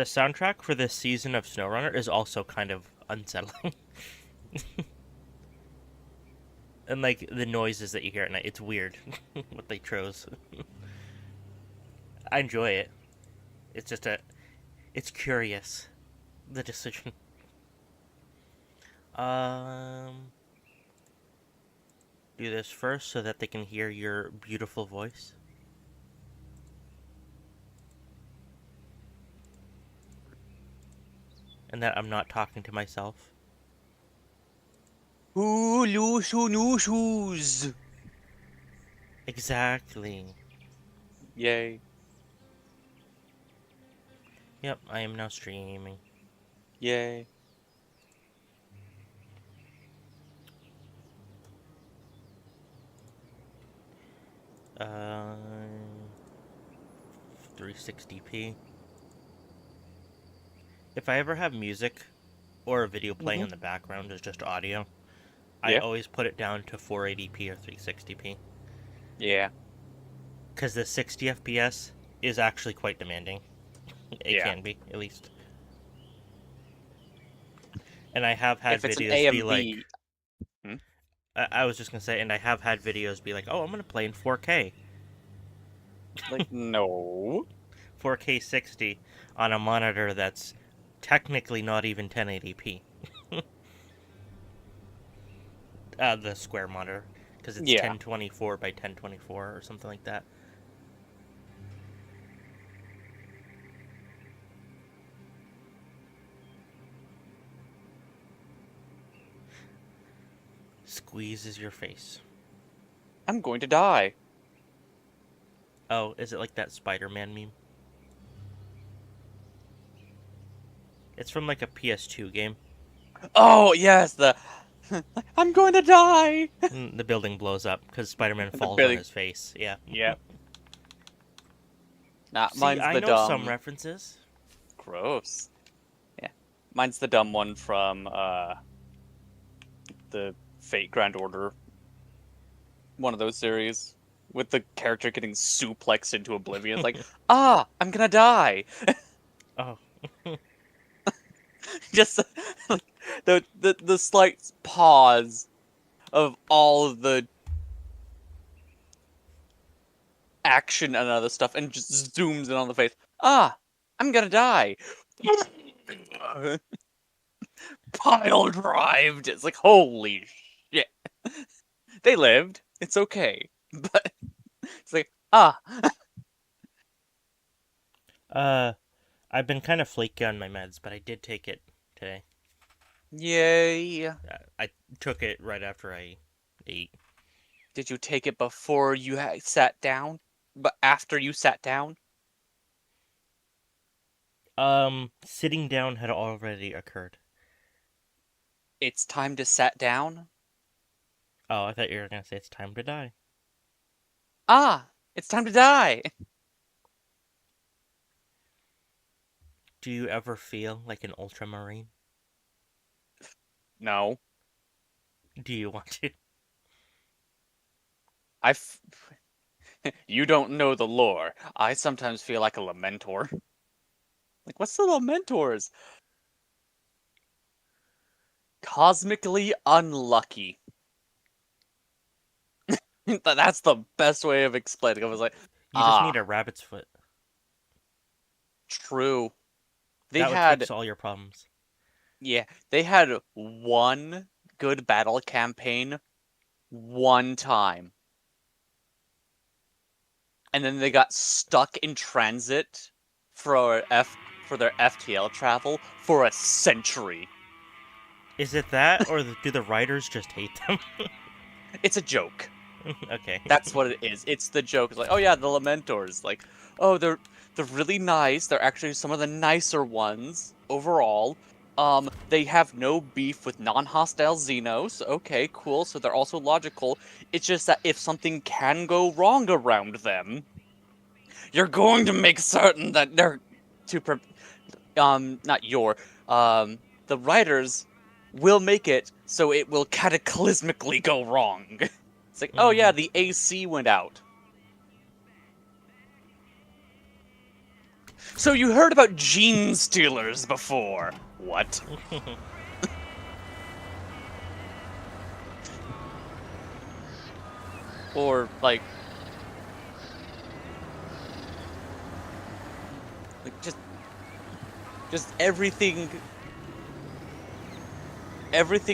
The soundtrack for this season of Snowrunner is also kind of unsettling. And like the noises that you hear at night, it's weird what they chose. I enjoy it. It's just it's curious, the decision. Um, do this first so that they can hear your beautiful voice. And that I'm not talking to myself. Ooh, looshu nooshoos. Exactly. Yay. Yep, I am now streaming. Yay. Uh, 360p. If I ever have music or a video playing Mm-hmm. in the background as just audio, I Yeah. always put it down to 480p or 360p. Yeah. Because the 60 FPS is actually quite demanding. It Yeah. can be, at least. And I have had If it's an videos be like, AMV. Hmm? I was just gonna say, and I have had videos be like, oh, I'm gonna play in 4K, Like, no. 4K 60 on a monitor that's technically not even 1080p. The square monitor, because it's Yeah. 1024 by 1024 or something like that. Squeezes your face. I'm going to die. Oh, is it like that Spider-Man meme? It's from like a PS2 game. Oh, yes, the I'm going to die. And the building blows up because Spider-Man The falls on Billy. his face. Yeah. Yeah. Nah, See, mine's I the know some dumb. references. Gross. Yeah. Mine's the dumb one from the Fate Grand Order, one of those series, with the character getting suplexed into oblivion. It's like, I'm gonna die. Oh. Just like the slight pause of all of the action and other stuff, and just zooms in on the face. I'm gonna die. Pile drived. It's like, holy shit. They lived. It's okay. But it's like, Uh, I've been kind of flaky on my meds, but I did take it today. yay. I took it right after I ate. Did you take it before you sat down? But after you sat down? Sitting down had already occurred. It's time to sat down? Oh, I thought you were gonna say it's time to die. It's time to die. Do you ever feel like an ultramarine? No. Do you want to? I You don't know the lore. I sometimes feel like a Lamentor. Like, what's the Lamentors? Cosmically unlucky. That's the best way of explaining it. I was like, You just need ah, a rabbit's foot. true. They That would had, fix all your problems. yeah, they had one good battle campaign one time. And then they got stuck in transit for their FTL travel for a century. Is it that, or do the writers just hate them? It's a joke. Okay. That's what it is. It's the joke. It's like, oh yeah, the Lamentors. Like, oh, they're really nice. They're actually some of the nicer ones overall. They have no beef with non-hostile Xenos. Okay, cool. So they're also logical. It's just that if something can go wrong around them, you're going to make certain that they're to not your the writers will make it so it will cataclysmically go wrong. It's like, oh yeah, Mm-hmm. the AC went out. So you heard about gene stealers before? What? Or like just everything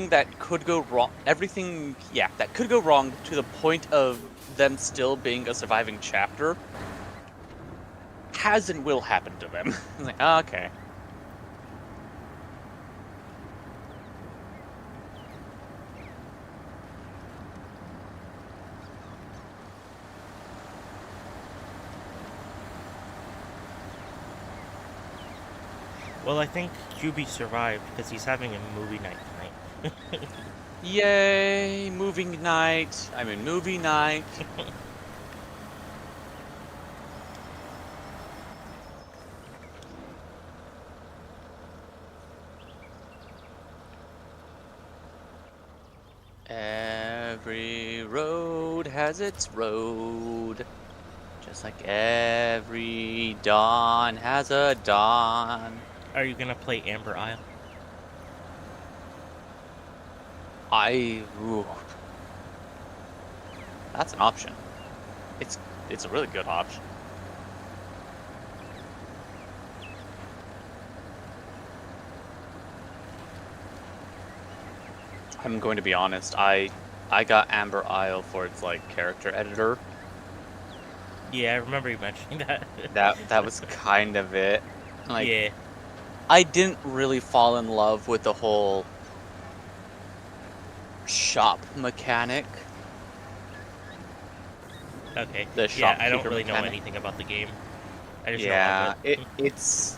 that could go wrong, everything, yeah, that could go wrong to the point of them still being a surviving chapter has and will happen to them. It's like, okay. Well, I think QB survived because he's having a movie night tonight. Yay, moving night. I'm in movie night. Every road has its road. Just like every dawn has a dawn. Are you gonna play Amber Isle? Ooh, that's an option. It's a really good option. I'm going to be honest. I got Amber Isle for its like character editor. Yeah, I remember you mentioning that. That was kind of it. Like, yeah. I didn't really fall in love with the whole shop mechanic. Okay. The Yeah, I don't shopkeeper really know mechanic. anything about the game. I just Yeah, know of it. it's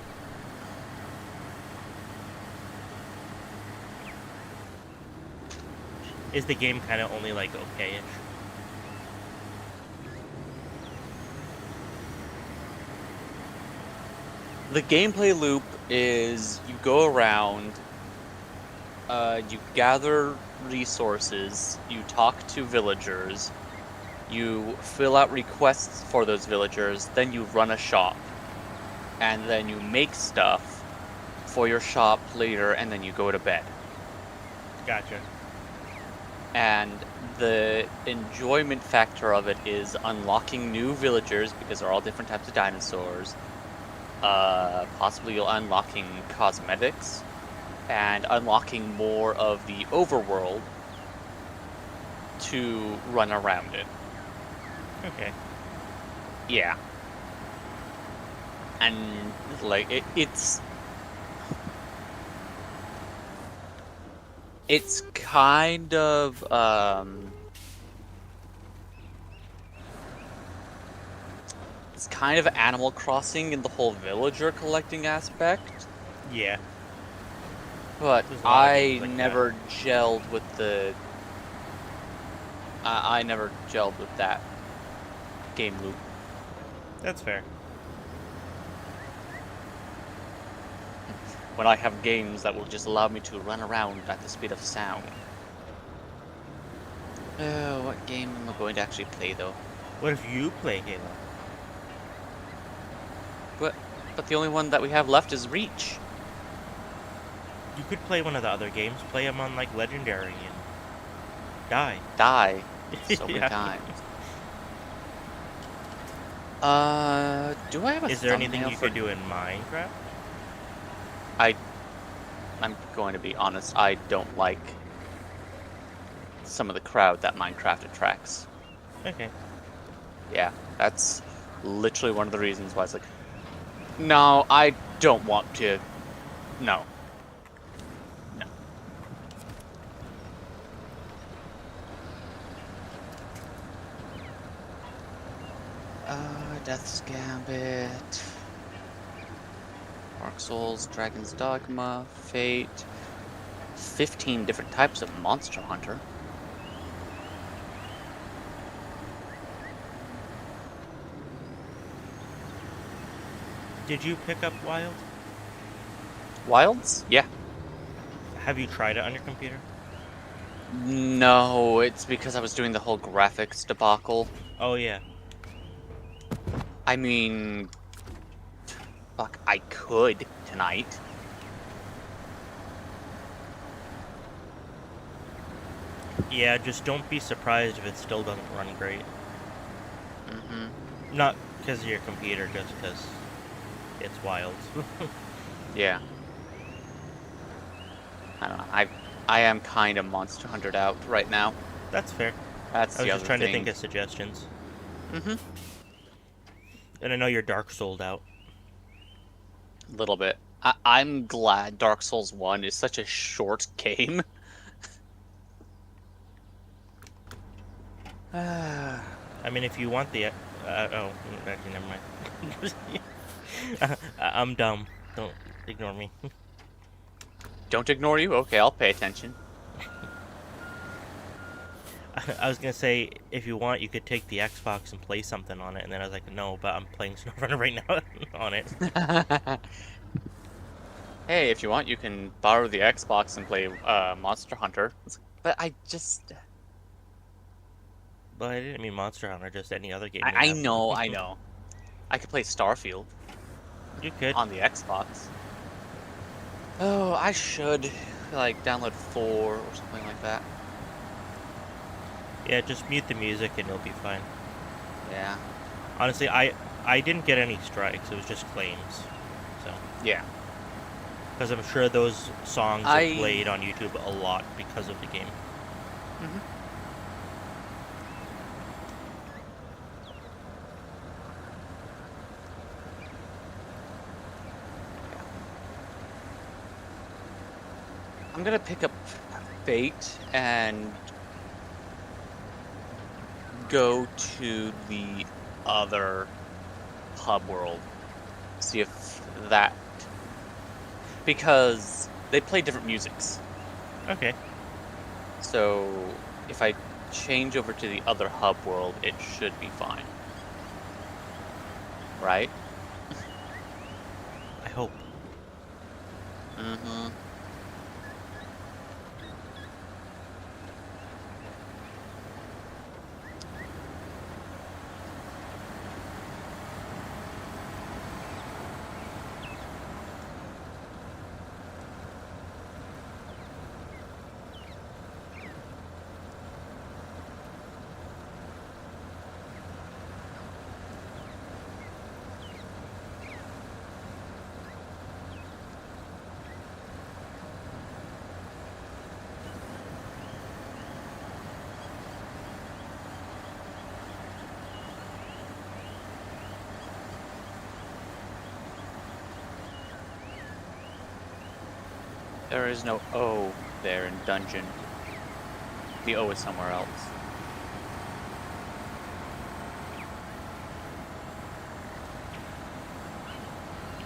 Is the game kind of only like okay-ish? the gameplay loop is you go around, you gather resources, you talk to villagers, you fill out requests for those villagers, then you run a shop, and then you make stuff for your shop later, and then you go to bed. Gotcha. And the enjoyment factor of it is unlocking new villagers because they're all different types of dinosaurs. Possibly unlocking cosmetics and unlocking more of the overworld to run around it. Okay. Yeah. And like it's kind of it's kind of Animal Crossing in the whole villager collecting aspect, Yeah. but There's a lot of I games like never gelled with the I never gelled with that game loop. That's fair. When I have games that will just allow me to run around at the speed of sound. Oh, what game am I going to actually play though? What if you play Halo? But the only one that we have left is Reach. You could play one of the other games. Play them on like Legendary and die. Die so many Yeah. times. Do I have a Is there anything thumbnail you for... could do in Minecraft? I'm going to be honest, I don't like some of the crowd that Minecraft attracts. Okay. Yeah, that's literally one of the reasons why it's like, no, I don't want to. No. No. Death's Gambit. Dark Souls, Dragon's Dogma, Fate. 15 different types of Monster Hunter. Did you pick up Wild? Wilds? Yeah. Have you tried it on your computer? No, it's because I was doing the whole graphics debacle. Oh yeah. I mean, Fuck, I could tonight. Yeah, just don't be surprised if it still doesn't run great. Mm-hmm. Not because of your computer, just because it's wild. Yeah. I don't know. I am kind of Monster Huntered out right now. That's fair. That's I the was just other trying to thing. think of suggestions. Mm-hmm. And I know you're Dark Souled out. A little bit. I'm glad Dark Souls 1 is such a short game. I mean, if you want the... actually, never mind. I'm dumb. Don't ignore me. Don't ignore you? Okay, I'll pay attention. I was gonna say, if you want, you could take the Xbox and play something on it, and then I was like, no, but I'm playing Snowrunner right now on it. Hey, if you want, you can borrow the Xbox and play Monster Hunter. But I just... But I didn't mean Monster Hunter, just any other game you I have. know, I know. I could play Starfield You could. on the Xbox. Oh, I should, like, download 4 or something like that. Yeah, just mute the music and you'll be fine. Yeah. Honestly, I didn't get any strikes. It was just claims. So. Yeah. Because I'm sure those songs are played on YouTube a lot because of the game. Mm-hmm. I'm gonna pick up Fate and go to the other hub world. See if that... Because they play different musics. Okay. So if I change over to the other hub world, it should be fine. Right? I hope. Mm-hmm. There is no O there in dungeon. The O is somewhere else.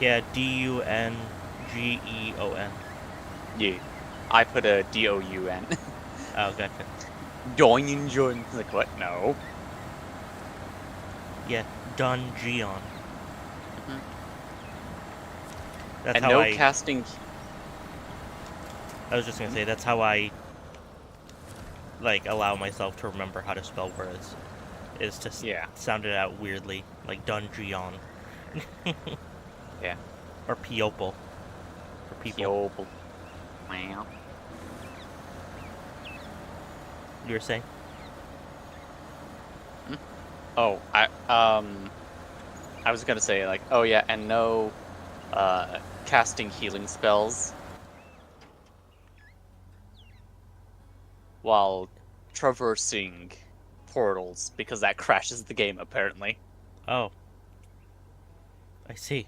Yeah, Dungeon. Yeah. I put a D-O-U-N. Oh, gotcha. Dungeon. Like, what? No. Yeah, Dungeon. Mhm. That's And how no casting... I was just gonna say, that's how I, like, allow myself to remember how to spell words. Is to sound it out weirdly, like Dungeon. Yeah. Or Piopal. For people. Piopal. Wow. You were saying? Oh, I was gonna say, like, oh yeah, and no casting healing spells while traversing portals, because that crashes the game, apparently. Oh. I see.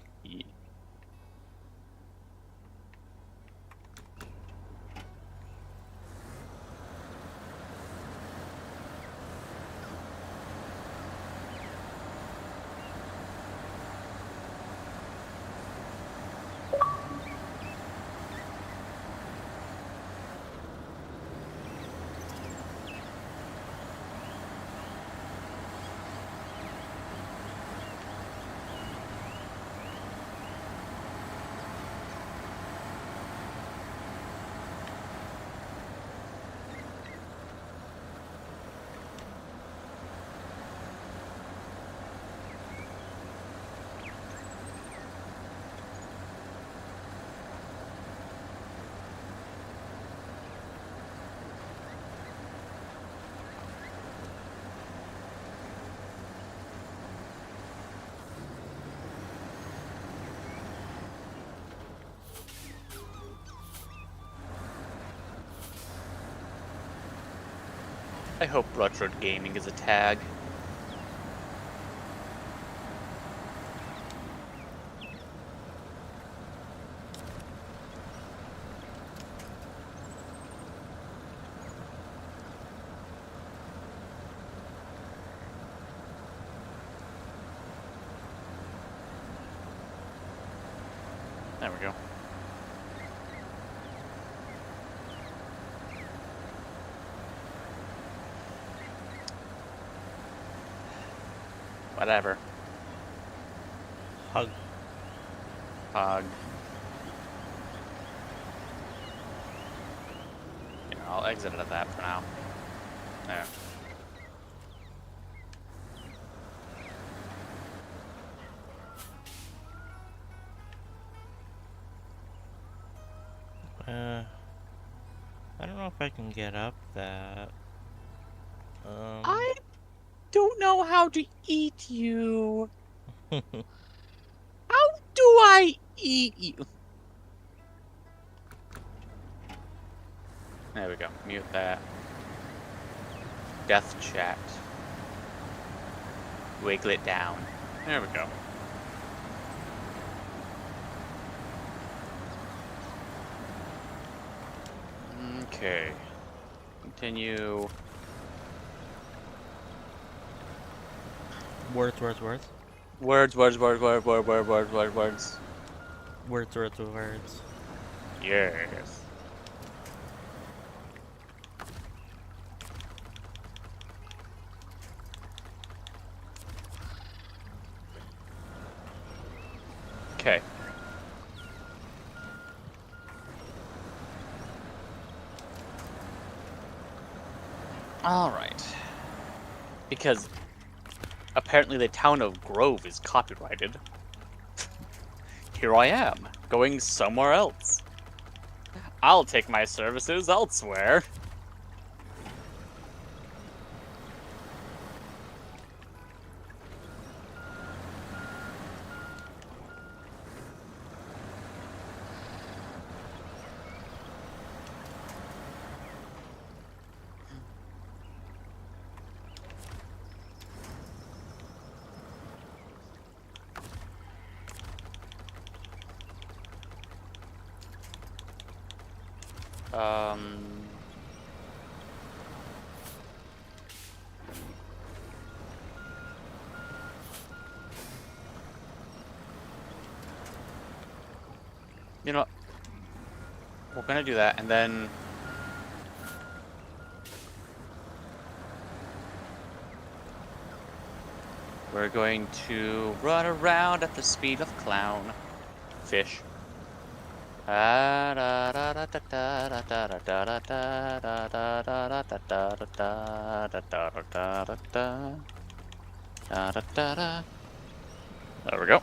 I hope retro gaming is a tag. There we go. Whatever. Hug. Hug. Here, I'll exit out of that for now. There. I don't know if I can get up that. I don't know how to eat you. How do I eat you? There we go. Mute that. Death chat. Wiggle it down. There we go. Okay. Continue. Words. Words, words, words, words, words, words, words, words. Words. Yes. Okay. All right. Because apparently the town of Grove is copyrighted. Here I am, going somewhere else. I'll take my services elsewhere. You know what? We're gonna do that, and then we're going to run around at the speed of clown. Fish. There we go.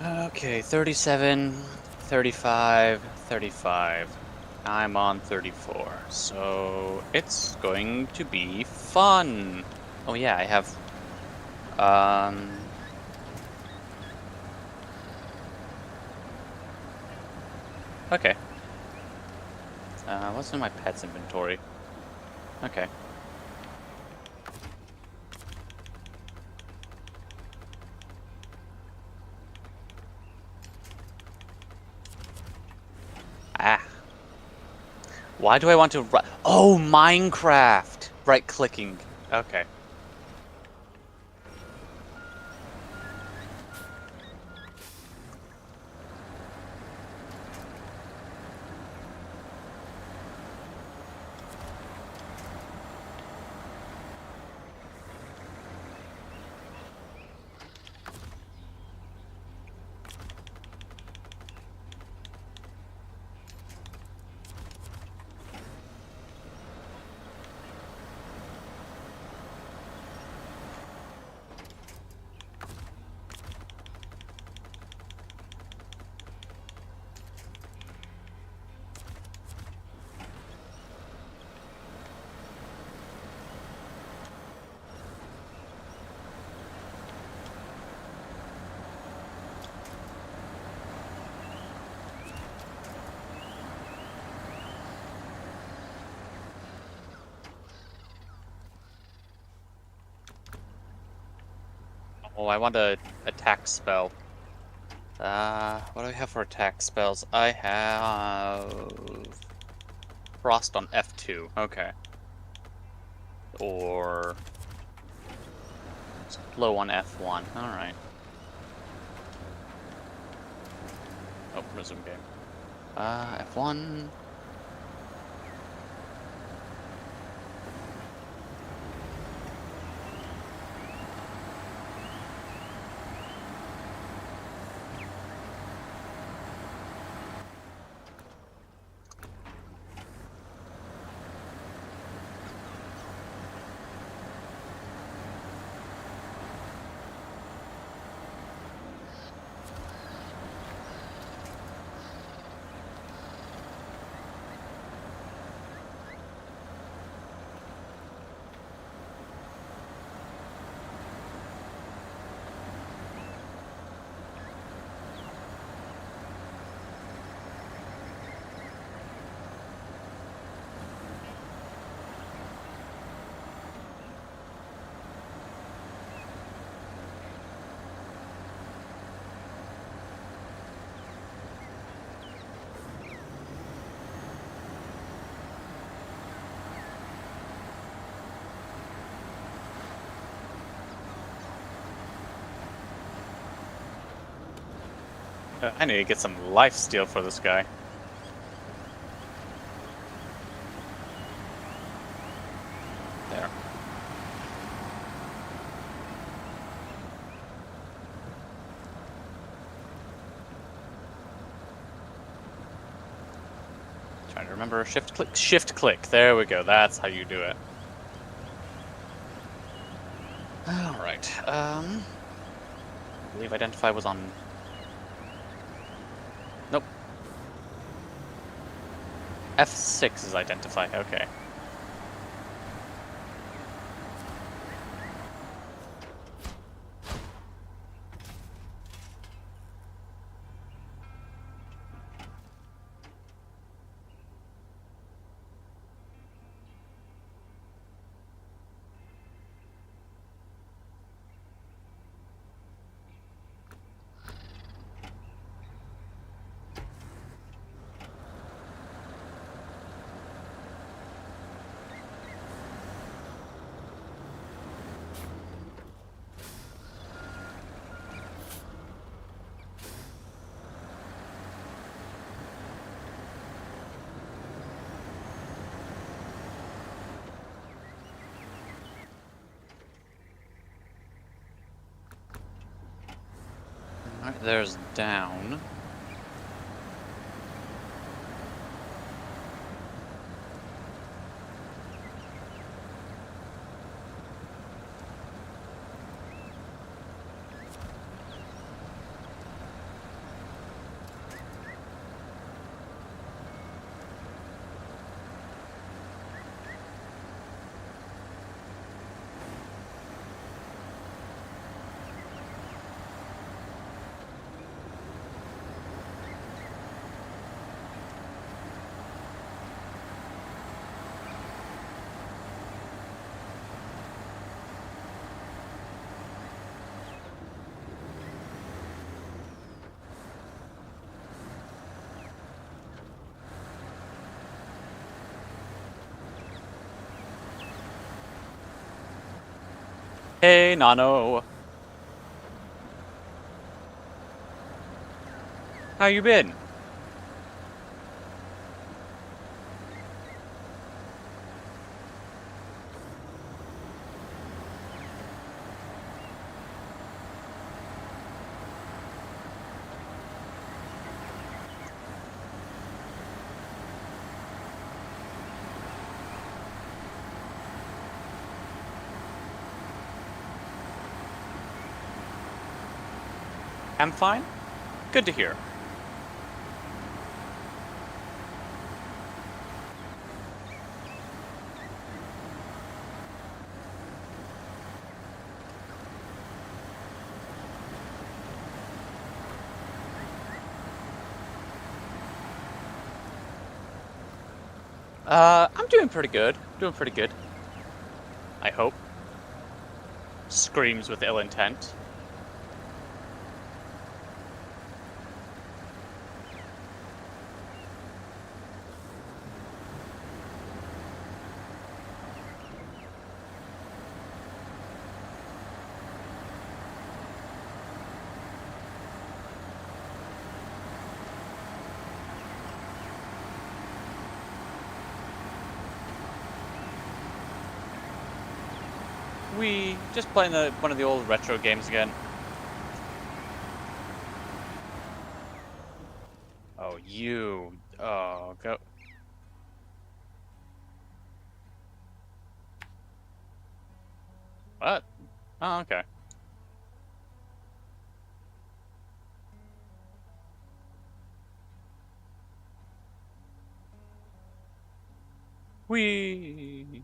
Okay, 37, 35, 35. I'm on 34, so it's going to be fun. Oh yeah, I have, okay. What's in my pets inventory? Okay. Ah. Why do I want to Oh, Minecraft! Right-clicking. Okay. Oh, I want a attack spell. What do I have for attack spells? I have Frost on F2. Okay. Or Slow on F1. All right. Oh, resume game. F1. I need to get some lifesteal for this guy. There. Trying to remember shift click. Shift click. There we go. That's how you do it. All right. I believe identify was on. Nope. F6 is identify. Okay. Alright, there's down. Hey, Nano. How you been? I'm fine. Good to hear. I'm doing pretty good. Doing pretty good. I hope. Screams with ill intent. We just playing one of the old retro games again. Oh, you. Oh, go. What? Oh, okay. Whee!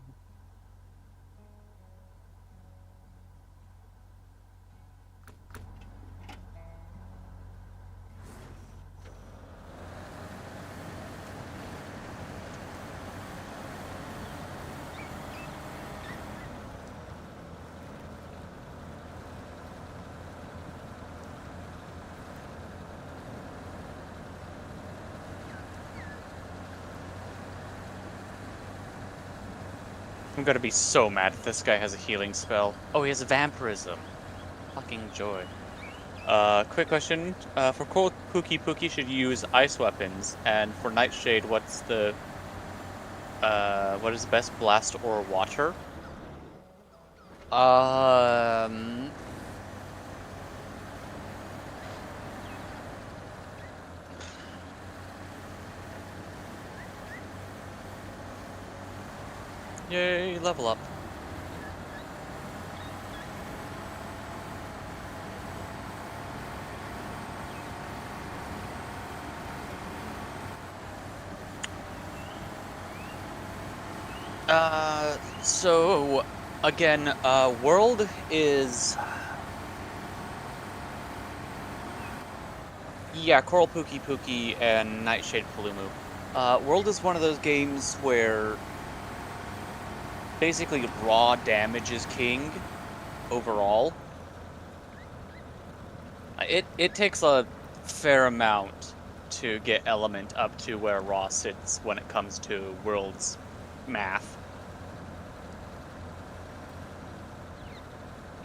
I'm gonna be so mad if this guy has a healing spell. Oh, he has a vampirism. Fucking joy. Quick question. For Cold Pookie Pookie, should you use ice weapons? And for Nightshade, what's the... what is the best, blast or water? Yay, level up. So, again, World is... Yeah, Coral Pookie Pookie and Nightshade Palumu. World is one of those games where basically raw damage is king overall. It takes a fair amount to get Element up to where raw sits when it comes to World's math.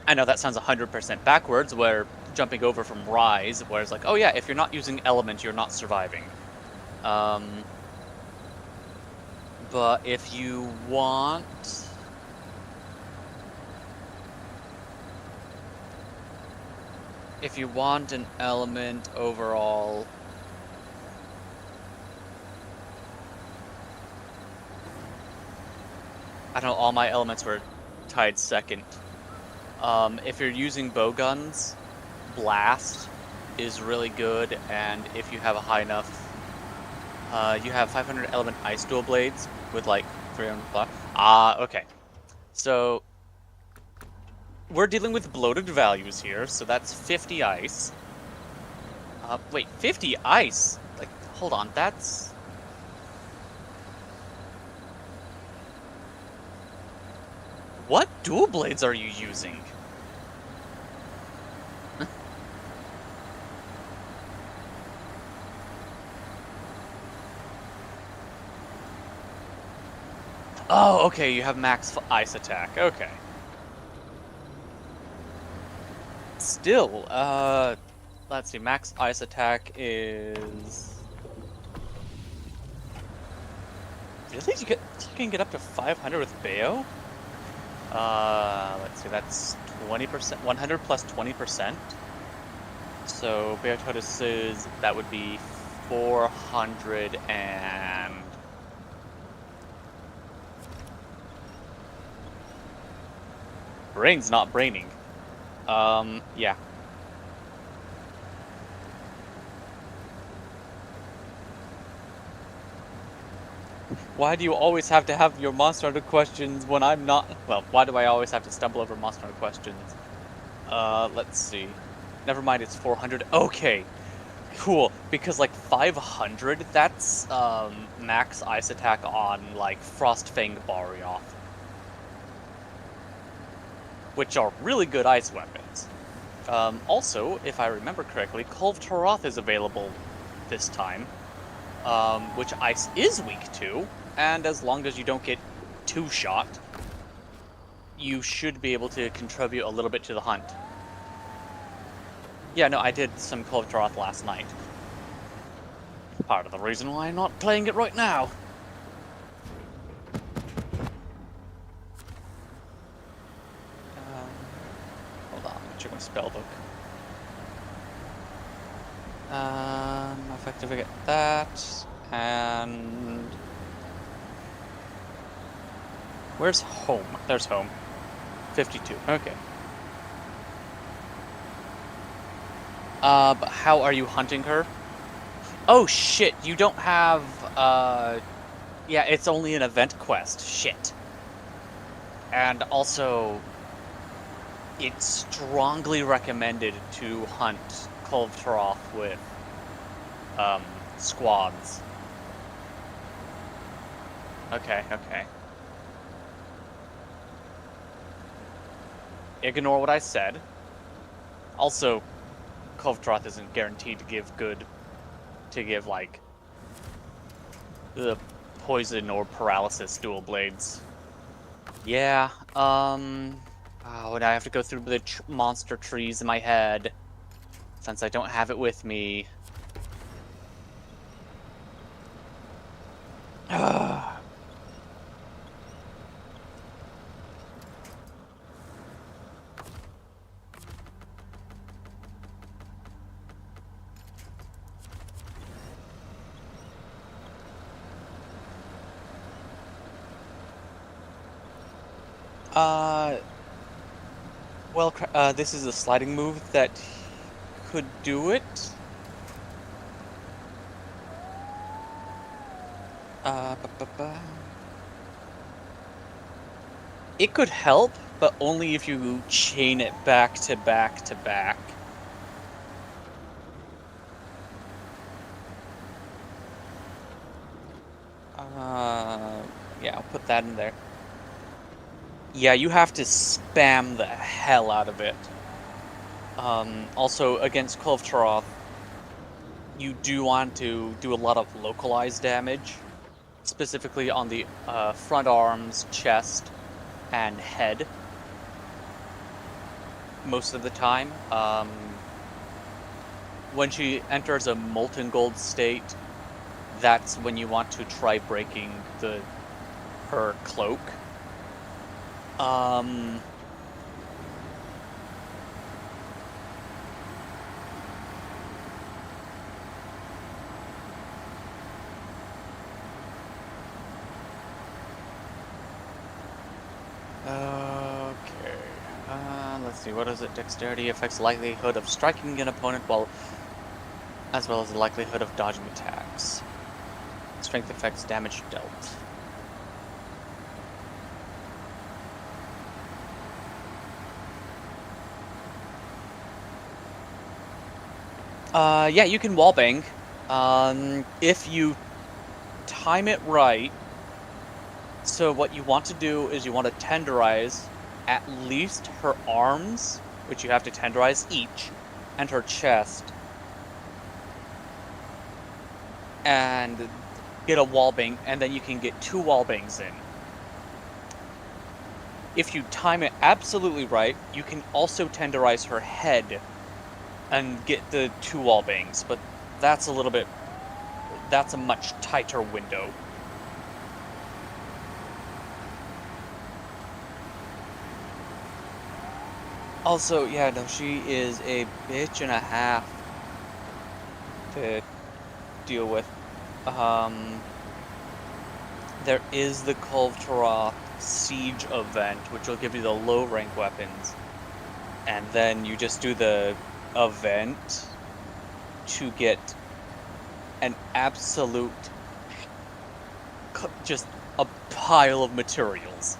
I know that sounds 100% backwards, where jumping over from Rise, where it's like, oh yeah, if you're not using Element, you're not surviving. But if you want... If you want an element overall... I don't know, all my elements were tied second. If you're using bow guns, Blast is really good, and if you have a high enough... you have 500 element ice dual blades with like 300 block. Okay. So... We're dealing with bloated values here, so that's 50 ice. Wait, 50 ice? Like, hold on, that's... What dual blades are you using? Oh, okay, you have max ice attack, okay. Still, let's see, max ice attack is... Really? You can get up to 500 with Bayo? Let's see, that's 20%, 100 plus 20%. So, Bayo Totus is, that would be 400 and... Brain's not braining. Yeah. Why do you always have to have your Monster Hunter questions when I'm not... Well, why do I always have to stumble over Monster Hunter questions? Let's see. Never mind, it's 400. Okay. Cool, because like 500, that's, max ice attack on, like, Frostfang Barioth. Which are really good ice weapons. Also, if I remember correctly, Kulve Taroth is available this time, which ice is weak to, and as long as you don't get two-shot, you should be able to contribute a little bit to the hunt. Yeah, no, I did some Kulve Taroth last night. Part of the reason why I'm not playing it right now. spellbook. Effectively get that, and where's home? There's home. 52. Okay. But how are you hunting her? Oh shit! You don't have. Yeah, it's only an event quest. Shit. And also, it's strongly recommended to hunt Kulvtroth with squads. Okay. Ignore what I said. Also, Kulvtroth isn't guaranteed to give like the poison or paralysis dual blades. Yeah. Oh, and I have to go through the monster trees in my head since I don't have it with me. Well, this is a sliding move that could do it. It could help, but only if you chain it back to back to back. Yeah, I'll put that in there. Yeah, you have to spam the hell out of it. Also, against Kulvtroth, you do want to do a lot of localized damage, specifically on the front arms, chest, and head. Most of the time. When she enters a molten gold state, that's when you want to try breaking her cloak. Okay. Let's see. What is it? Dexterity affects likelihood of striking an opponent, as well as the likelihood of dodging attacks. Strength affects damage dealt. Yeah, you can wallbang. If you time it right. So what you want to do is you want to tenderize at least her arms, which you have to tenderize each, and her chest. And get a wallbang, and then you can get 2 wallbangs in. If you time it absolutely right, you can also tenderize her head and get the 2 wallbangs, but that's a much tighter window. Also, yeah, no, she is a bitch and a half to deal with. There is the Kulvtroth Siege event, which will give you the low rank weapons. And then you just do the event to get an absolute, just a pile of materials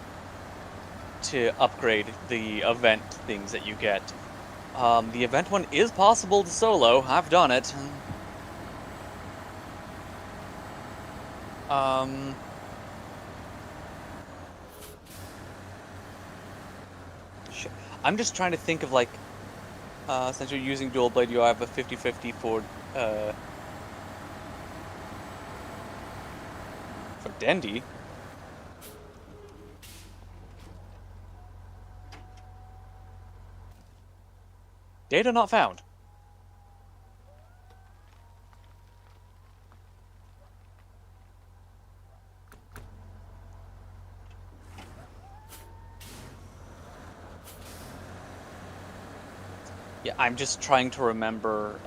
to upgrade the event things that you get. The event one is possible to solo. I've done it. Shit. I'm just trying to think of, like, since you're using dual blade, you have a 50-50 for Dendy. Data not found. Yeah, I'm just trying to remember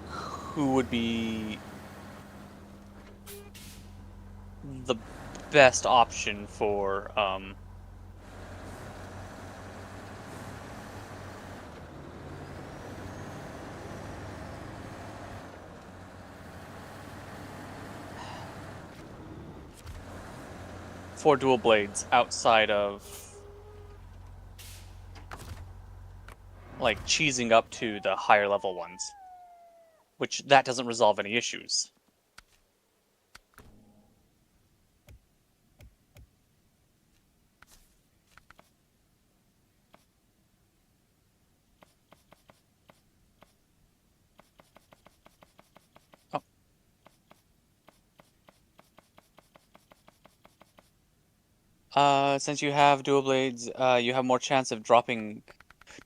who would be the best option for dual blades outside of like cheesing up to the higher level ones, which that doesn't resolve any issues. Since you have dual blades, you have more chance of dropping.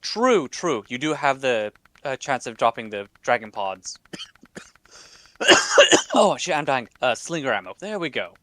True, true. You do have the chance of dropping the dragon pods. Oh shit, I'm dying. Slinger ammo. There we go.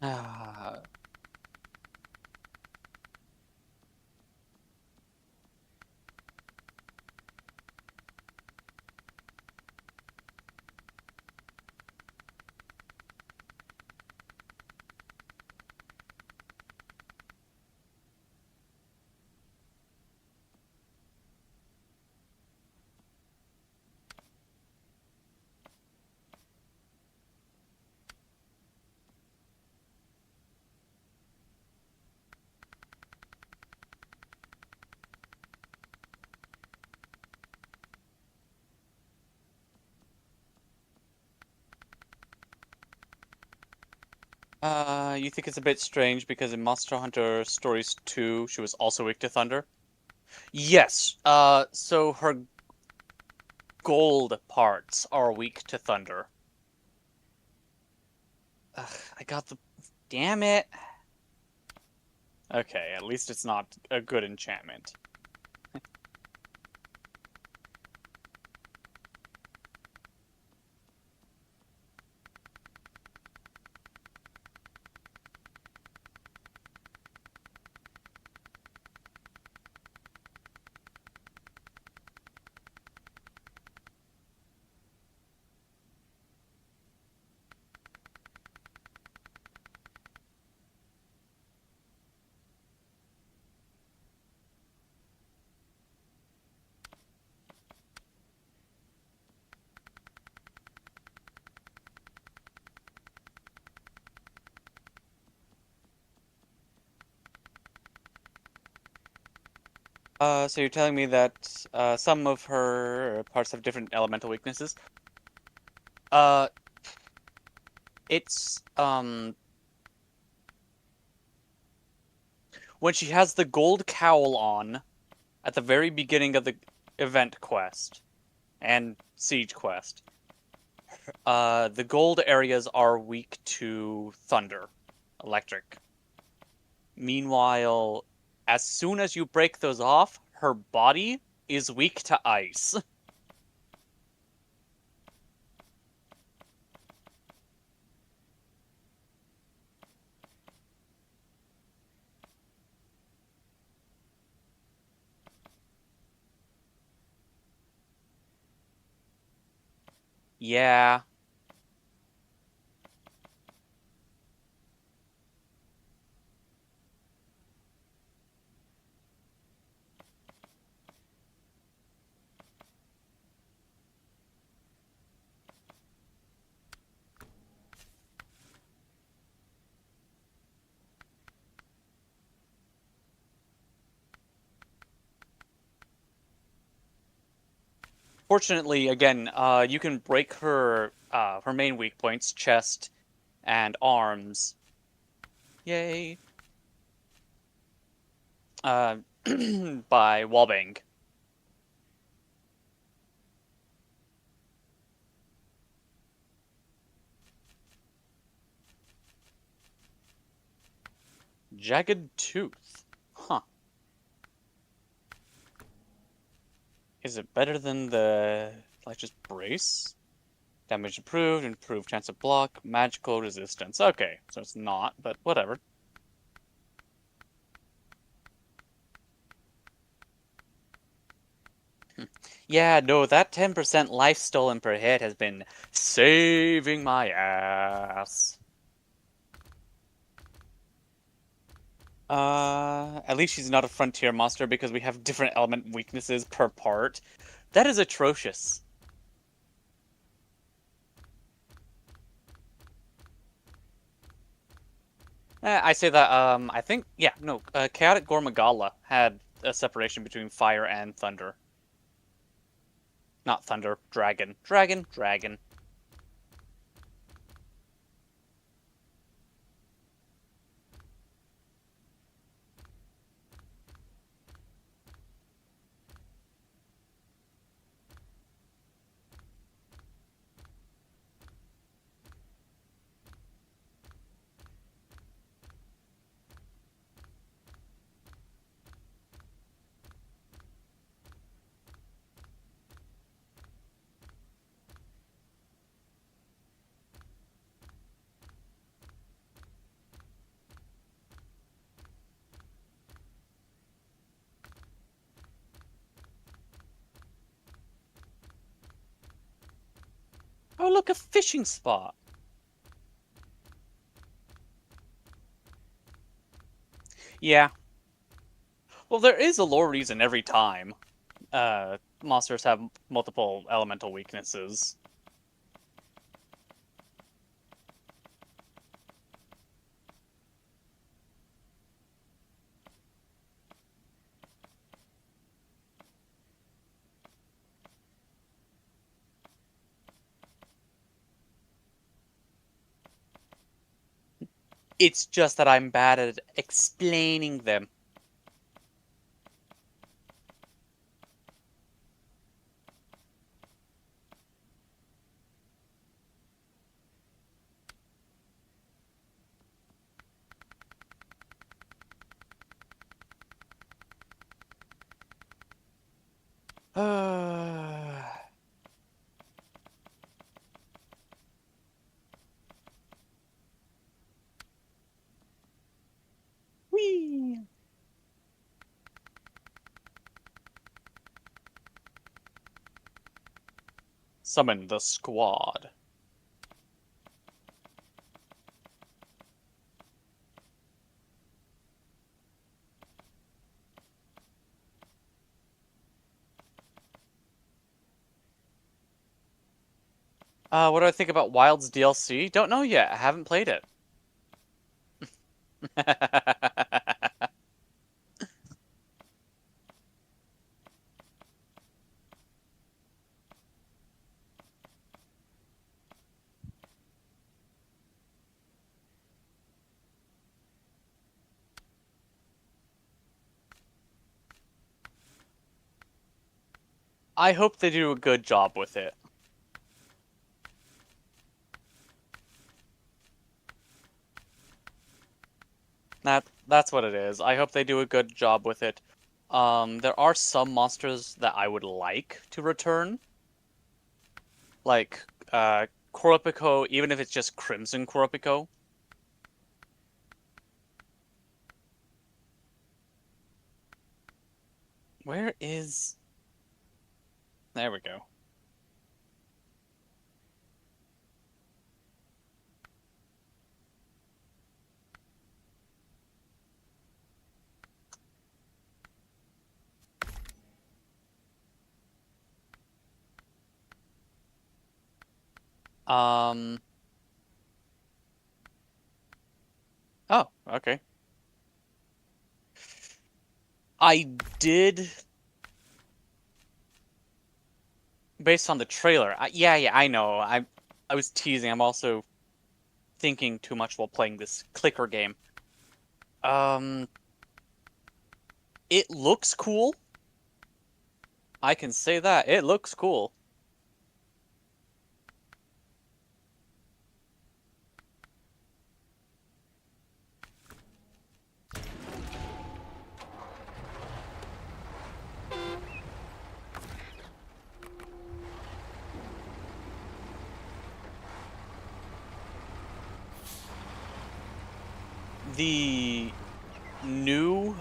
Ah. You think it's a bit strange because in Monster Hunter Stories 2, she was also weak to thunder? Yes. So her gold parts are weak to thunder. Ugh, I got the. Damn it. Okay, at least it's not a good enchantment. So you're telling me that some of her parts have different elemental weaknesses? Uh, it's when she has the gold cowl on at the very beginning of the event quest and siege quest. The gold areas are weak to thunder, electric. Meanwhile, as soon as you break those off, her body is weak to ice. Yeah. Fortunately, again, you can break her main weak points, chest and arms. Yay. Uh, by wallbang. Jagged Tooth. Huh. Is it better than the just brace? Damage improved, improved chance of block, magical resistance. Okay, so it's not, but whatever. Yeah, no, that 10% life stolen per hit has been saving my ass. At least she's not a frontier monster because we have different element weaknesses per part. That is atrocious. I say that, I think, yeah, no, Chaotic Gormagala had a separation between fire and thunder. Not thunder, dragon. Dragon, dragon. Oh, look, a fishing spot. Yeah. Well, there is a lore reason every time. Monsters have multiple elemental weaknesses. It's just that I'm bad at explaining them. Whee! Summon the squad. What do I think about Wild's DLC? Don't know yet. I haven't played it. I hope they do a good job with it. That's what it is. I hope they do a good job with it. There are some monsters that I would like to return, like Coropico, even if it's just Crimson Coropico. Where is? There we go. Um. Oh, okay. I did, based on the trailer. Yeah, I know. I was teasing. I'm also thinking too much while playing this clicker game. Um, it looks cool. I can say that. It looks cool. The new,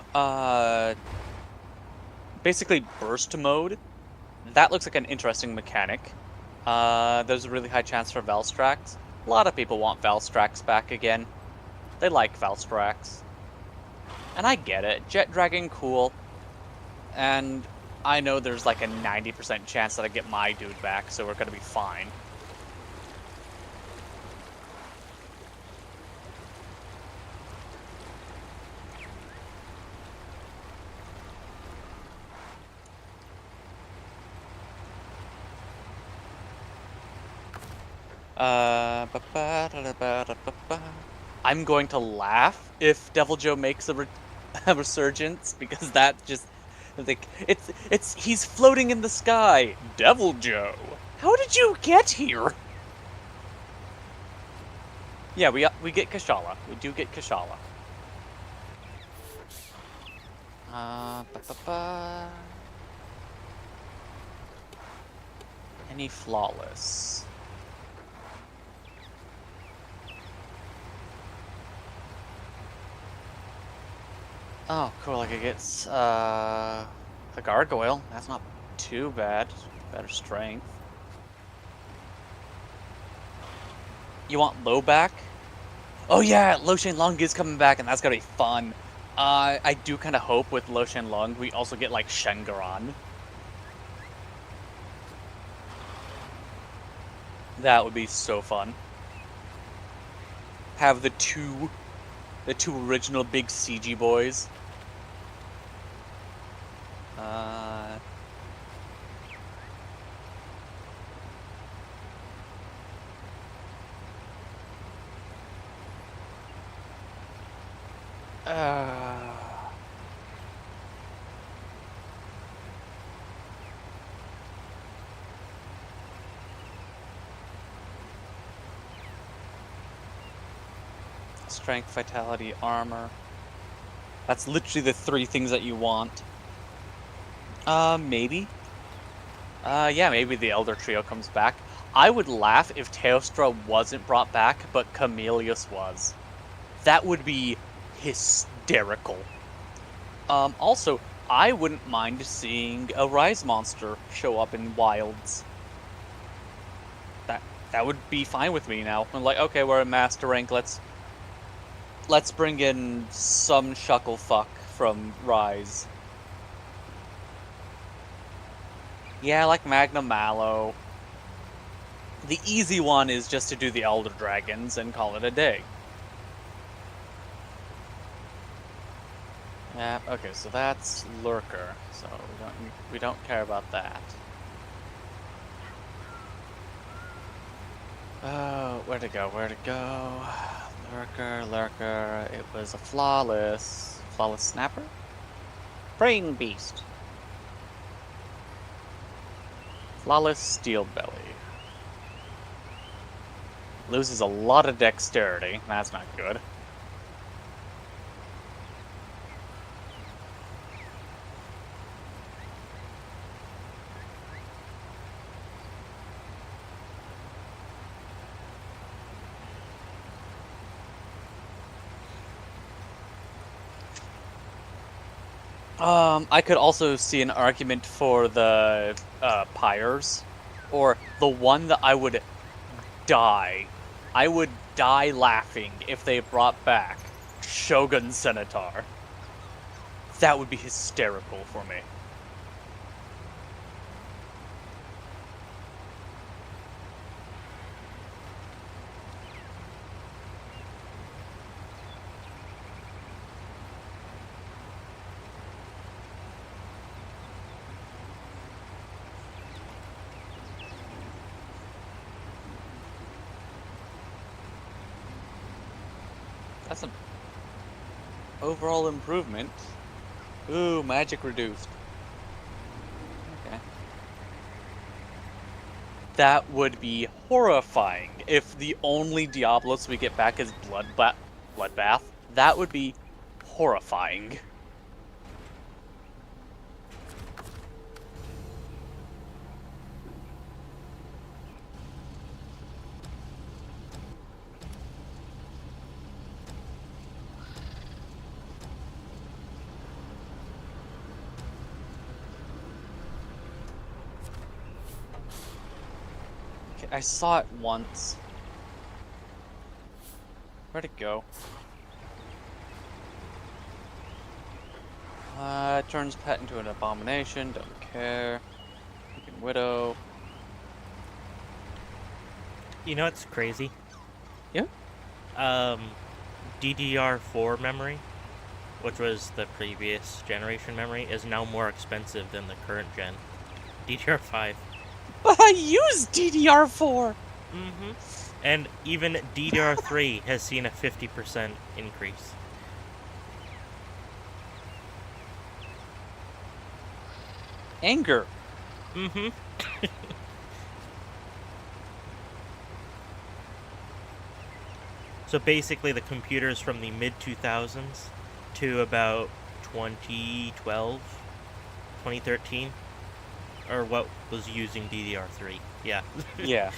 basically burst mode, that looks like an interesting mechanic. There's a really high chance for Valstrax. A lot of people want Valstrax back again. They like Valstrax. And I get it. Jet Dragon, cool. And I know there's like a 90% chance that I get my dude back, so we're gonna be fine. I'm going to laugh if Devil Joe makes a resurgence, because that just, like, he's floating in the sky. Devil Joe, how did you get here? Yeah, we get Kashala. We do get Kashala. Uh, ba, ba, ba. Any flawless? Oh, cool. I could get the gargoyle. That's not too bad. Better strength. You want low back? Oh yeah, Lo Shenlong is coming back, and that's gonna be fun. I do kind of hope with Lo Shenlong we also get like Shengaron. That would be so fun. Have the two original big CG boys. Strength, vitality, armor. That's literally the 3 things that you want. Maybe. Yeah, maybe the Elder Trio comes back. I would laugh if Teostra wasn't brought back, but Chameleus was. That would be hysterical. Also, I wouldn't mind seeing a Rise Monster show up in Wilds. That would be fine with me now. I'm like, okay, we're at Master Rank, let's bring in some Shucklefuck from Rise. Yeah, like Magna Mallow. The easy one is just to do the Elder Dragons and call it a day. Yeah, okay, so that's Lurker, so we don't care about that. Oh, where'd it go? Lurker, it was a flawless snapper? Praying Beast. Flawless Steel Belly. Loses a lot of dexterity, that's not good. I could also see an argument for the Pyres, or the one that I would die. I would die laughing if they brought back Shogun Centaur. That would be hysterical for me. That's an overall improvement. Ooh, magic reduced. Okay. That would be horrifying if the only Diablos we get back is Bloodbath. That would be horrifying. Okay, I saw it once. Where'd it go? Turns pet into an abomination. Don't care. Freaking widow. You know what's crazy? Yeah. DDR4 memory, which was the previous generation memory, is now more expensive than the current gen. DDR5. But I use DDR4. Mm-hmm. And even DDR3 has seen a 50% increase. Anger. Mm-hmm. So basically the computers from the mid-2000s to about 2012, 2013 are what was using DDR3. Yeah. Yeah.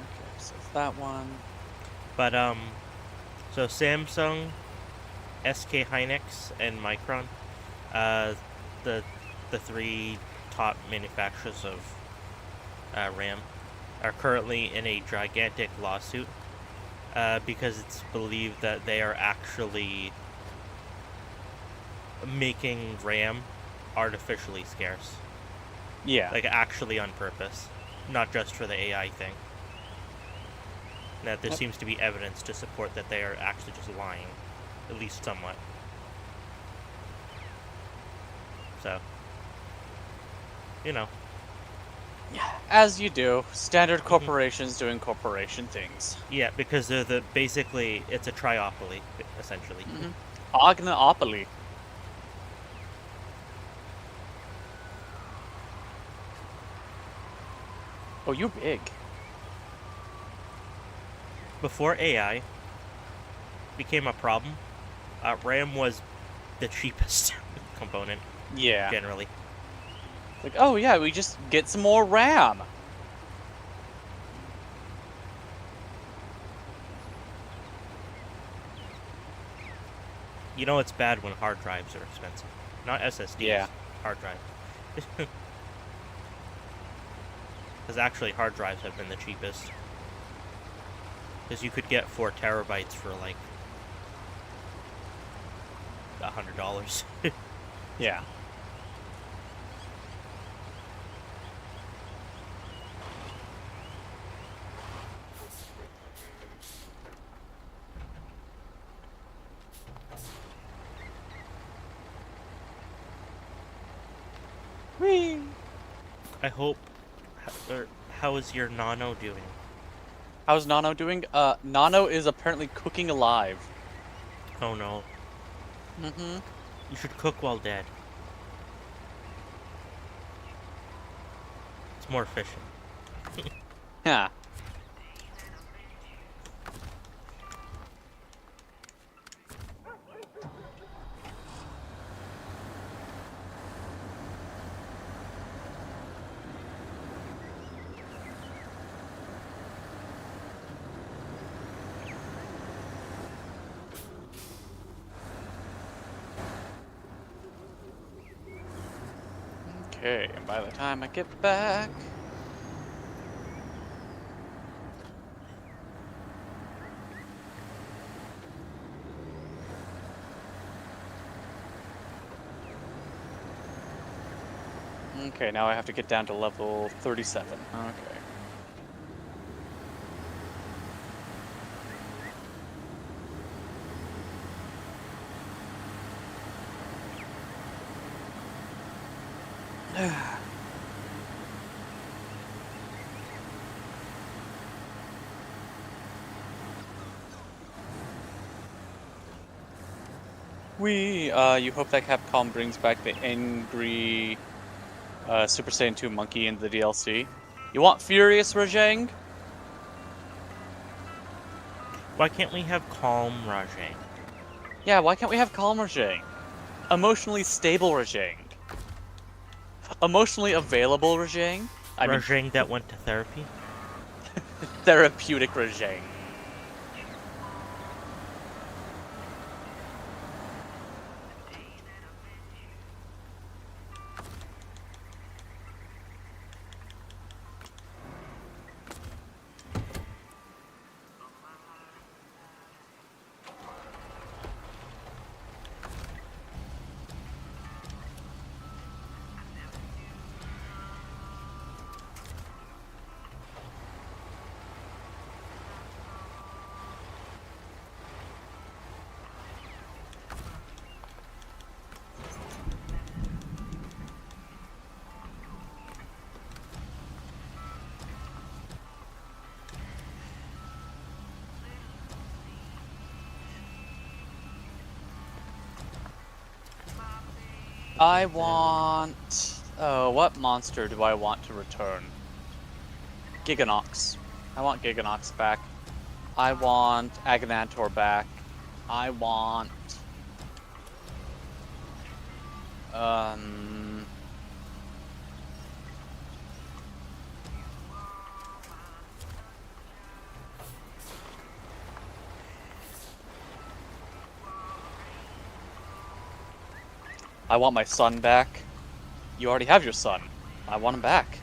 Okay, so it's that one. But so Samsung, SK Hynix, and Micron, the three top manufacturers of RAM, are currently in a gigantic lawsuit because it's believed that they are actually making RAM artificially scarce. Yeah. Like actually on purpose, not just for the AI thing. That there seems to be evidence to support that they are actually just lying, at least somewhat. So, you know. As you do, standard corporations doing corporation things. Yeah, because they're basically, it's a triopoly, essentially. Ognopoly. Oh, you're big. Before AI became a problem, RAM was the cheapest component, Yeah. generally. Like, oh yeah, we just get some more RAM. You know it's bad when hard drives are expensive. Not SSDs, Yeah. hard drives. Because actually hard drives have been the cheapest. Because you could get 4 terabytes for like $100. Yeah. Whee! I hope. How is your Nano doing? How's Nano doing? Nano is apparently cooking alive. Oh no. Mm-hmm. You should cook while dead. It's more efficient. Yeah. Okay, and by the time I get back... Okay, now I have to get down to level 37. Okay. You hope that Capcom brings back the angry Super Saiyan 2 monkey in the DLC. You want Furious Rajang? Why can't we have calm Rajang? Yeah, why can't we have calm Rajang? Emotionally stable Rajang. Emotionally available Rajang? I mean, Rajang that went to therapy? therapeutic Rajang. I want... Oh, what monster do I want to return? Giganox. I want Giganox back. I want Aganantor back. I want... I want my son back. You already have your son. I want him back.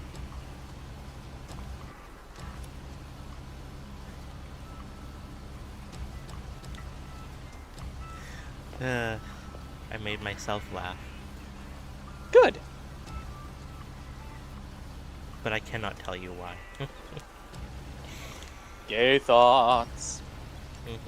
I made myself laugh, Good. but I cannot tell you why. Gay thoughts. Mhm.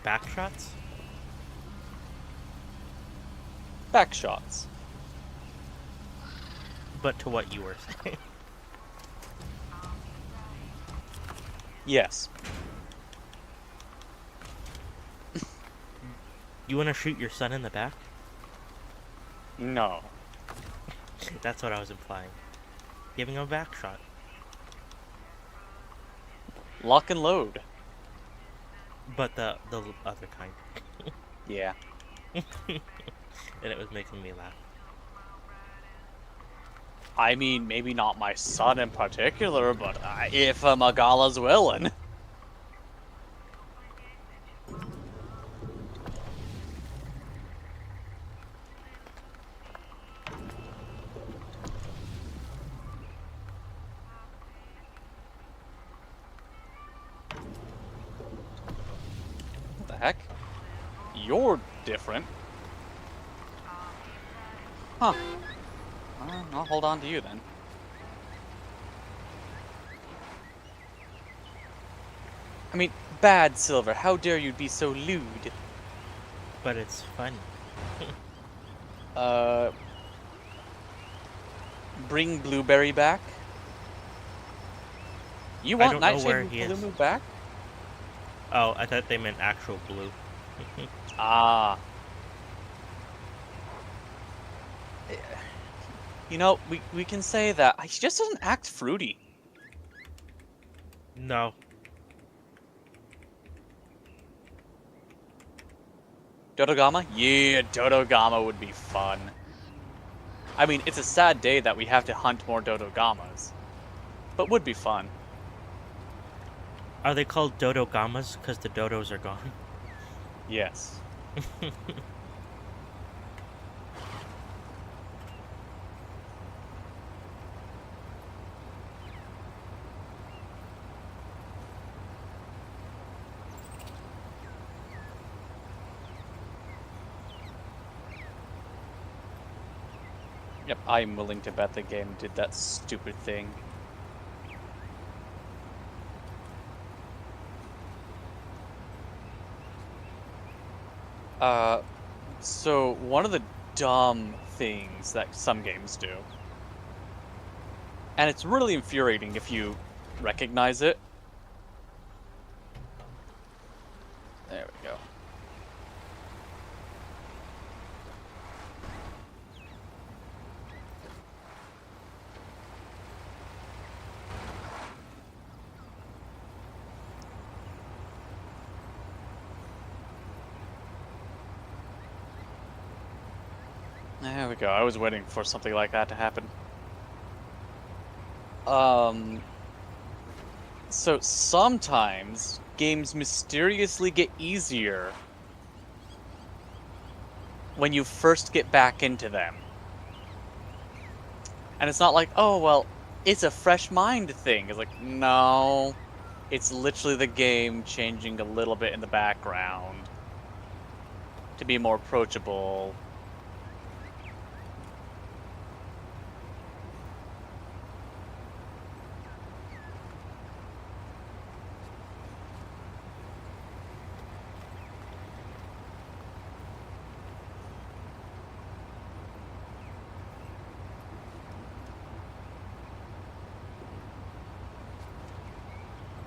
Backshots? Backshots. But to what you were saying. Yes. You want to shoot your son in the back? No. That's what I was implying. Giving him a back shot. Lock and load. But the other kind. Yeah. And it was making me laugh. I mean, maybe not my son in particular, but if Magala's willing. What the heck? You're different. Huh. I'll hold on to you then. I mean, bad Silver, how dare you be so lewd? But it's funny. Bring Blueberry back? You I want don't know Nightshade where and he is. Blue back? Oh, I thought they meant actual blue. Ah. You know, we can say that he just doesn't act fruity. No. Dodogama? Yeah, Dodogama would be fun. I mean, it's a sad day that we have to hunt more Dodogamas. But would be fun. Are they called Dodogamas because the dodos are gone? Yes. Yep, I'm willing to bet the game did that stupid thing. So one of the dumb things that some games do, and it's really infuriating if you recognize it. There we go. There we go. I was waiting for something like that to happen. So sometimes games mysteriously get easier when you first get back into them. And it's not like, oh, well, it's a fresh mind thing. It's like, no, it's literally the game changing a little bit in the background to be more approachable.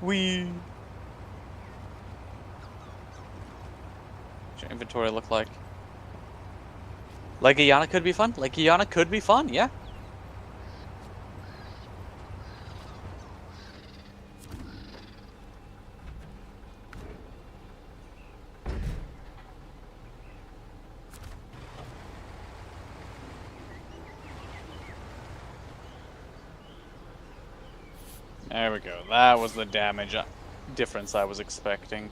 What's your inventory look like? Legiana could be fun. Legiana could be fun, yeah. There we go. That was the damage difference I was expecting.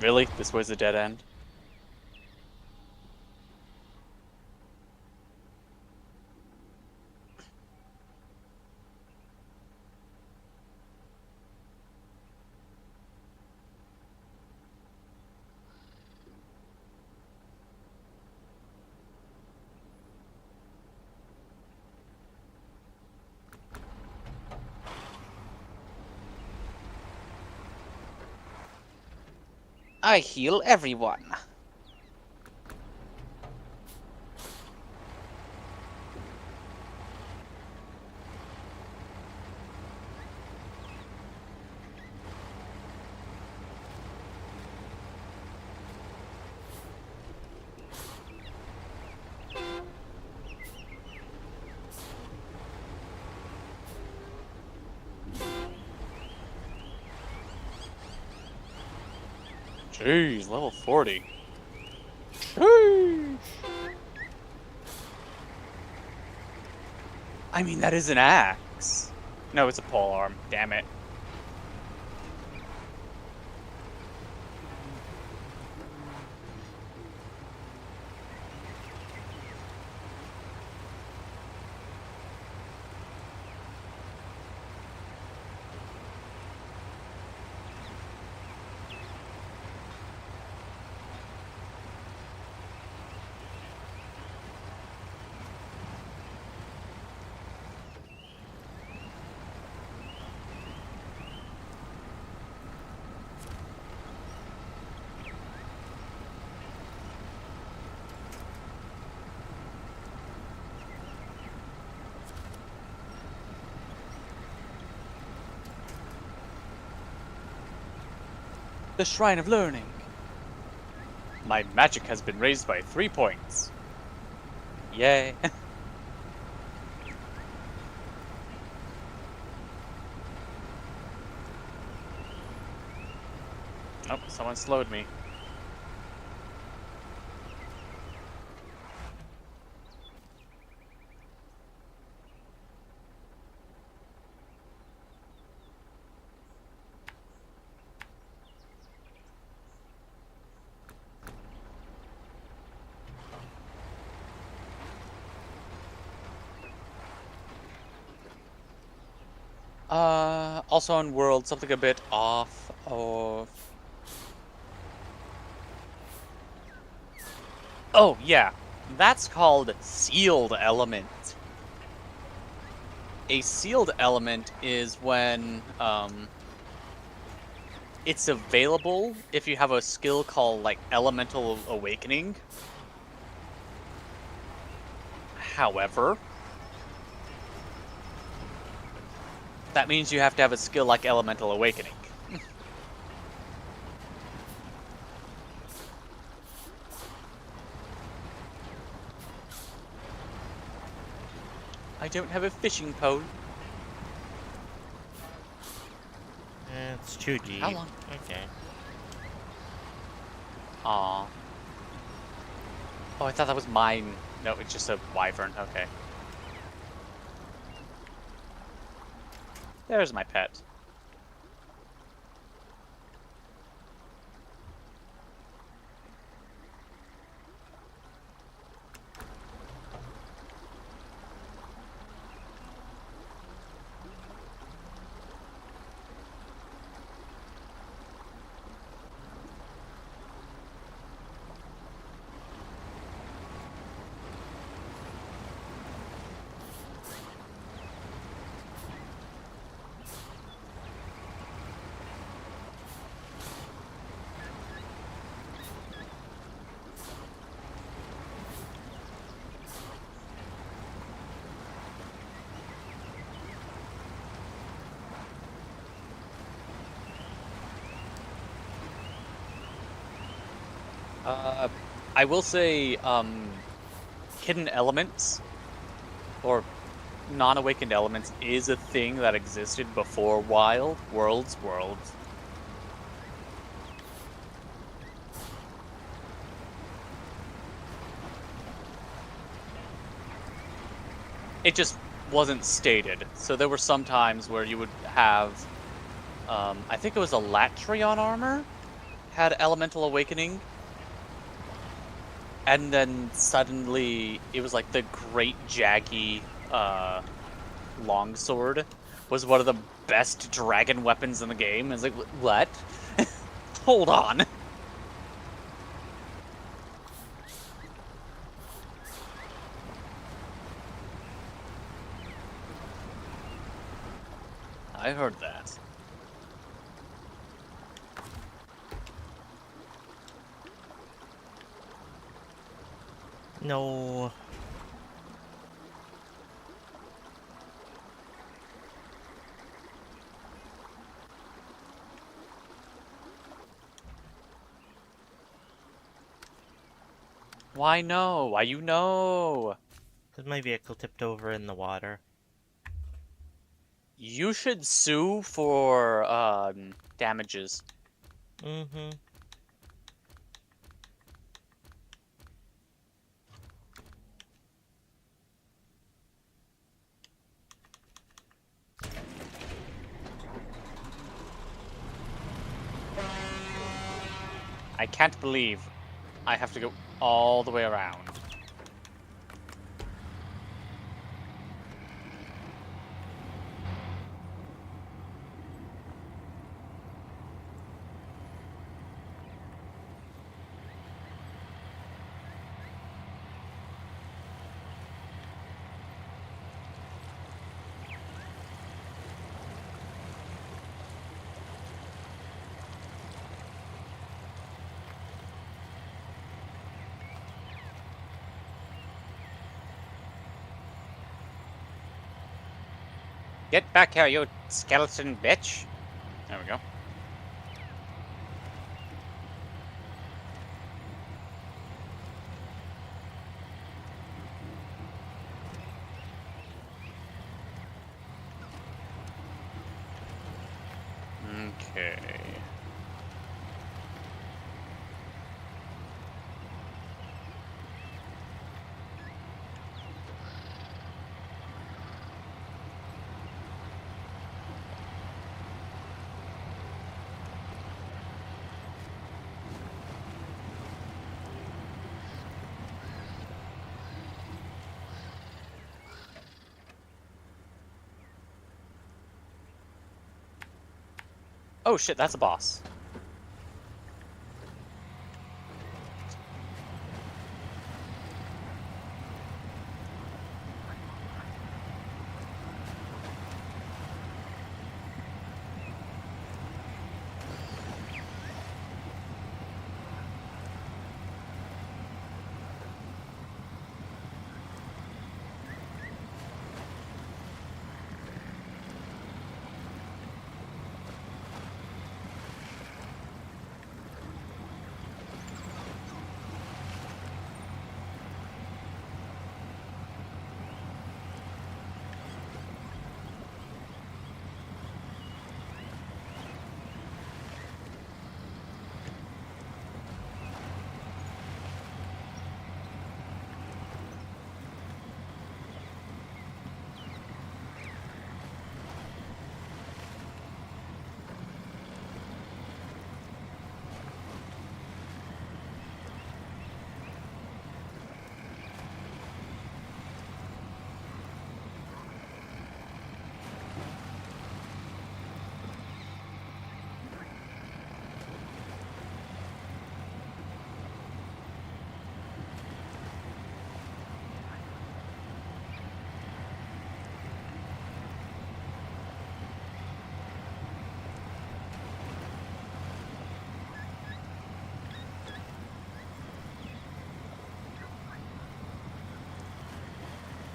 Really? This was the dead end? I heal everyone. Jeez, level 40. Sheesh. I mean, that is an axe. No, it's a pole arm. Damn it. The Shrine of Learning. My magic has been raised by 3 points. Yay. Oh, someone slowed me. Also on world, something a bit off of... Oh, yeah. That's called sealed element. A sealed element is when it's available if you have a skill called like Elemental Awakening. However, that means you have to have a skill like Elemental Awakening. I don't have a fishing pole. It's too deep. How long? Okay. Aw. Oh, I thought that was mine. No, it's just a wyvern. Okay. There's my pet. I will say, hidden elements or non-awakened elements is a thing that existed before Worlds. It just wasn't stated. So there were some times where you would have, I think it was a Latreon armor had Elemental Awakening, and then suddenly it was like the Great Jaggy Longsword was one of the best dragon weapons in the game. It's like, what? Hold on. I heard that. No. Why no? Why you know? Because my vehicle tipped over in the water. You should sue for damages. Mm-hmm. I can't believe I have to go all the way around. Get back here, you skeleton bitch. There we go. Okay. Oh shit, that's a boss.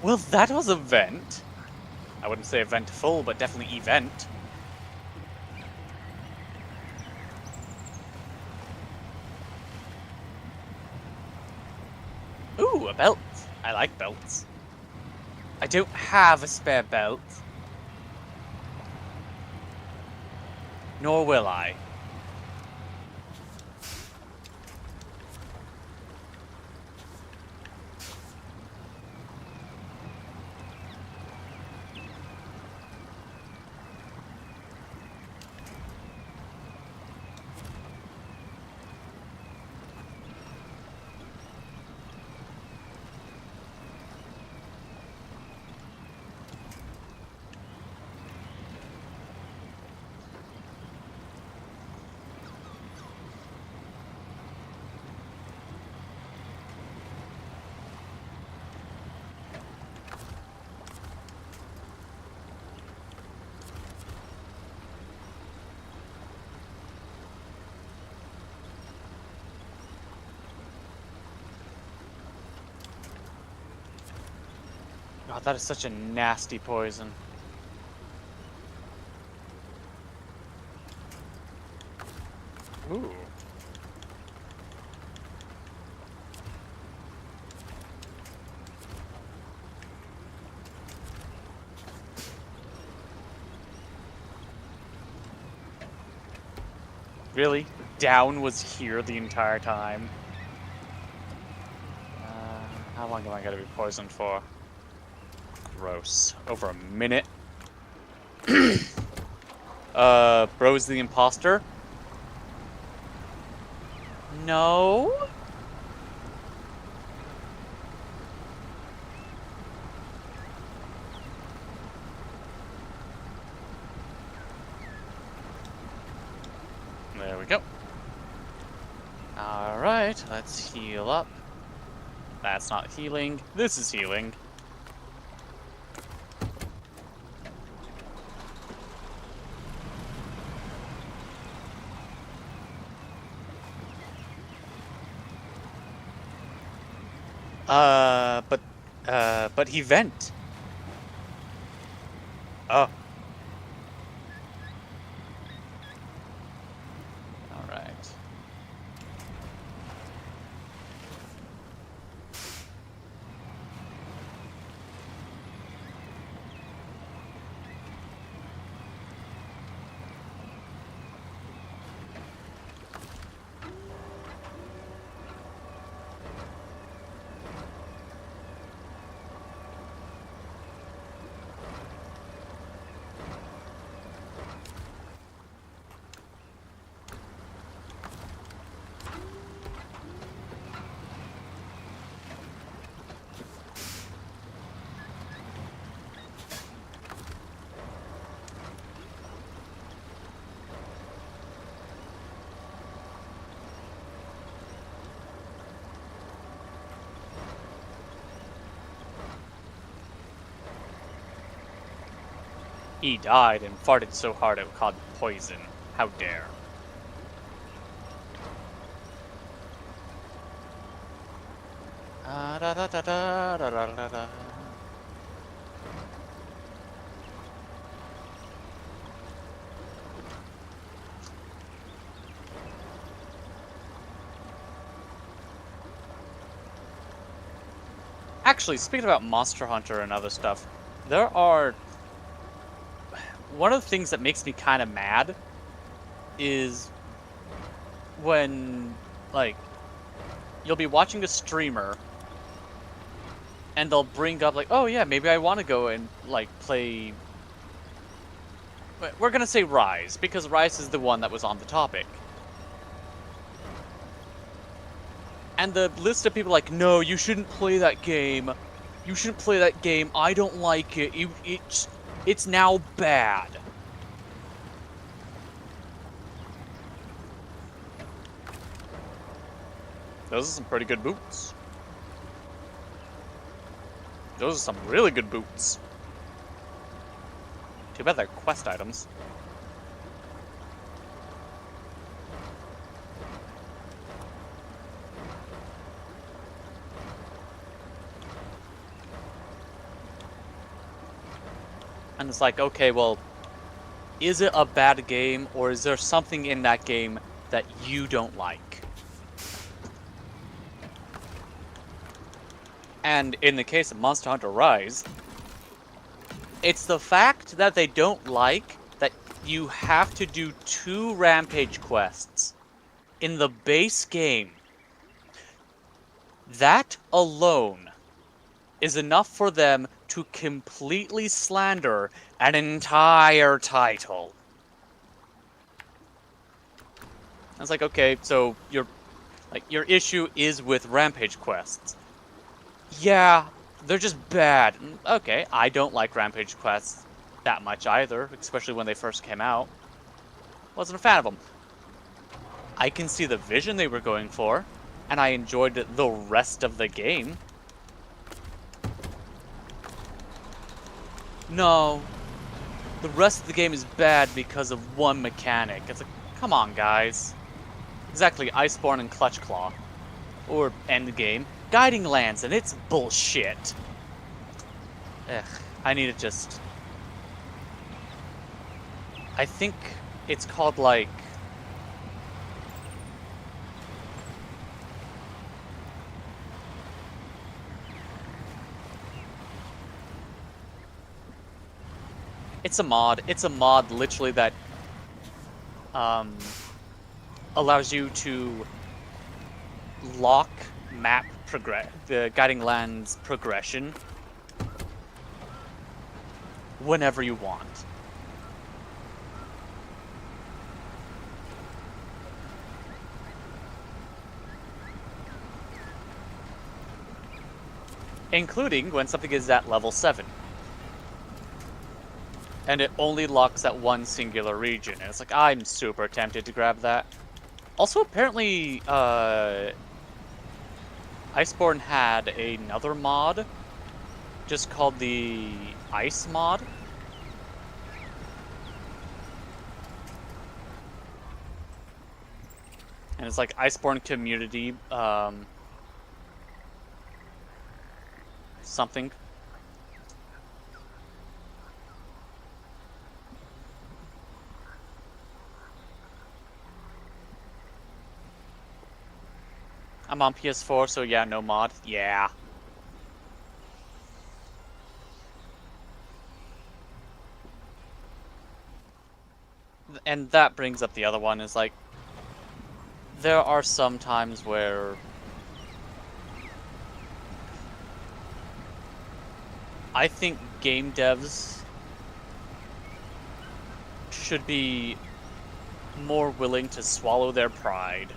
Well, that was a vent. I wouldn't say eventful, but definitely event. Ooh, a belt. I like belts. I don't have a spare belt. Nor will I. God, that is such a nasty poison. Ooh. Really? Down was here the entire time? How long am I gonna be poisoned for? Gross. Over a minute? Bro's the imposter? No? There we go. Alright, let's heal up. That's not healing. This is healing. But he vent. Oh. Alright. He died and farted so hard it caught poison. How dare. Da, da, da, da, da, da, da, da. Actually, speaking about Monster Hunter and other stuff, there are... One of the things that makes me kind of mad is when, like, you'll be watching a streamer and they'll bring up, like, oh yeah, maybe I want to go and, like, play... We're gonna say Rise, because Rise is the one that was on the topic. And the list of people like, no, you shouldn't play that game. You shouldn't play that game. I don't like it. It's now bad. Those are some pretty good boots. Those are some really good boots. Too bad they're quest items. And it's like, okay, well, is it a bad game, or is there something in that game that you don't like? And in the case of Monster Hunter Rise, it's the fact that they don't like that you have to do 2 rampage quests in the base game. That alone is enough for them to completely slander an entire title. I was like, okay, so your issue is with rampage quests. Yeah, they're just bad. Okay, I don't like rampage quests that much either, especially when they first came out. Wasn't a fan of them. I can see the vision they were going for, and I enjoyed the rest of the game. No, the rest of the game is bad because of one mechanic. It's like, come on, guys. Exactly, Iceborne and Clutchclaw. Or Endgame. Guiding Lands, and it's bullshit. Ugh, I need to just... I think it's called, like... It's a mod. It's a mod, literally, that allows you to lock the Guiding Lands progression whenever you want. Including when something is at level 7. And it only locks at one singular region. And it's like, I'm super tempted to grab that. Also, apparently, Iceborne had another mod, just called the Ice mod. And it's like Iceborne Community, something. I'm on PS4, so yeah, no mod. Yeah. And that brings up the other one, is like, there are some times where I think game devs should be more willing to swallow their pride.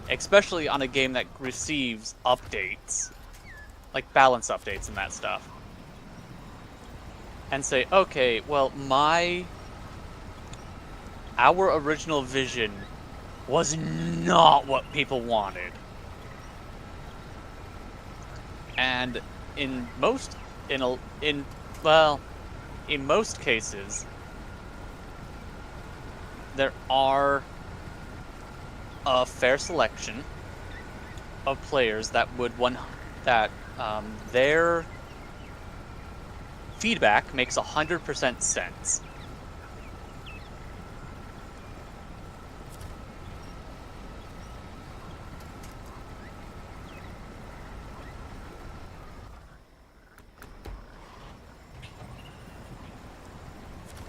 Especially on a game that receives updates. Like balance updates and that stuff. And say, okay, well, our original vision was not what people wanted. And in most cases, there are a fair selection of players that would their feedback makes 100% sense.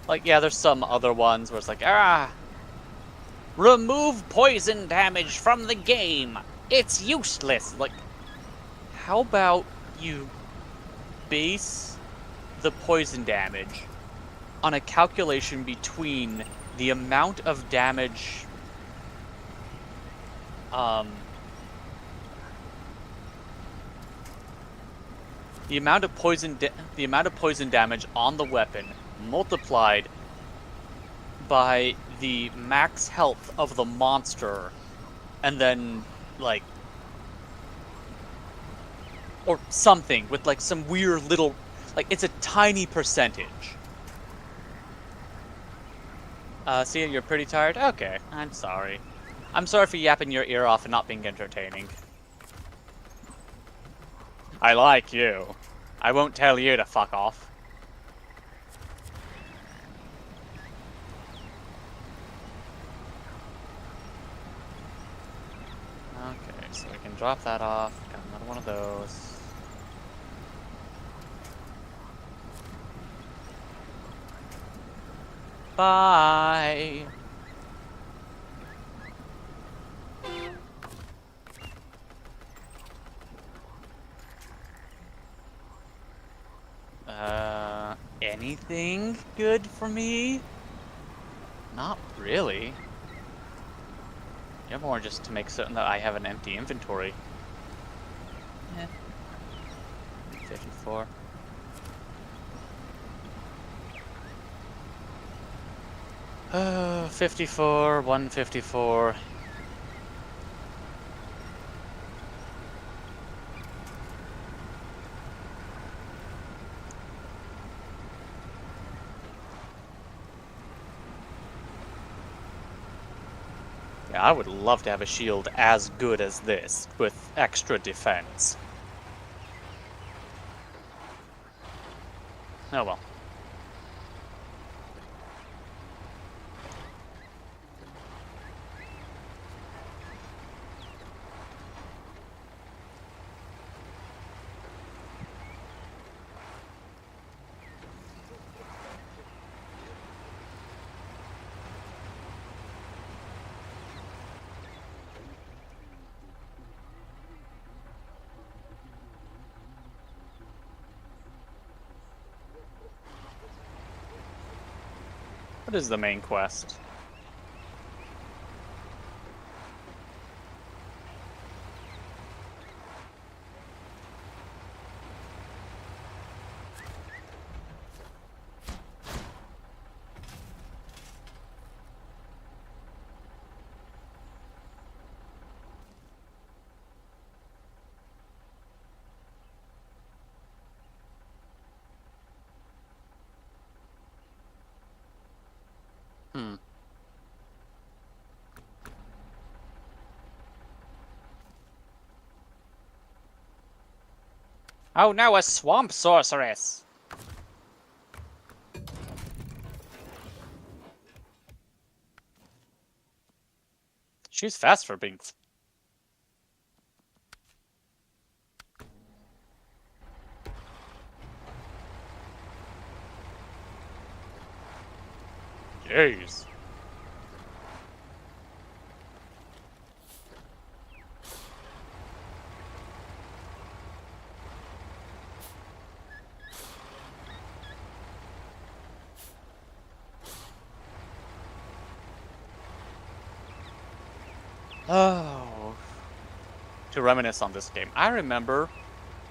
Like, yeah, there's some other ones where it's like, remove poison damage from the game. It's useless. Like, how about you base the poison damage on a calculation between the amount of damage the amount of poison damage on the weapon multiplied by the max health of the monster, and then, like, or something with, like, some weird little, like, it's a tiny percentage. See, you're pretty tired? Okay, I'm sorry. I'm sorry for yapping your ear off and not being entertaining. I like you. I won't tell you to fuck off. can drop that off. Got another one of those. Bye! Anything good for me? Not really. Yeah, more just to make certain that I have an empty inventory. 54. Oh, 54, 154. Yeah, I would love to have a shield as good as this, with extra defense. Oh well. What is the main quest? Oh no, a swamp sorceress! She's fast for being... Jeez. Oh. To reminisce on this game, I remember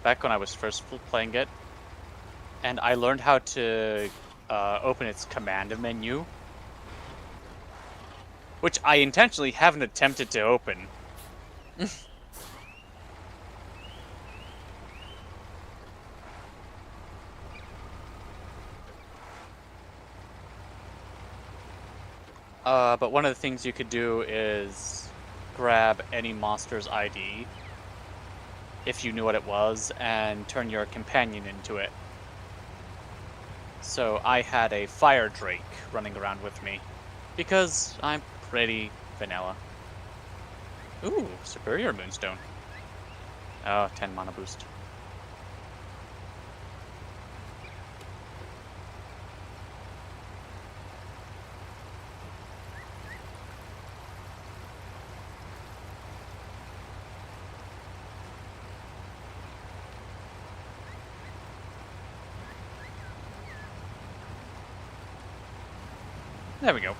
back when I was first playing it, and I learned how to open its command menu, which I intentionally haven't attempted to open. But one of the things you could do is grab any monster's ID, if you knew what it was, and turn your companion into it. So I had a fire drake running around with me, because I'm pretty vanilla. Ooh, superior moonstone. Oh, 10 mana boost. There we go.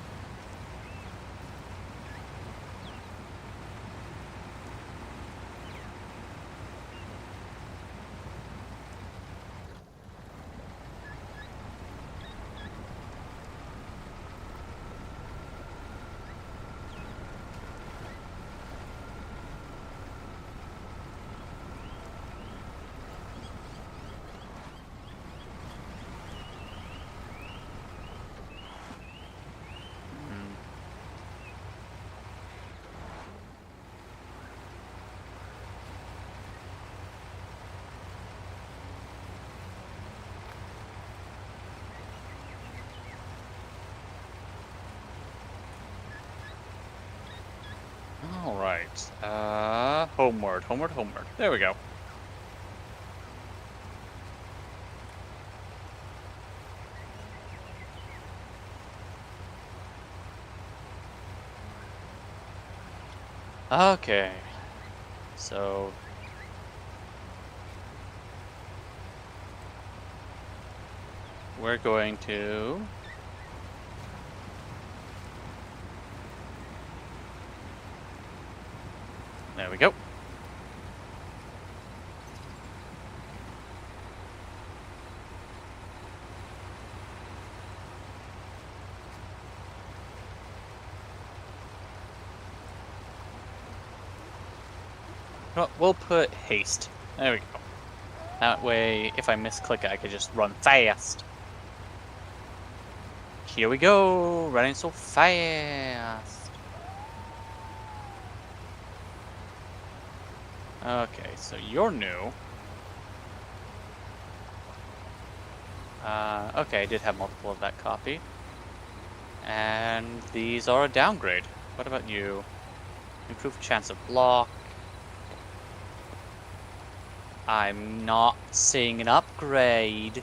Alright, Homeward, homeward, homeward. There we go. Okay. So... we're going to... There we go. Well, we'll put haste. There we go. That way, if I misclick it, I could just run fast. Here we go, running so fast. Okay, so you're new. Okay, I did have multiple of that copy. And these are a downgrade. What about you? Improved chance of block. I'm not seeing an upgrade.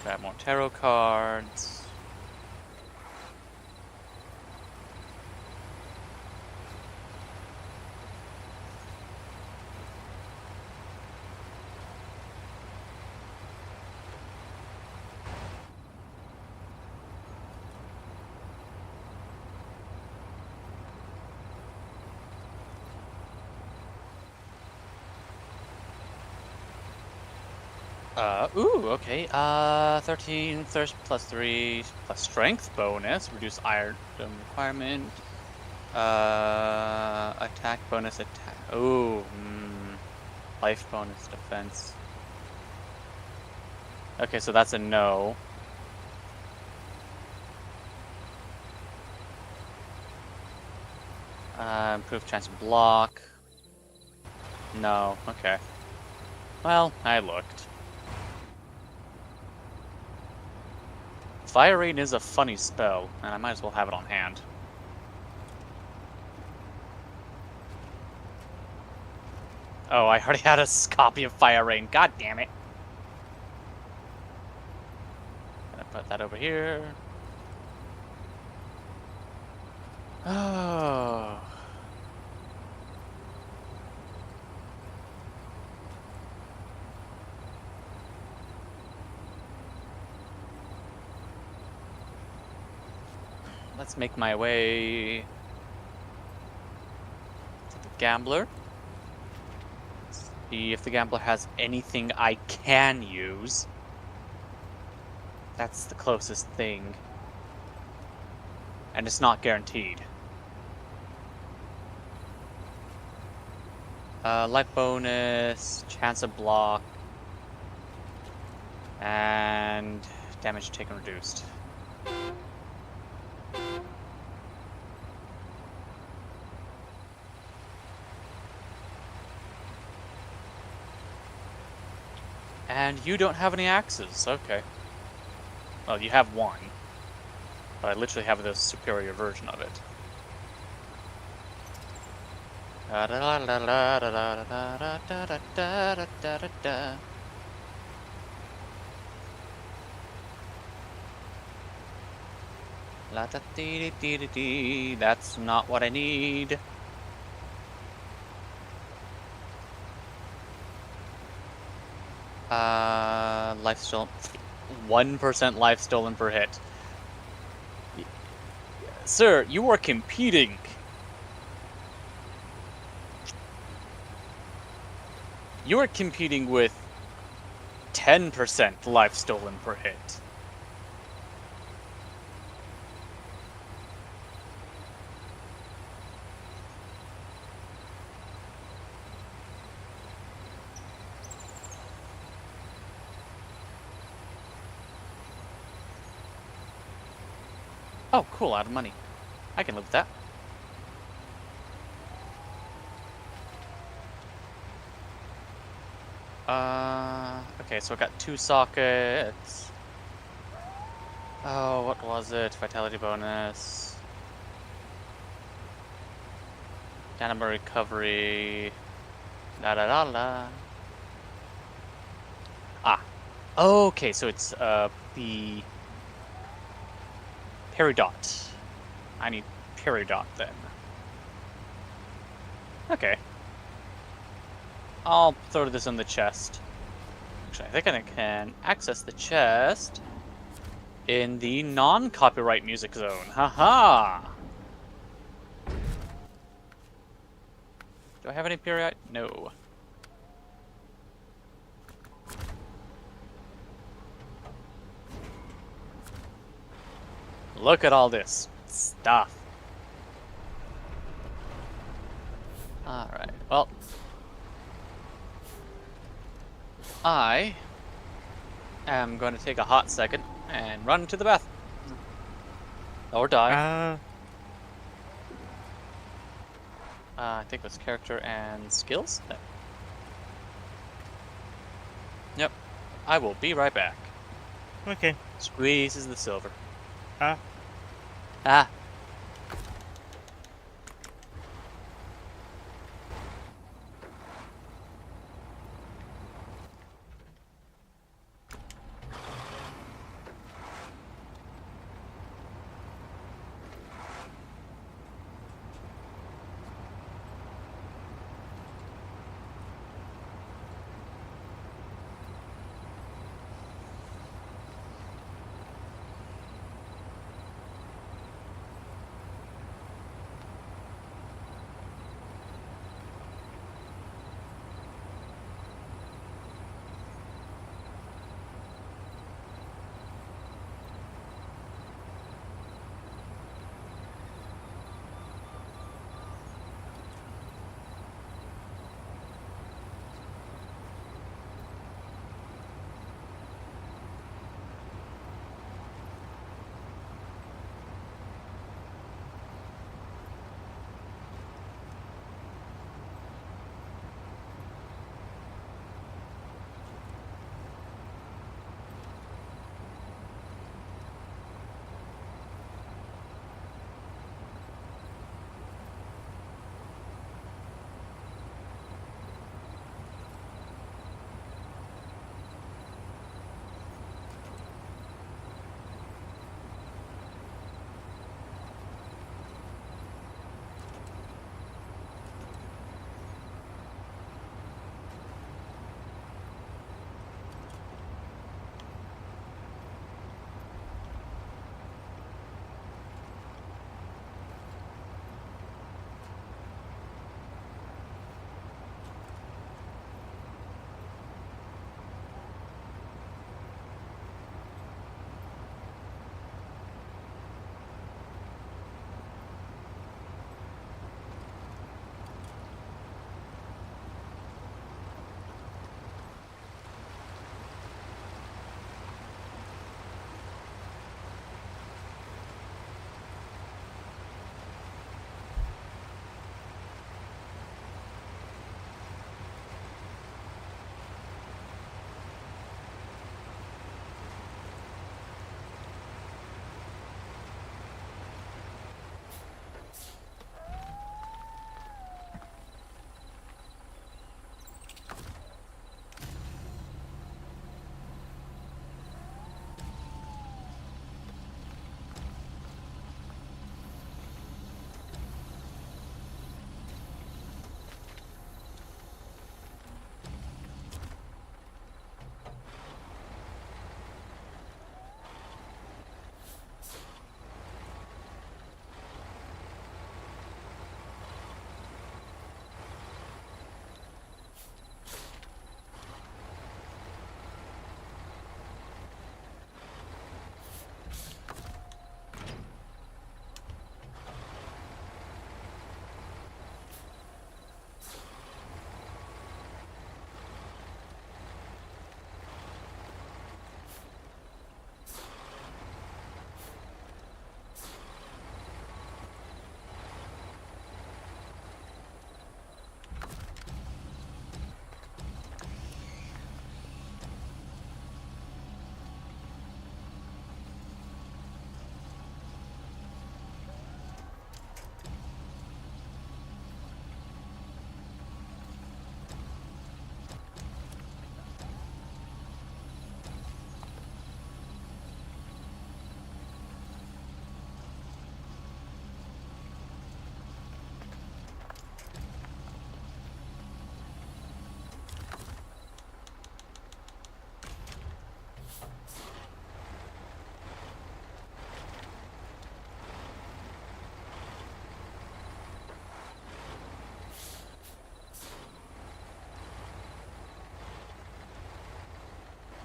Grab more tarot cards. Ooh, okay. 13 thirst plus 3 plus strength bonus, reduce item requirement. Attack bonus attack. Ooh, life bonus defense. Okay, so that's a no. Improved chance of block. No, okay. Well, I looked. Fire Rain is a funny spell, and I might as well have it on hand. Oh, I already had a copy of Fire Rain. God damn it. Gonna put that over here. Oh. Let's make my way to the gambler. See if the gambler has anything I can use. That's the closest thing. And it's not guaranteed. Life bonus, chance of block, and damage taken reduced. And you don't have any axes, okay. Well, you have one. But I literally have the superior version of it. That's not what I need. Life stolen. 1% life stolen per hit. Sir, you are competing. You are competing with 10% life stolen per hit. Oh, cool, out of money. I can live with that. Okay, so I got 2 sockets. Oh, what was it? Vitality bonus. Dynamo recovery. La la la la. Ah. Okay, so it's the peridot. I need peridot then. Okay. I'll throw this in the chest. Actually, I think I can access the chest in the non-copyright music zone. Haha! Do I have any period? No. Look at all this stuff. Alright, well. I am going to take a hot second and run to the bathroom. Or die. I think it's character and skills. No. Yep. I will be right back. Okay. Squeezes the silver. Ah. Ah.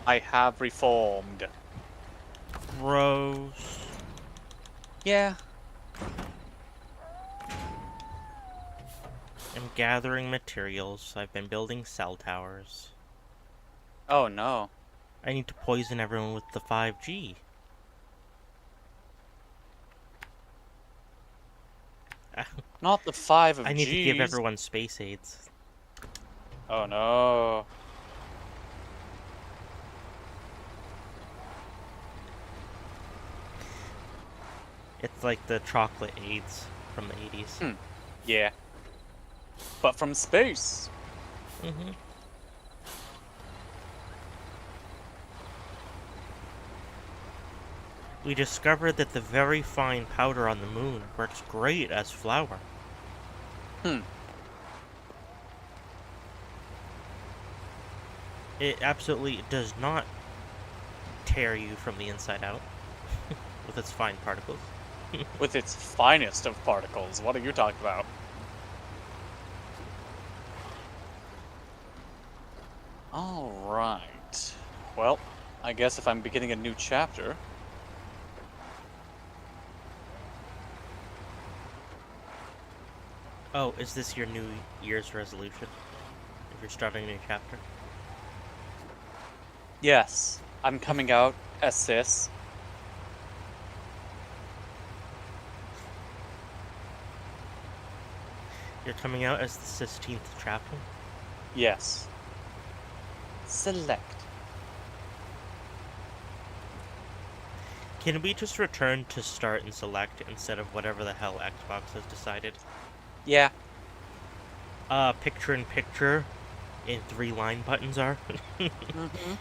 I have reformed. Gross. Yeah. I'm gathering materials. I've been building cell towers. Oh no. I need to poison everyone with the 5G. Not the 5 of I need to give G's. everyone space aids. Oh no. It's like the chocolate aids from the 80s. Yeah. But from space. Mm-hmm. We discovered that the very fine powder on the moon works great as flour. It absolutely does not tear you from the inside out with its fine particles. With its finest of particles. What are you talking about? Alright. Well, I guess if I'm beginning a new chapter. Oh, is this your New Year's resolution? If you're starting a new chapter? Yes, I'm coming out as cis. You're coming out as the 16th chapter? Yes. Select. Can we just return to start and select instead of whatever the hell Xbox has decided? Yeah. Picture in picture in 3 line buttons are? Mm-hmm.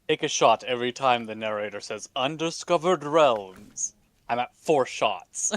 Take a shot every time the narrator says undiscovered realms. I'm at 4 shots.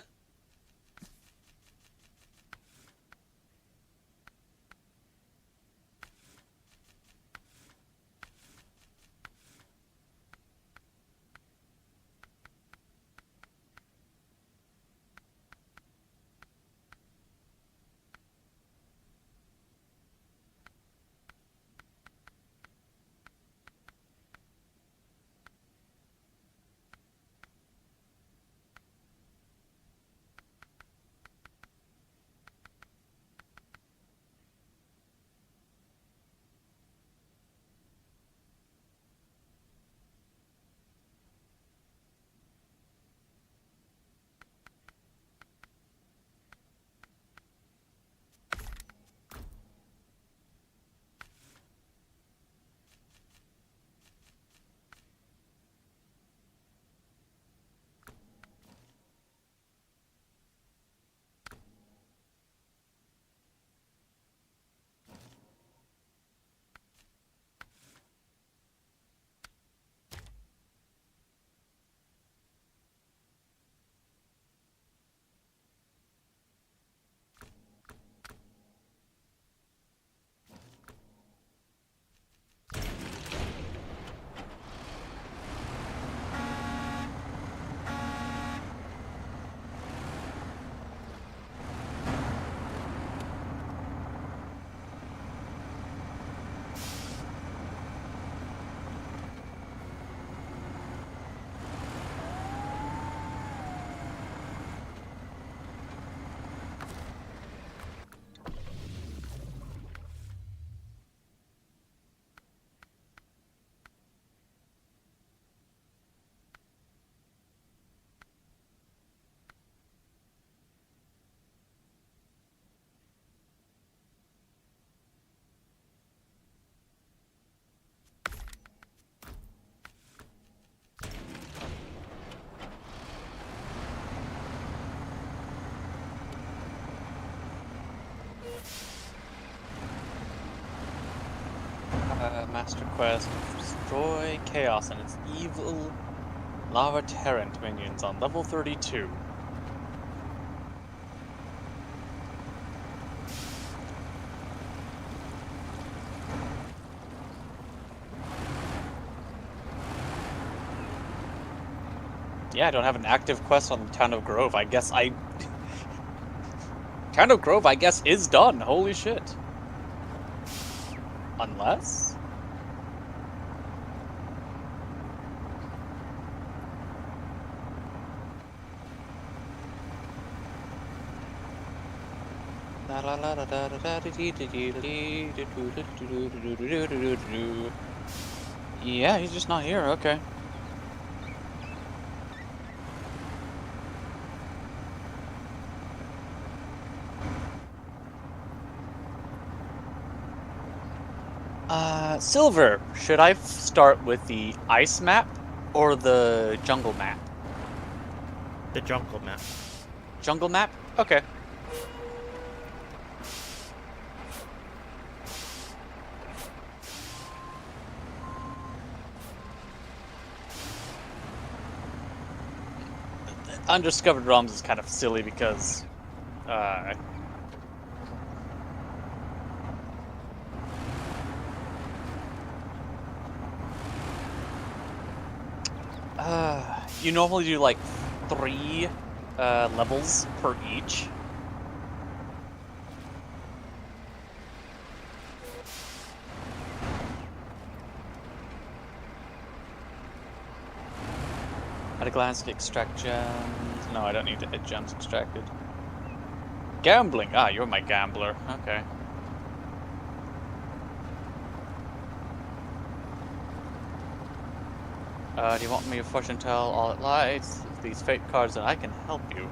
Master Quest, destroy Chaos and its evil lava Terrant minions on level 32. Yeah, I don't have an active quest on Town of Grove. I guess I... Town of Grove, I guess, is done. Holy shit. Unless... Yeah, he's just not here. Okay. Silver, should I start with the ice map or the jungle map? The jungle map. Jungle map? Okay. Undiscovered realms is kind of silly because you normally do like 3 levels per each. At a glance, to extract gems. No, I don't need to hit gems extracted. Gambling. Ah, you're my gambler. Okay. Do you want me to fortune tell all it lies? These fate cards, and I can help you.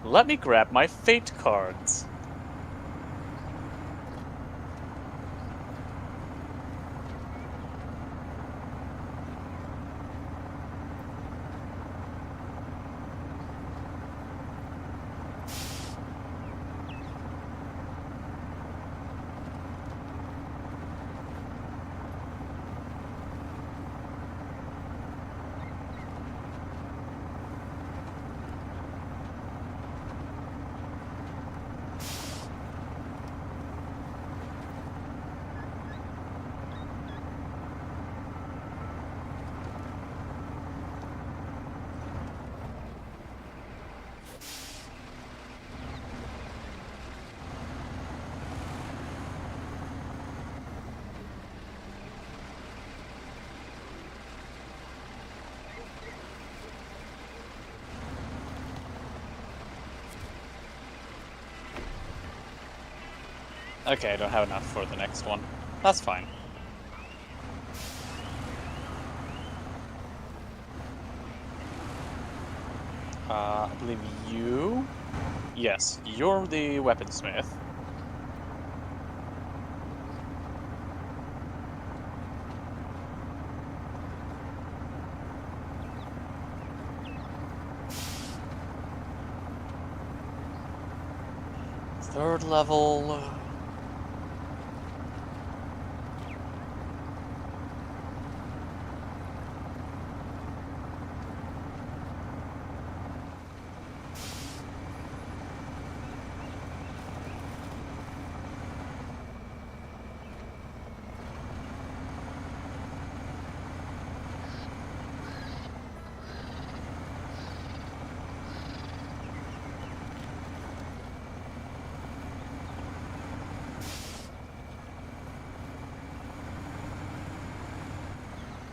Let me grab my fate cards. Okay, I don't have enough for the next one. That's fine. I believe you... Yes, you're the weaponsmith. Third level...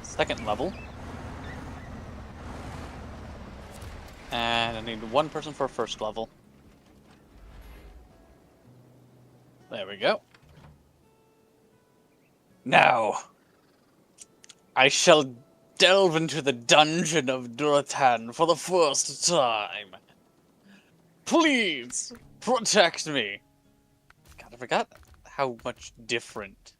Second level. And I need one person for first level. There we go. Now, I shall delve into the dungeon of Duratan for the first time. Please, protect me. God, I forgot how much different.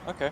Okay.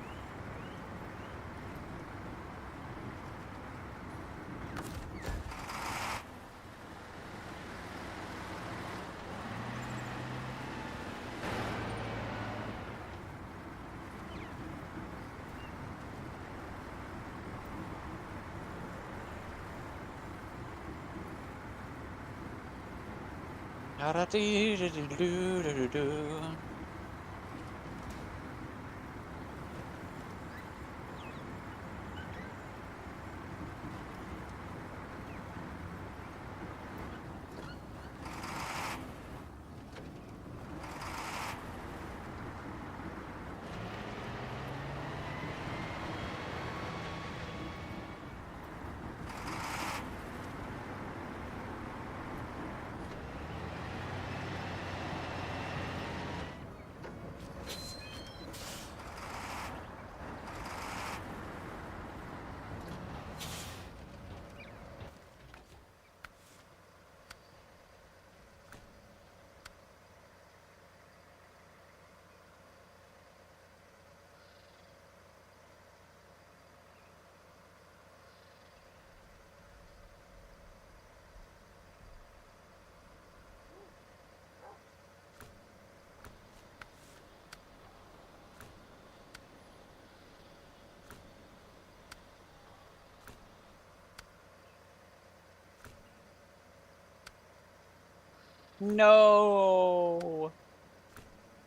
No!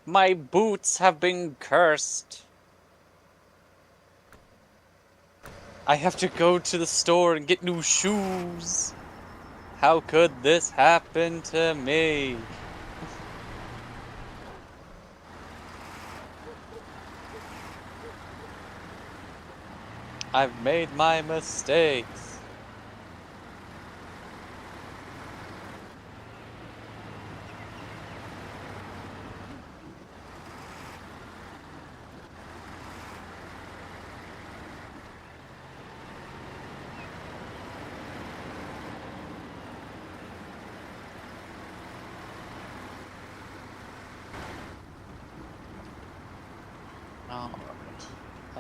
My boots have been cursed. I have to go to the store and get new shoes. How could this happen to me? I've made my mistakes.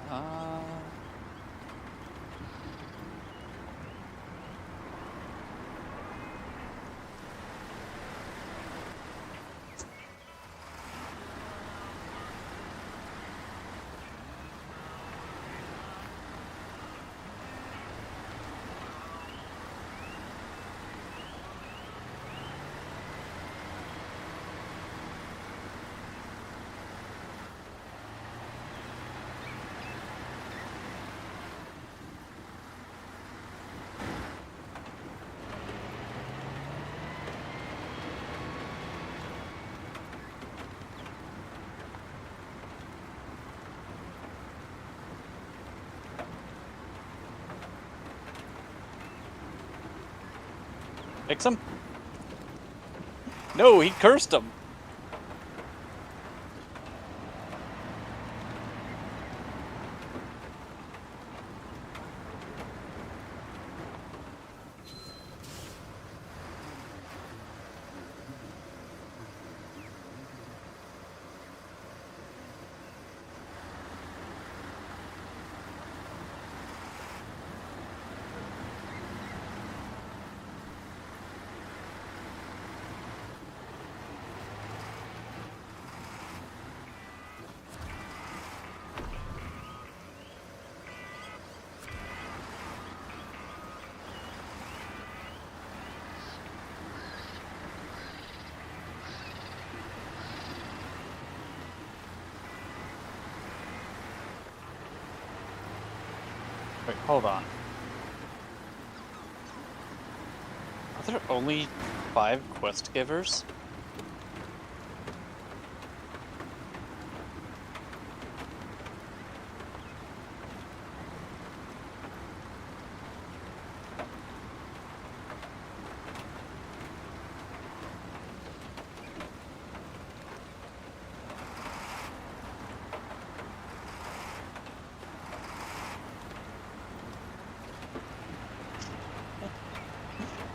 Alright. Fix him? No, he cursed him. Wait, hold on. Are there only 5 quest givers?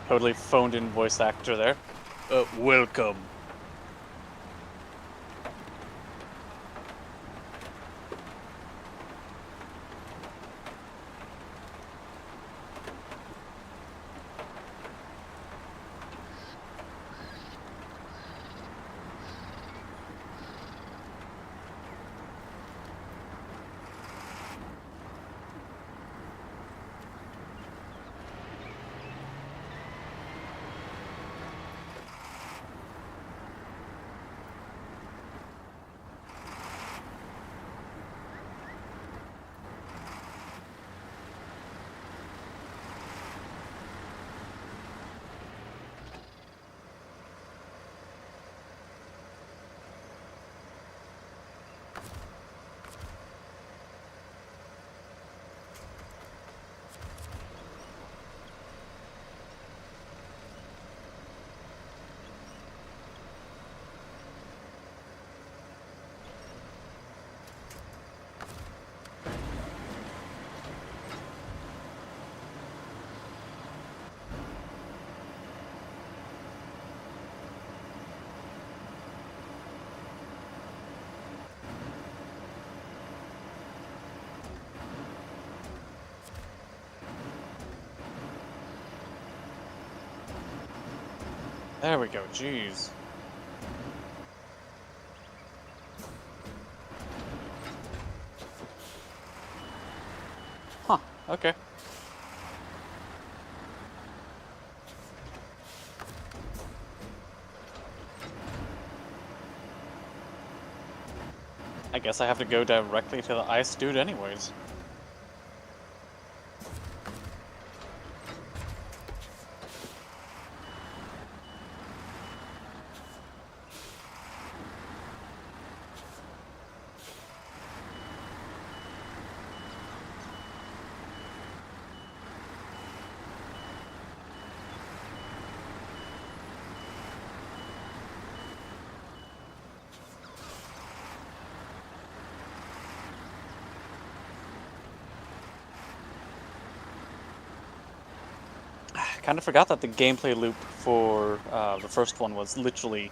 Totally phoned in voice actor there. Welcome. There we go, jeez. Huh, okay. I guess I have to go directly to the ice dude anyways. Kind of forgot that the gameplay loop for the first one was literally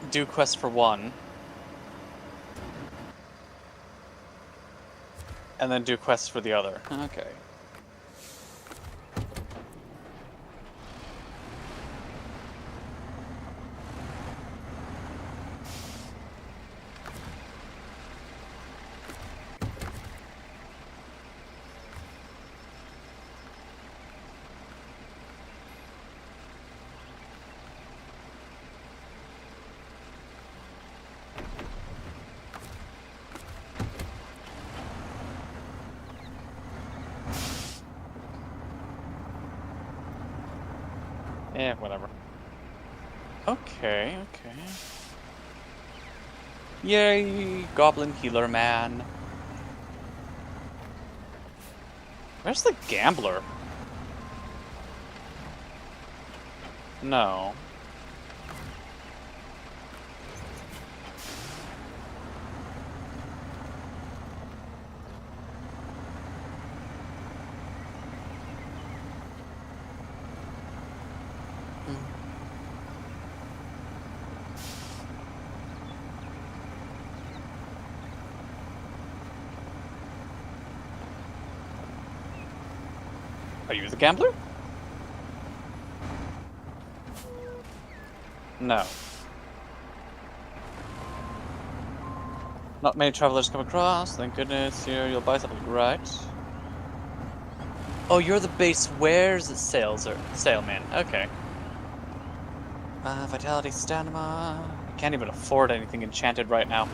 do quest for one, and then do quests for the other. Okay. Whatever. Okay, okay. Yay, Goblin Healer Man. Where's the Gambler? No. Are you the Gambler? No. Not many travelers come across, thank goodness. Here, you'll buy something, right? Oh, you're the base wares salesman. Okay. Vitality, stamina. I can't even afford anything enchanted right now.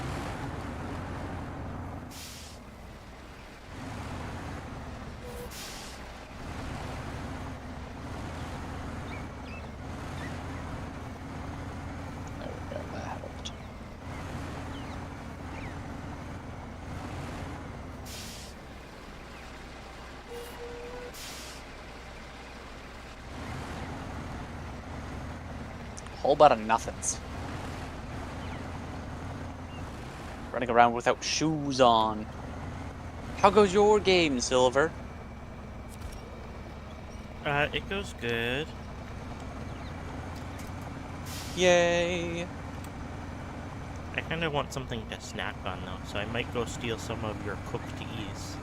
There we go, that helped. Whole lot of nothings. Running around without shoes on. How goes your game, Silver? It goes good. Yay! I kind of want something to snack on though, so I might go steal some of your cooked ease.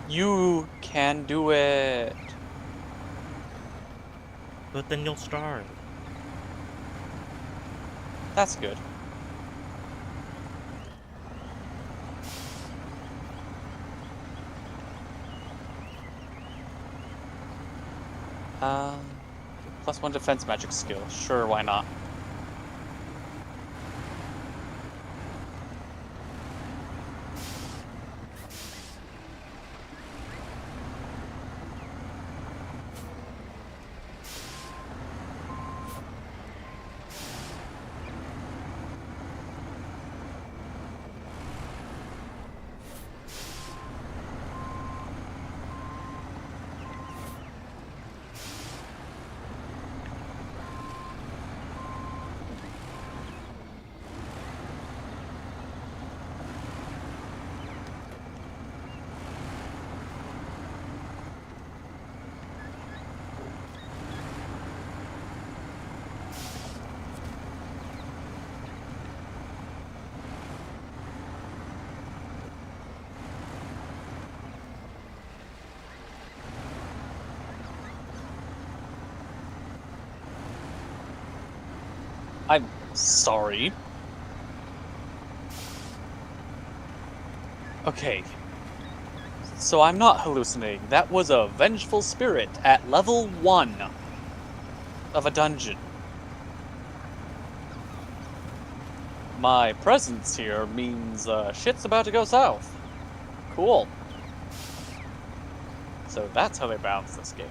You can do it! But then you'll starve. That's good. +1 defense magic skill. Sure, why not? I'm sorry. Okay. So I'm not hallucinating. That was a vengeful spirit at level 1 of a dungeon. My presence here means shit's about to go south. Cool. So that's how they balance this game.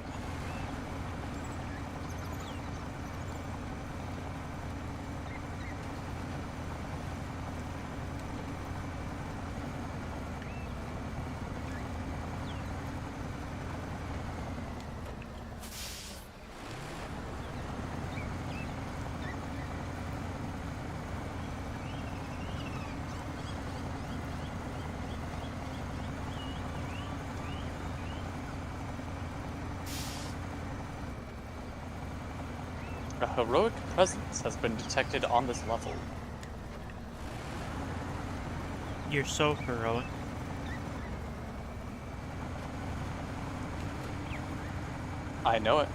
A heroic presence has been detected on this level. You're so heroic. I know it.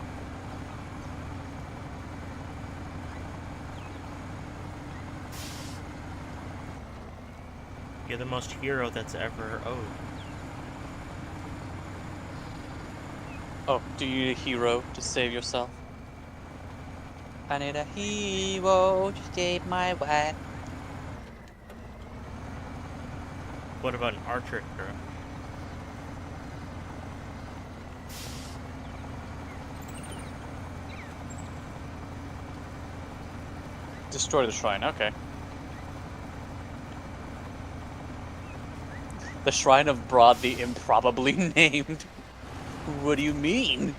You're the most hero that's ever owed. Oh, do you need a hero to save yourself? I need a hero to save my wife. What about an archer hero? Destroy the shrine, okay. The Shrine of Broad the improbably named. What do you mean?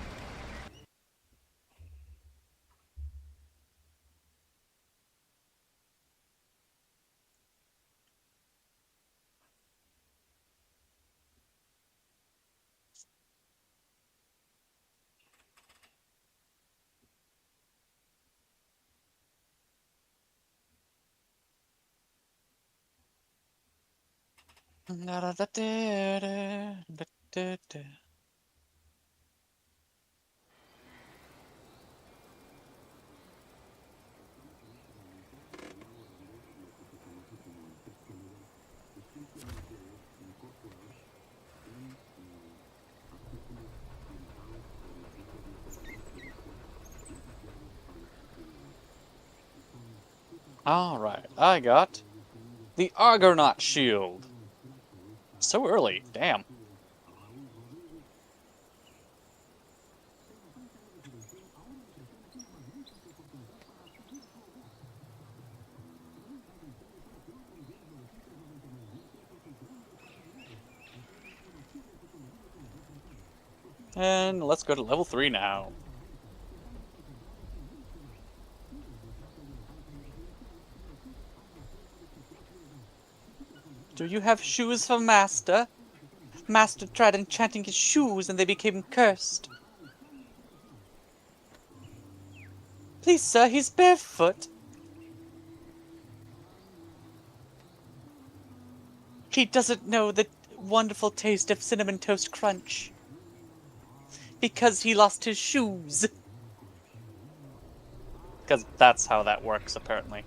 Alright, I got the Argonaut Shield. So early, damn. And let's go to level 3 now. Do you have shoes for Master? Master tried enchanting his shoes and they became cursed. Please, sir, he's barefoot. He doesn't know the wonderful taste of Cinnamon Toast Crunch. Because he lost his shoes. Because that's how that works, apparently.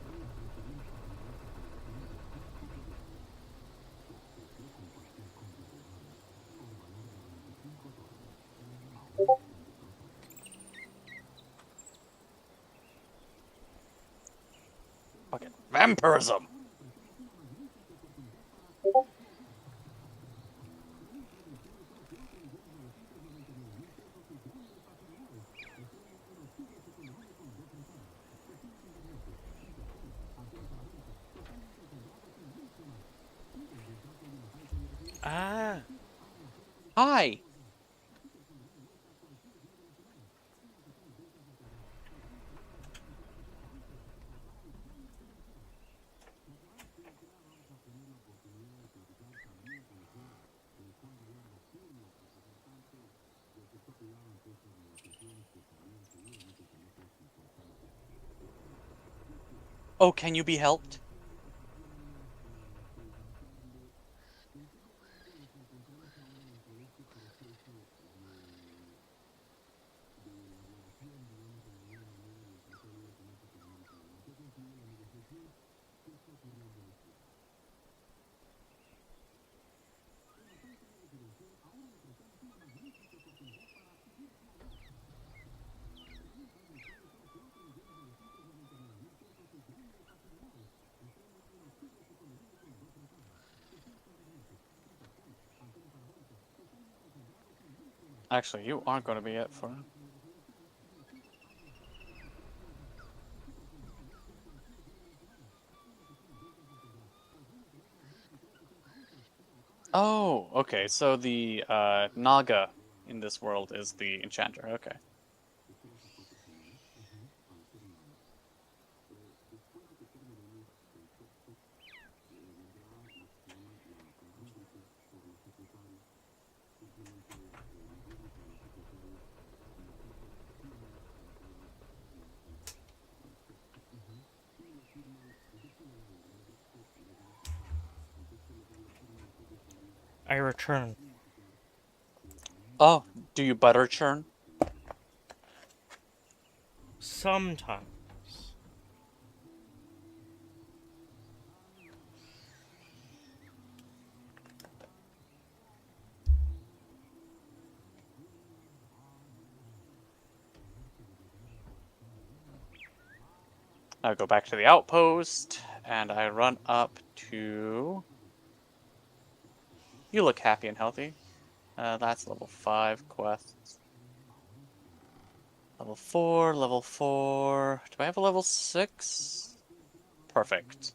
Okay, vampirism! Ah! Hi! Oh, can you be helped? Actually, you aren't going to be it for... Oh, okay, so the Naga in this world is the enchanter, okay. I return. Oh, do you butter churn? Sometimes. I go back to the outpost, and I run up to... You look happy and healthy. That's level 5 quests. Level 4, level 4... Do I have a level 6? Perfect.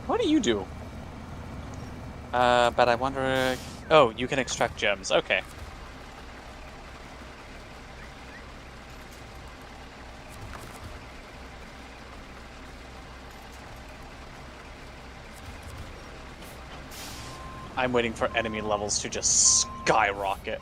What do you do? But I wonder... Oh, you can extract gems. Okay. I'm waiting for enemy levels to just skyrocket.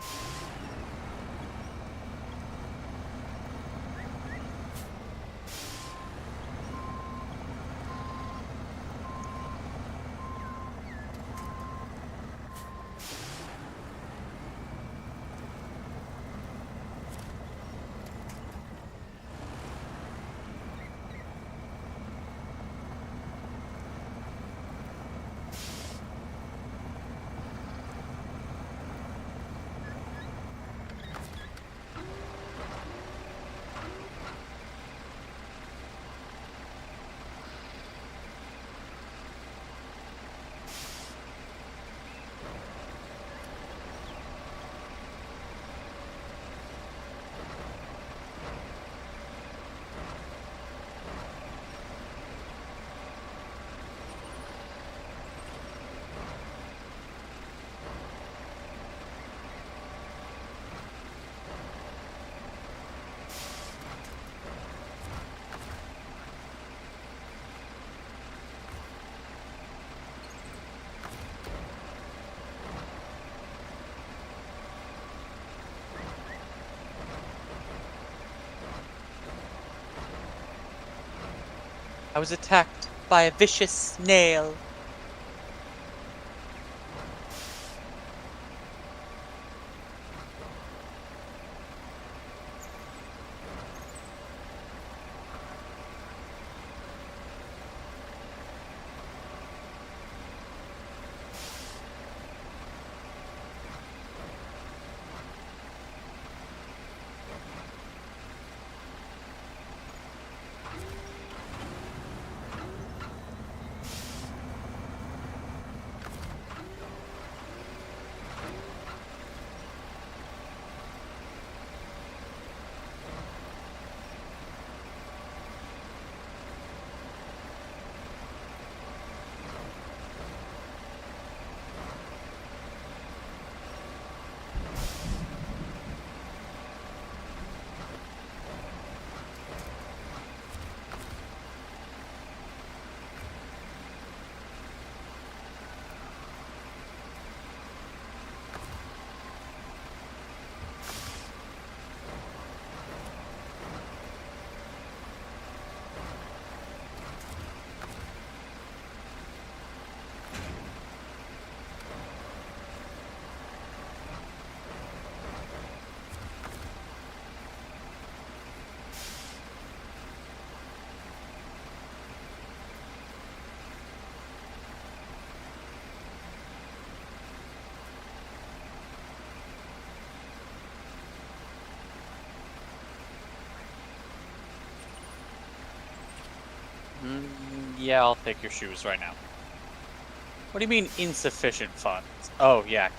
I was attacked by a vicious snail. Yeah, I'll take your shoes right now. What do you mean insufficient funds? Oh, yeah,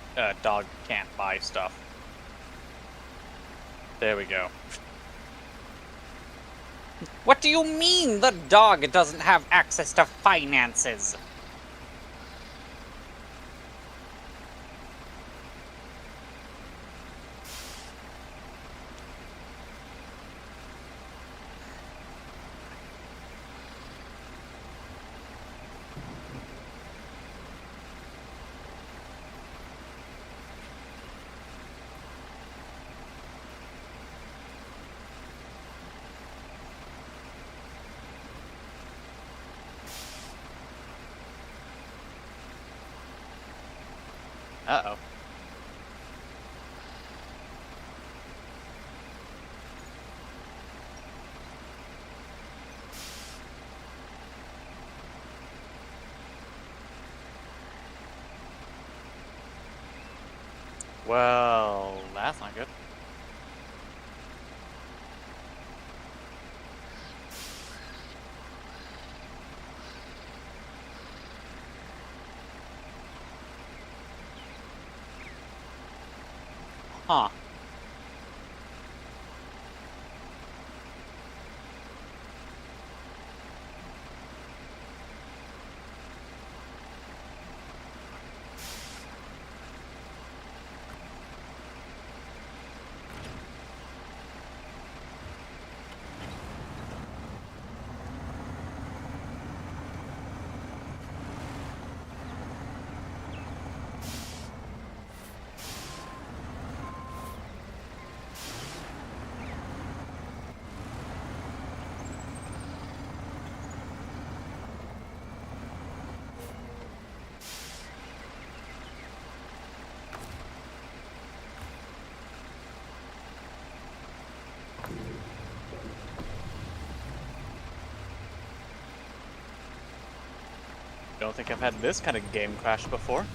dog can't buy stuff. There we go. What do you mean the dog doesn't have access to finances? Uh-oh. Well, that's not good. Huh. Don't think I've had this kind of game crash before.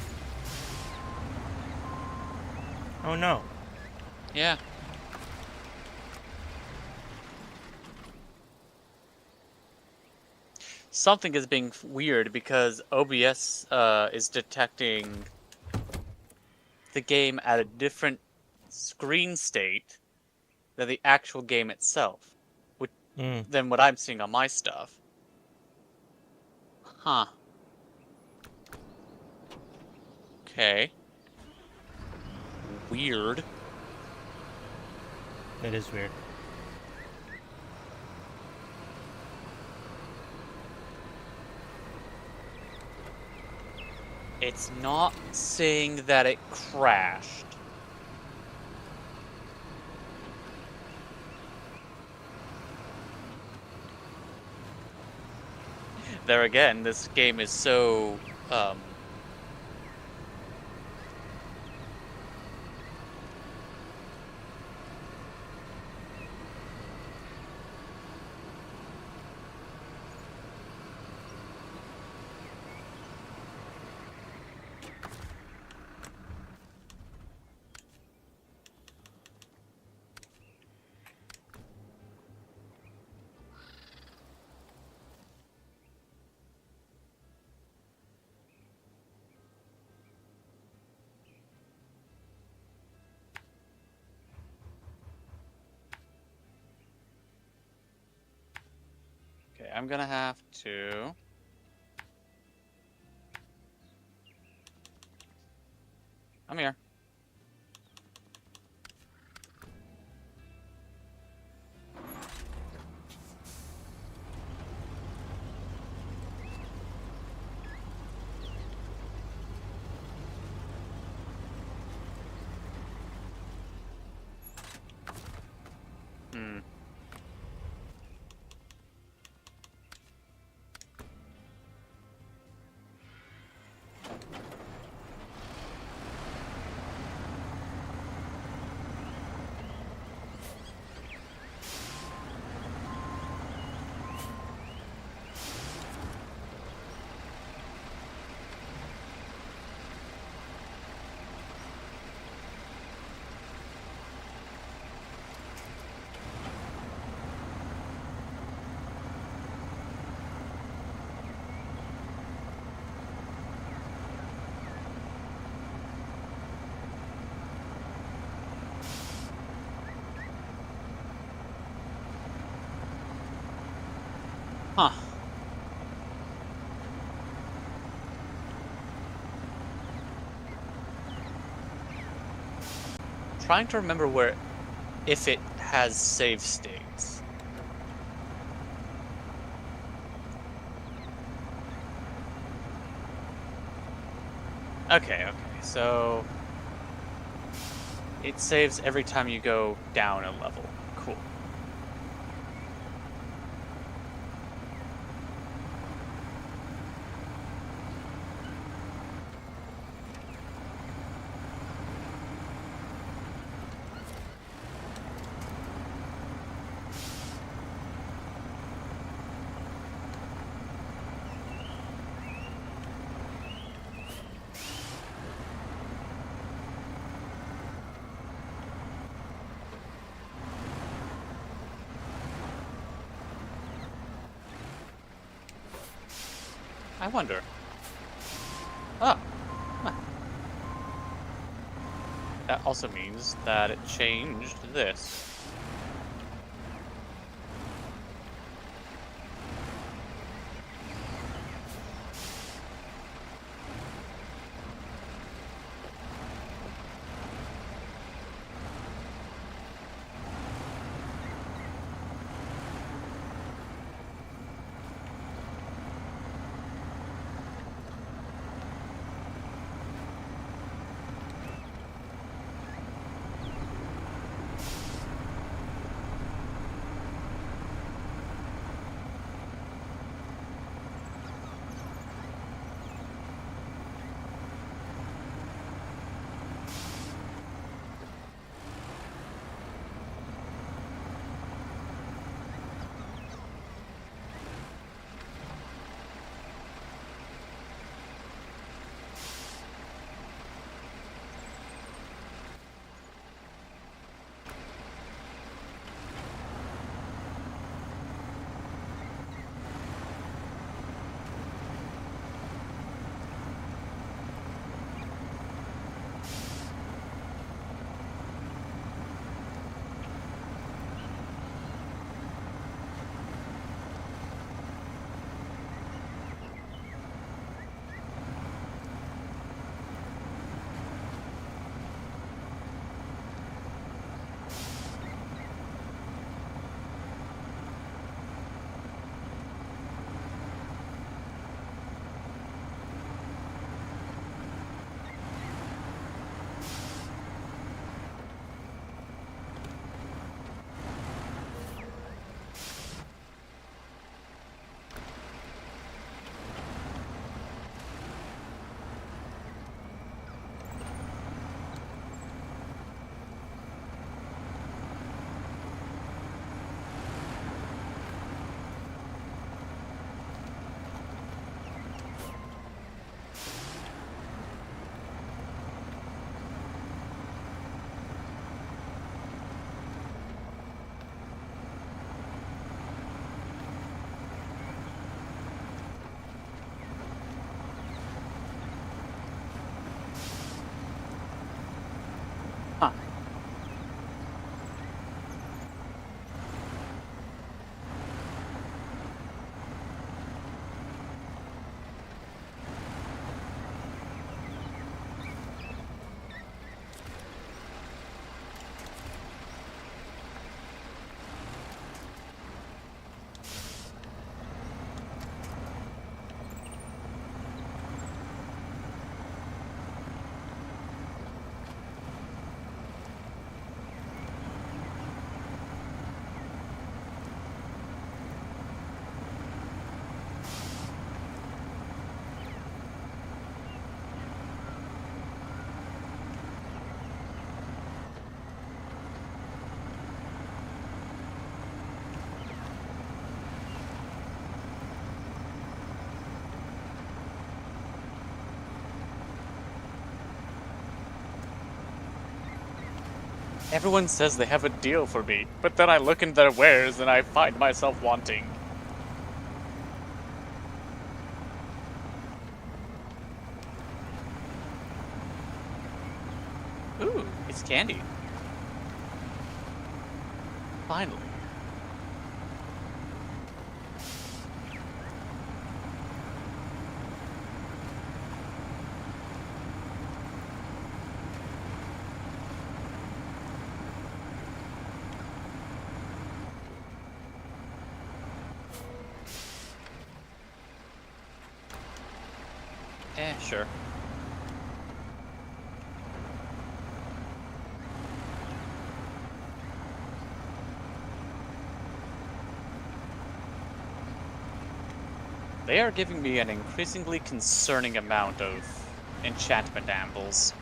Oh no. Yeah. Something is being weird because OBS is detecting the game at a different screen state than the actual game itself, than what I'm seeing on my stuff. Huh. Okay. Weird. It is weird. It's not saying that it crashed. There again, this game is so, okay, I'm gonna have to... I'm here. Hmm. Huh. Trying to remember where, if it has save states. Okay, so it saves every time you go down a level. Cool. I wonder. Ah. Huh. That also means that it changed this. Huh. Everyone says they have a deal for me, but then I look into their wares and I find myself wanting. Ooh, it's candy. Finally. Sure. They are giving me an increasingly concerning amount of enchantment ambles.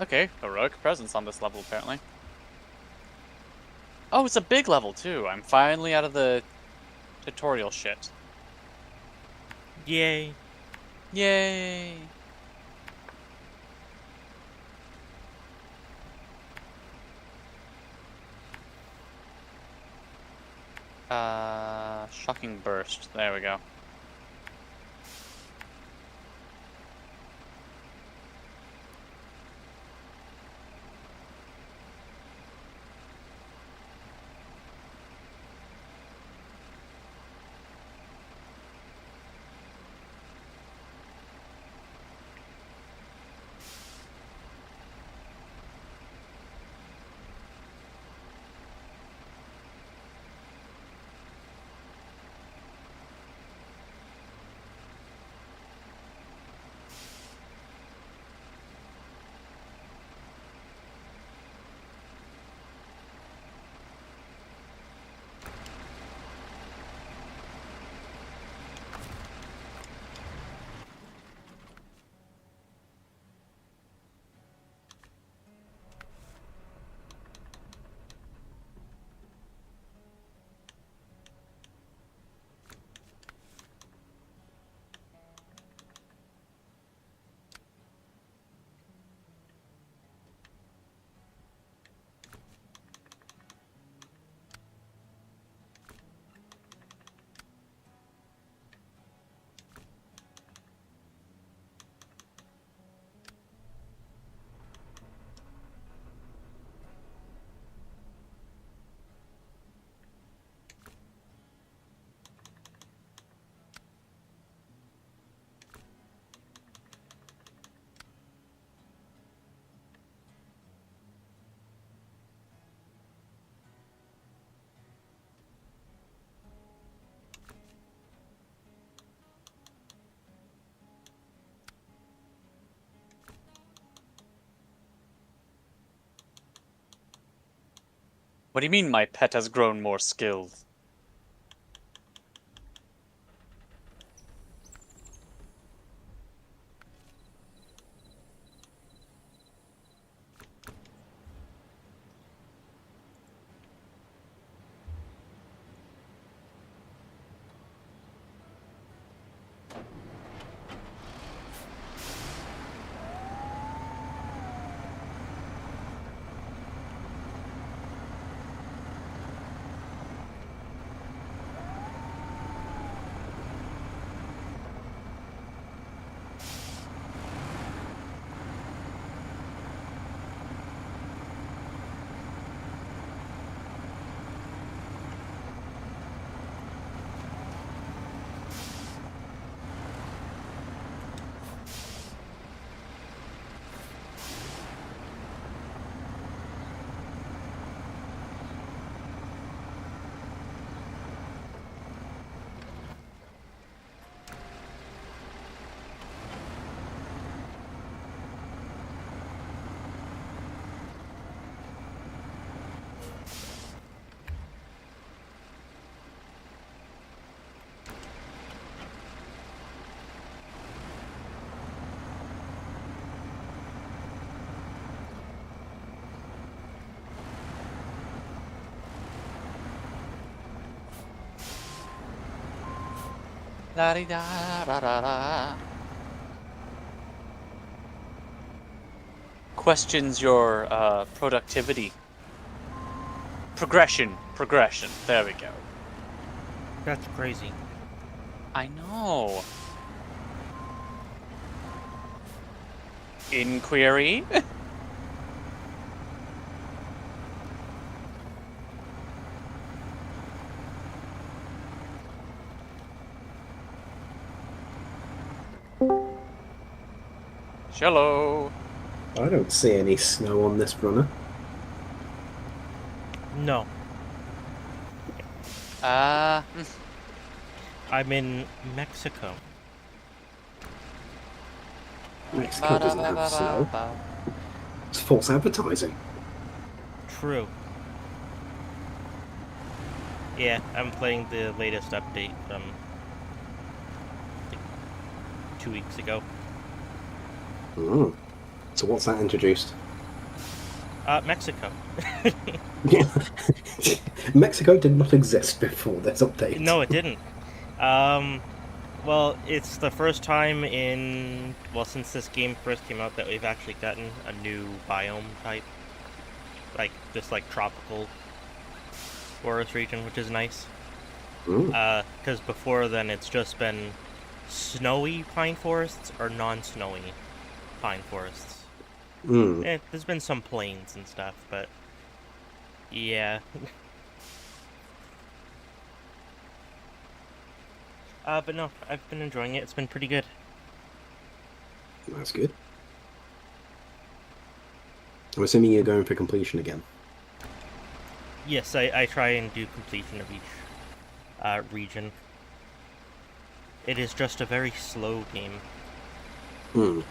Okay, heroic presence on this level, apparently. Oh, it's a big level, too. I'm finally out of the tutorial shit. Yay. Yay! Shocking burst. There we go. What do you mean my pet has grown more skilled? La-di-da-da-da-da. Questions your productivity. Progression. There we go. That's crazy. I know. Inquiry? Hello. I don't see any snow on this runner. No, Uh, I'm in Mexico. Mexico doesn't have snow. It's false advertising. True. Yeah, I'm playing the latest update from like 2 weeks ago. Mm. So what's that introduced? Mexico. Mexico did not exist before this update. No, it didn't. Well, it's the first time since this game first came out that we've actually gotten a new biome type. Like, this, like, tropical forest region, which is nice. Mm. Because before then it's just been snowy pine forests or non-snowy pine forests. Mm. There's been some plains and stuff, but yeah. But no, I've been enjoying it. It's been pretty good. That's good. I'm assuming you're going for completion again. Yes, I try and do completion of each region. It is just a very slow game. Mm.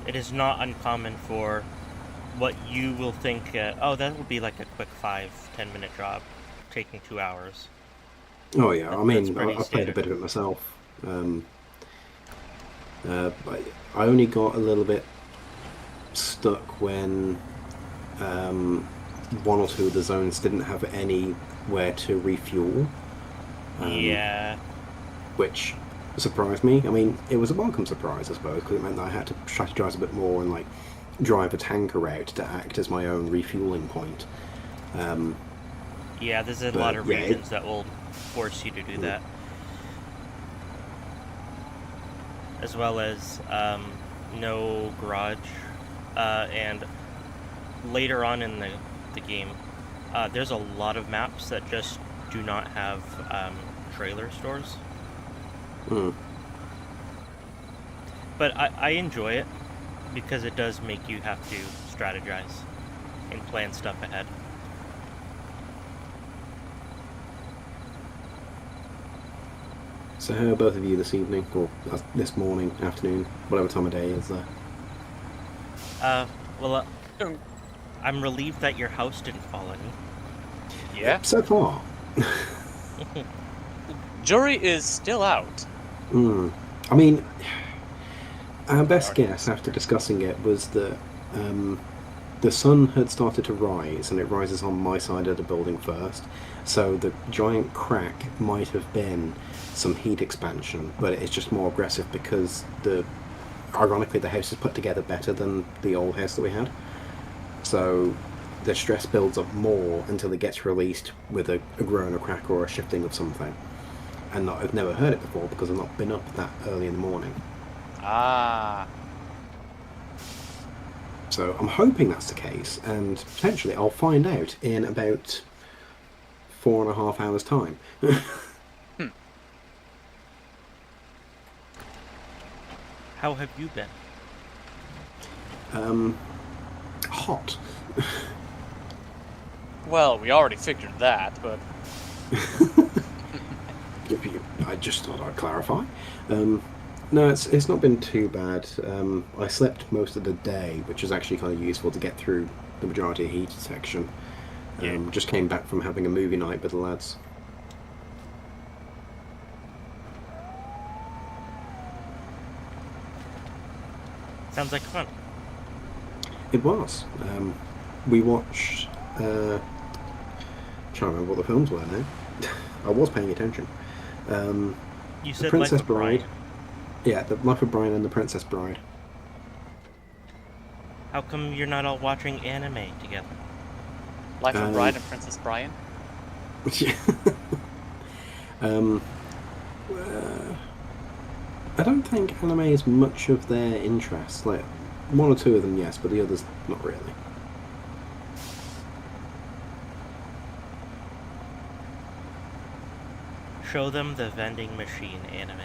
It is not uncommon for what you will think, oh, that would be like a quick 5-10 minute job, taking 2 hours. Oh yeah, I mean, That's pretty I've played a standard. bit of it myself. I only got a little bit stuck when one or two of the zones didn't have anywhere to refuel. Yeah. Which surprised me. I mean, it was a welcome surprise, I suppose, because it meant that I had to strategize a bit more and like drive a tanker out to act as my own refueling point. Yeah, there's a But, lot of yeah, regions that will force you to do that. As well as no garage. And later on in the game, there's a lot of maps that just do not have trailer stores. Mm. But I enjoy it because it does make you have to strategize and plan stuff ahead. So how are both of you this evening, or this morning, afternoon, whatever time of day is there? Well, I'm relieved that your house didn't fall on you. yeah. So far. Jury is still out. Mm. I mean, our best guess after discussing it was that the sun had started to rise, and it rises on my side of the building first. So the giant crack might have been some heat expansion, but it's just more aggressive because ironically, the house is put together better than the old house that we had. So the stress builds up more until it gets released with a groan, a crack, or a shifting of something. And I've never heard it before because I've not been up that early in the morning. Ah. So I'm hoping that's the case, and potentially I'll find out in about 4.5 hours' time. How have you been? Hot. Well, we already figured that, but I just thought I'd clarify. No, it's not been too bad. I slept most of the day, which is actually kind of useful to get through the majority of heat section. Just came back from having a movie night with the lads. Sounds like fun. It was. We watched. Trying to remember what the films were now. I was paying attention. You The said Life Princess of Brian. Bride. Yeah, the Life of Brian and the Princess Bride. How come you're not all watching anime together? Life of Bride and Princess Brian. um, I don't think anime is much of their interest. Like, one or two of them, yes, but the others, not really. Show them the vending machine anime.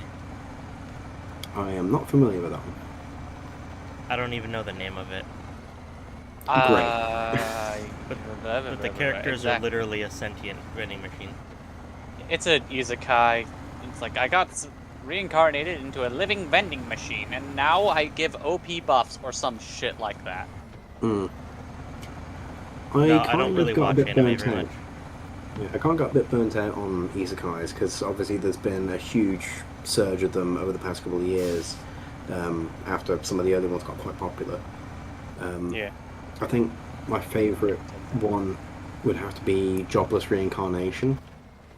I am not familiar with that one. I don't even know the name of it. But the characters are literally a sentient vending machine. It's an isekai. It's like, I got reincarnated into a living vending machine, and now I give OP buffs or some shit like that. Mm. I don't really watch anime very much. Yeah, I kind of got a bit burnt out on isekais because obviously there's been a huge surge of them over the past couple of years after some of the other ones got quite popular. Yeah. I think my favourite one would have to be Jobless Reincarnation.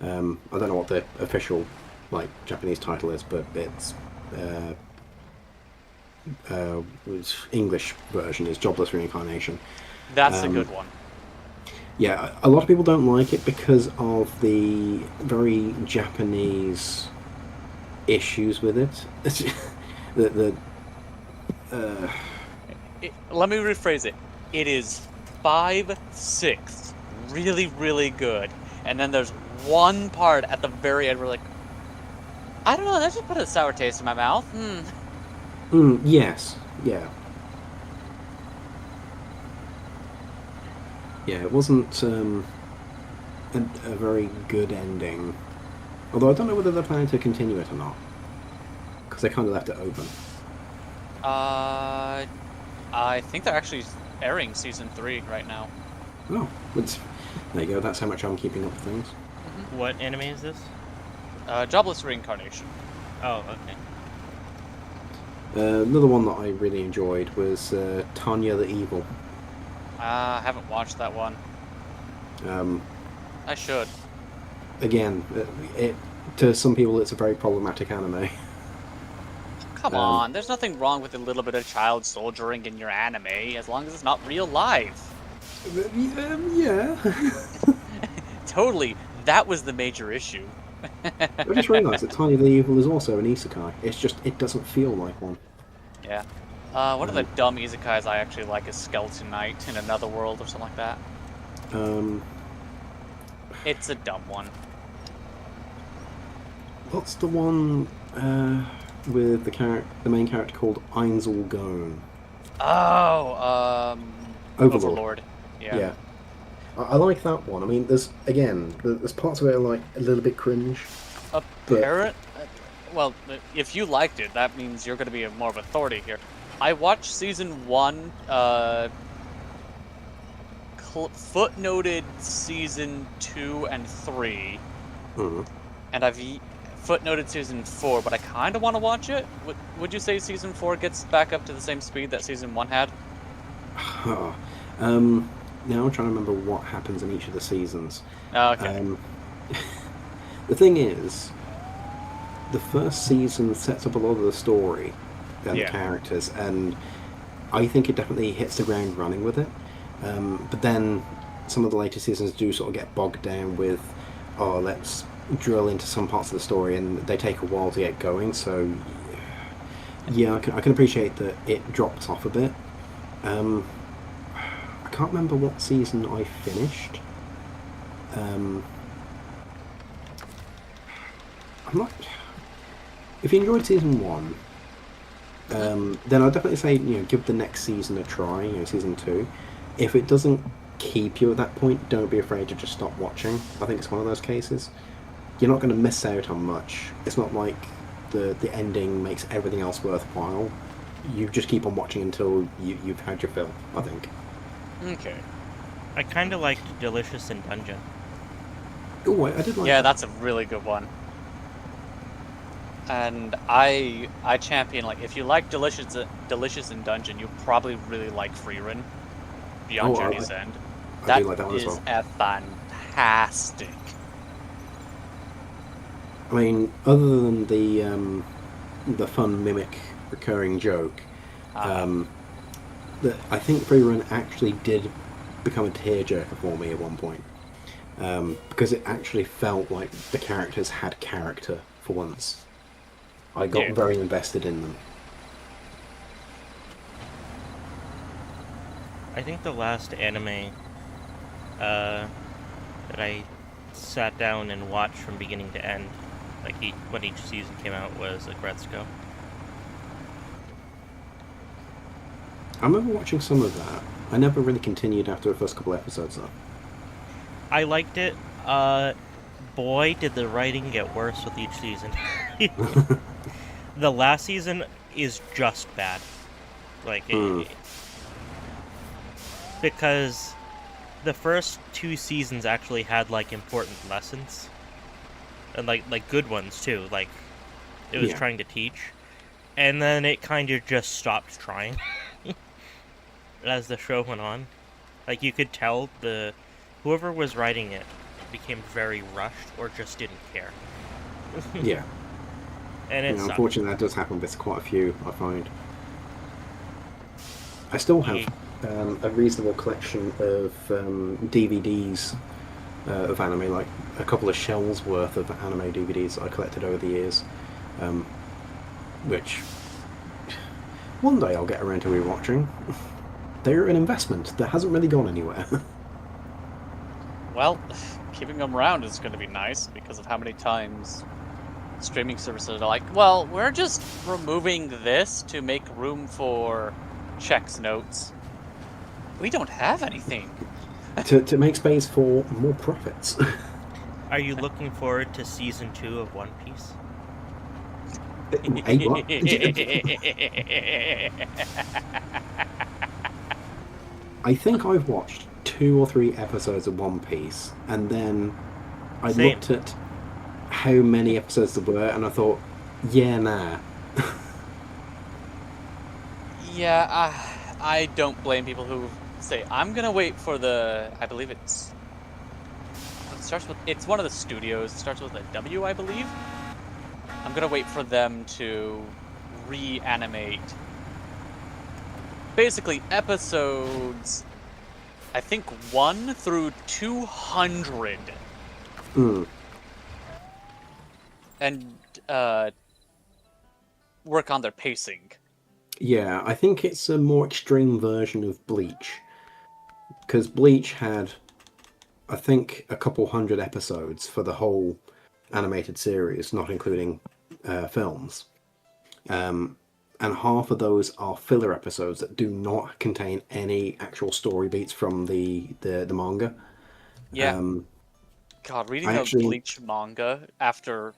I don't know what the official Japanese title is, but it's its English version is Jobless Reincarnation. That's a good one. Yeah, a lot of people don't like it because of the very Japanese issues with it. Let me rephrase it. It is 5/6 really, really good. And then there's one part at the very end where I don't know, that just put a sour taste in my mouth. Yes, yeah. Yeah, it wasn't a very good ending. Although I don't know whether they're planning to continue it or not. Because they kind of left it open. I think they're actually airing season 3 right now. Oh, there you go. That's how much I'm keeping up with things. What anime is this? Jobless Reincarnation. Oh, okay. Another one that I really enjoyed was Tanya the Evil. I haven't watched that one. I should. Again, to some people it's a very problematic anime. Come on, there's nothing wrong with a little bit of child soldiering in your anime, as long as it's not real life. Yeah. Totally, that was the major issue. I just realised that Tiny the Evil is also an isekai. It's just, it doesn't feel like one. Yeah. One of the dumb isekais I actually like is Skeleton Knight in Another World or something like that. It's a dumb one. What's the one with the main character called Ainzel Gone? Oh, Overlord. Yeah. I like that one. I mean, there's parts of it are like a little bit cringe. Well, if you liked it, that means you're going to be more of an authority here. I watched season 1, footnoted season 2 and 3, and I've footnoted season 4, but I kind of want to watch it. Would you say season 4 gets back up to the same speed that season 1 had? Now I'm trying to remember what happens in each of the seasons. Okay. The thing is, the first season sets up a lot of the story and the characters, and I think it definitely hits the ground running with it. But then some of the later seasons do sort of get bogged down with, let's drill into some parts of the story, and they take a while to get going. So yeah, I can appreciate that it drops off a bit. I can't remember what season I finished. I'm not. If you enjoyed season 1, then I'd definitely say give the next season a try. Season 2. If it doesn't keep you at that point, don't be afraid to just stop watching. I think it's one of those cases. You're not going to miss out on much. It's not like the ending makes everything else worthwhile. You just keep on watching until you've had your fill, I think. Okay. I kind of liked Delicious in Dungeon. Oh, I did like Yeah, that. that's a really good one. And I champion, if you like Delicious in Dungeon, you probably really like Freerun Beyond Journey's End. I do like that one as is well. a fantastic I mean, other than the fun mimic recurring joke, Uh, I think Rerun actually did become a tearjerker for me at one point. Because it actually felt like the characters had character for once. I got Yeah. very invested in them. I think the last anime that I sat down and watched from beginning to end, like when each season came out, was Agretzko. I remember watching some of that. I never really continued after the first couple episodes, though. I liked it. Boy, did the writing get worse with each season. The last season is just bad. Like, because the first 2 seasons actually had like important lessons, and like good ones too. Like, it was Yeah. trying to teach, and then it kind of just stopped trying as the show went on. Like, you could tell whoever was writing it became very rushed or just didn't care. Yeah. And it sucked. Unfortunately, that does happen with quite a few, I find. I still have a reasonable collection of DVDs of anime, like a couple of shells worth of anime DVDs that I collected over the years, which one day I'll get around to rewatching. They're an investment that hasn't really gone anywhere. Well, keeping them around is going to be nice because of how many times streaming services are like, well, we're just removing this to make room for checks notes. We don't have anything. to make space for more profits. Are you looking forward to season 2 of One Piece? Hey, what? I think I've watched 2 or 3 episodes of One Piece, and then I Same. looked at how many episodes there were, and I thought, yeah, nah. Yeah, I don't blame people who say, I'm gonna wait for I believe it starts with, it's one of the studios, it starts with a W, I believe. I'm gonna wait for them to reanimate basically episodes, I think 1 through 200, and work on their pacing. Yeah, I think it's a more extreme version of Bleach. Because Bleach had, I think, a couple hundred episodes for the whole animated series, not including films. And half of those are filler episodes that do not contain any actual story beats from the manga. Yeah. God, reading I the Bleach manga after,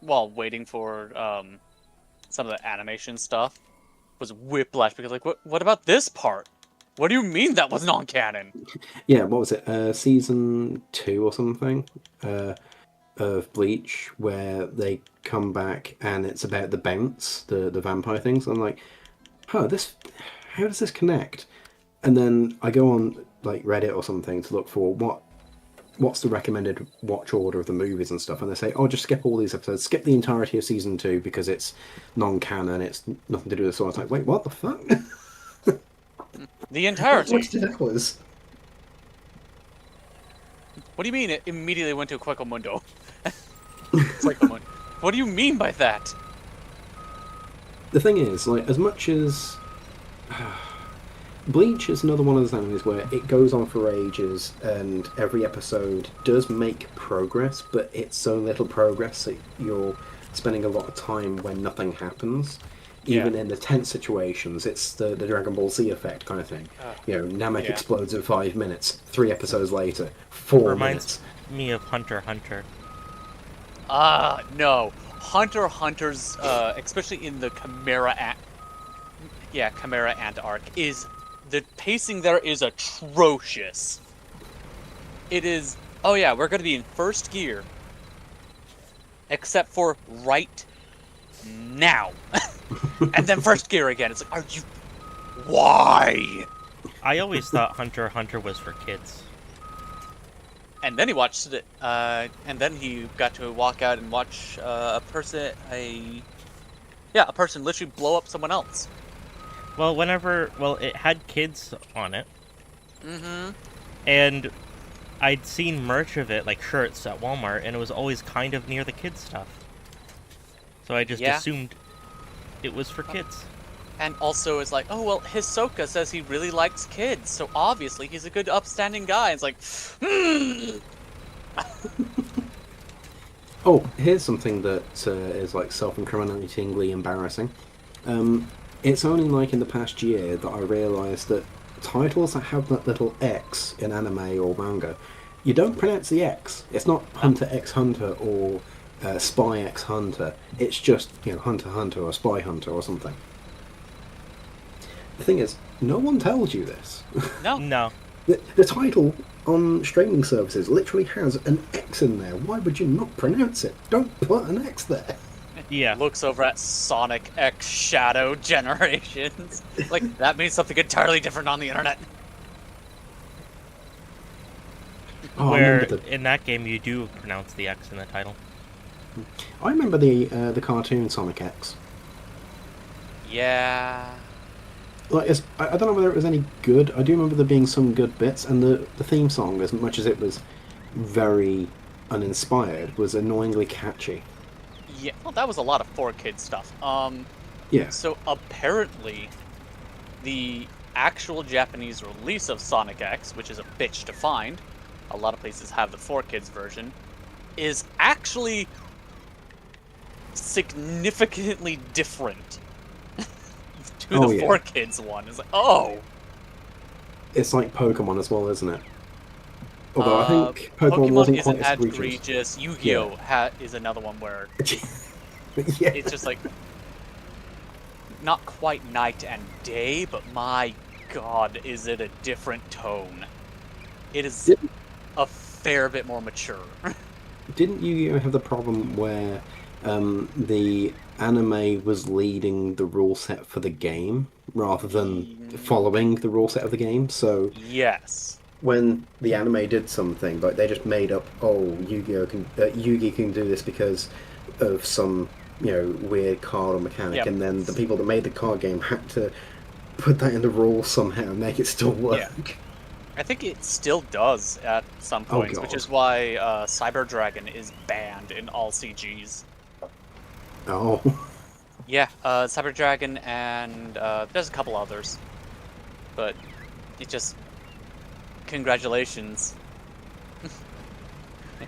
waiting for some of the animation stuff was whiplash because, like, what about this part? What do you mean that was non-canon? Yeah, what was it? Season 2 or something of Bleach, where they come back and it's about the bounce, the vampire things. I'm like, how does this connect? And then I go on like Reddit or something to look for what's the recommended watch order of the movies and stuff, and they say, oh, just skip all these episodes, skip the entirety of season 2 because it's non-canon, it's nothing to do with the story. I was like, wait, what the fuck? The entirety. What's ridiculous? What do you mean it immediately went to Cueco Mundo? Cueco Mundo. What do you mean by that? The thing is, like, as much as Bleach is another one of those animes where it goes on for ages and every episode does make progress, but it's so little progress that you're spending a lot of time when nothing happens. Even in the tense situations, it's the Dragon Ball Z effect kind of thing. Namek explodes in 5 minutes, 3 episodes later, 4 Reminds minutes. me of Hunter x Hunter. No. Hunter x Hunter's, especially in the Chimera Ant arc, the pacing there is atrocious. It is, oh yeah, we're gonna be in first gear, except for right now. And then first gear again. It's like, why? I always thought Hunter x Hunter was for kids. And then he watched it, and then he got to walk out and watch a person literally blow up someone else. Well, it had kids on it, Mm-hmm. and I'd seen merch of it, like shirts at Walmart, and it was always kind of near the kids stuff. So I just Yeah. assumed it was for kids. And also, it's like, oh well, Hisoka says he really likes kids, so obviously he's a good, upstanding guy. It's like, Oh, here's something that is like self-incriminatingly embarrassing. It's only like in the past year that I realised that titles that have that little X in anime or manga, you don't pronounce the X. It's not Hunter X Hunter or Spy X Hunter. It's just, Hunter Hunter or Spy Hunter or something. The thing is, no one tells you this. no. No. The title on streaming services literally has an X in there. Why would you not pronounce it? Don't put an X there. Yeah. Looks over at Sonic X Shadow Generations. Like, that means something entirely different on the internet. Oh, I Where remember in that game you do pronounce the X in the title. I remember the cartoon Sonic X. Yeah. Like, I don't know whether it was any good. I do remember there being some good bits, and the theme song, as much as it was very uninspired, was annoyingly catchy. Yeah, well, that was a lot of 4Kid stuff. Yeah. So apparently, the actual Japanese release of Sonic X, which is a bitch to find, a lot of places have the 4Kids version, is actually significantly different to Oh, the yeah. 4Kids one. It's like, oh! It's like Pokemon as well, isn't it? Although I think Pokemon, Pokemon wasn't isn't quite as as egregious. egregious. Yu-Gi-Oh! Is another one where Yeah. it's just like, not quite night and day, but my god, is it a different tone. It is Didn't- a fair bit more mature. Didn't you have the problem where the anime was leading the rule set for the game rather than following the rule set of the game? So Yes. when the anime did something, like they just made up, oh, Yugi can do this because of some weird card or mechanic, Yep. and then the people that made the card game had to put that in the rules somehow and make it still work. Yeah. I think it still does at some Oh, points, which God. is why Cyber Dragon is banned in all CGs. Oh, Yeah, Cyber Dragon and there's a couple others, but it just congratulations.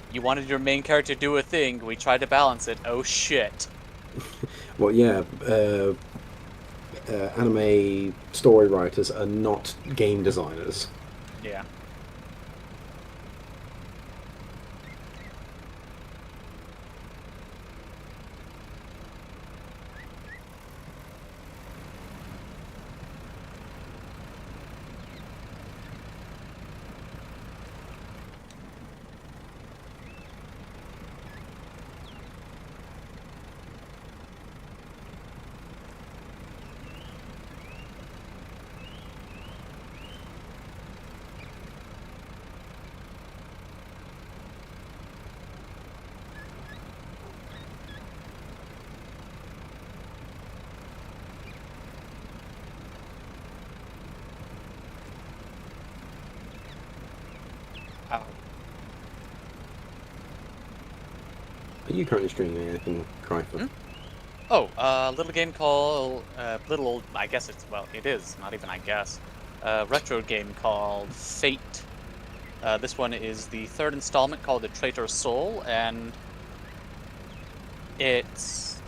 You wanted your main character to do a thing. We tried to balance it. Oh shit. well, yeah. Anime story writers are not game designers. Yeah. Ow. Are you currently streaming anything, Cryford? Oh, a little game called I guess it is, not even I guess. Retro game called Fate. This one is the third installment called The Traitor's Soul, and it's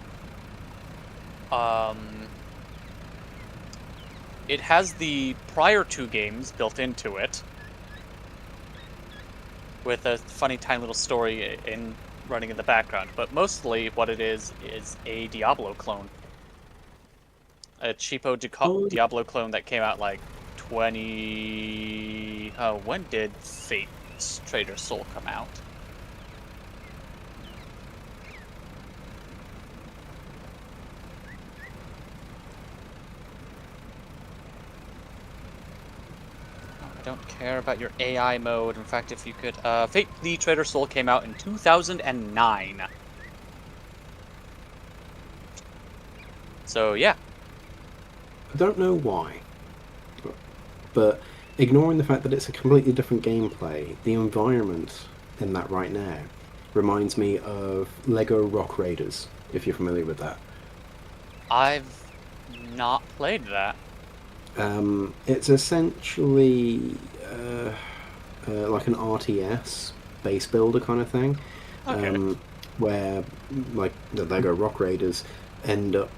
it has the prior two games built into it, with a funny tiny little story running in the background, but mostly what it is a Diablo clone. A cheapo Diablo clone that came out like 20... when did Fate's Traitor's Soul come out? don't care about your AI mode. In fact, if you could... Fate the Traitor Soul came out in 2009. So, yeah. I don't know why, but ignoring the fact that it's a completely different gameplay, the environment in that right now reminds me of Lego Rock Raiders, if you're familiar with that. I've not played that. It's essentially like an RTS base builder kind of thing, Okay. where like the Lego Rock Raiders end up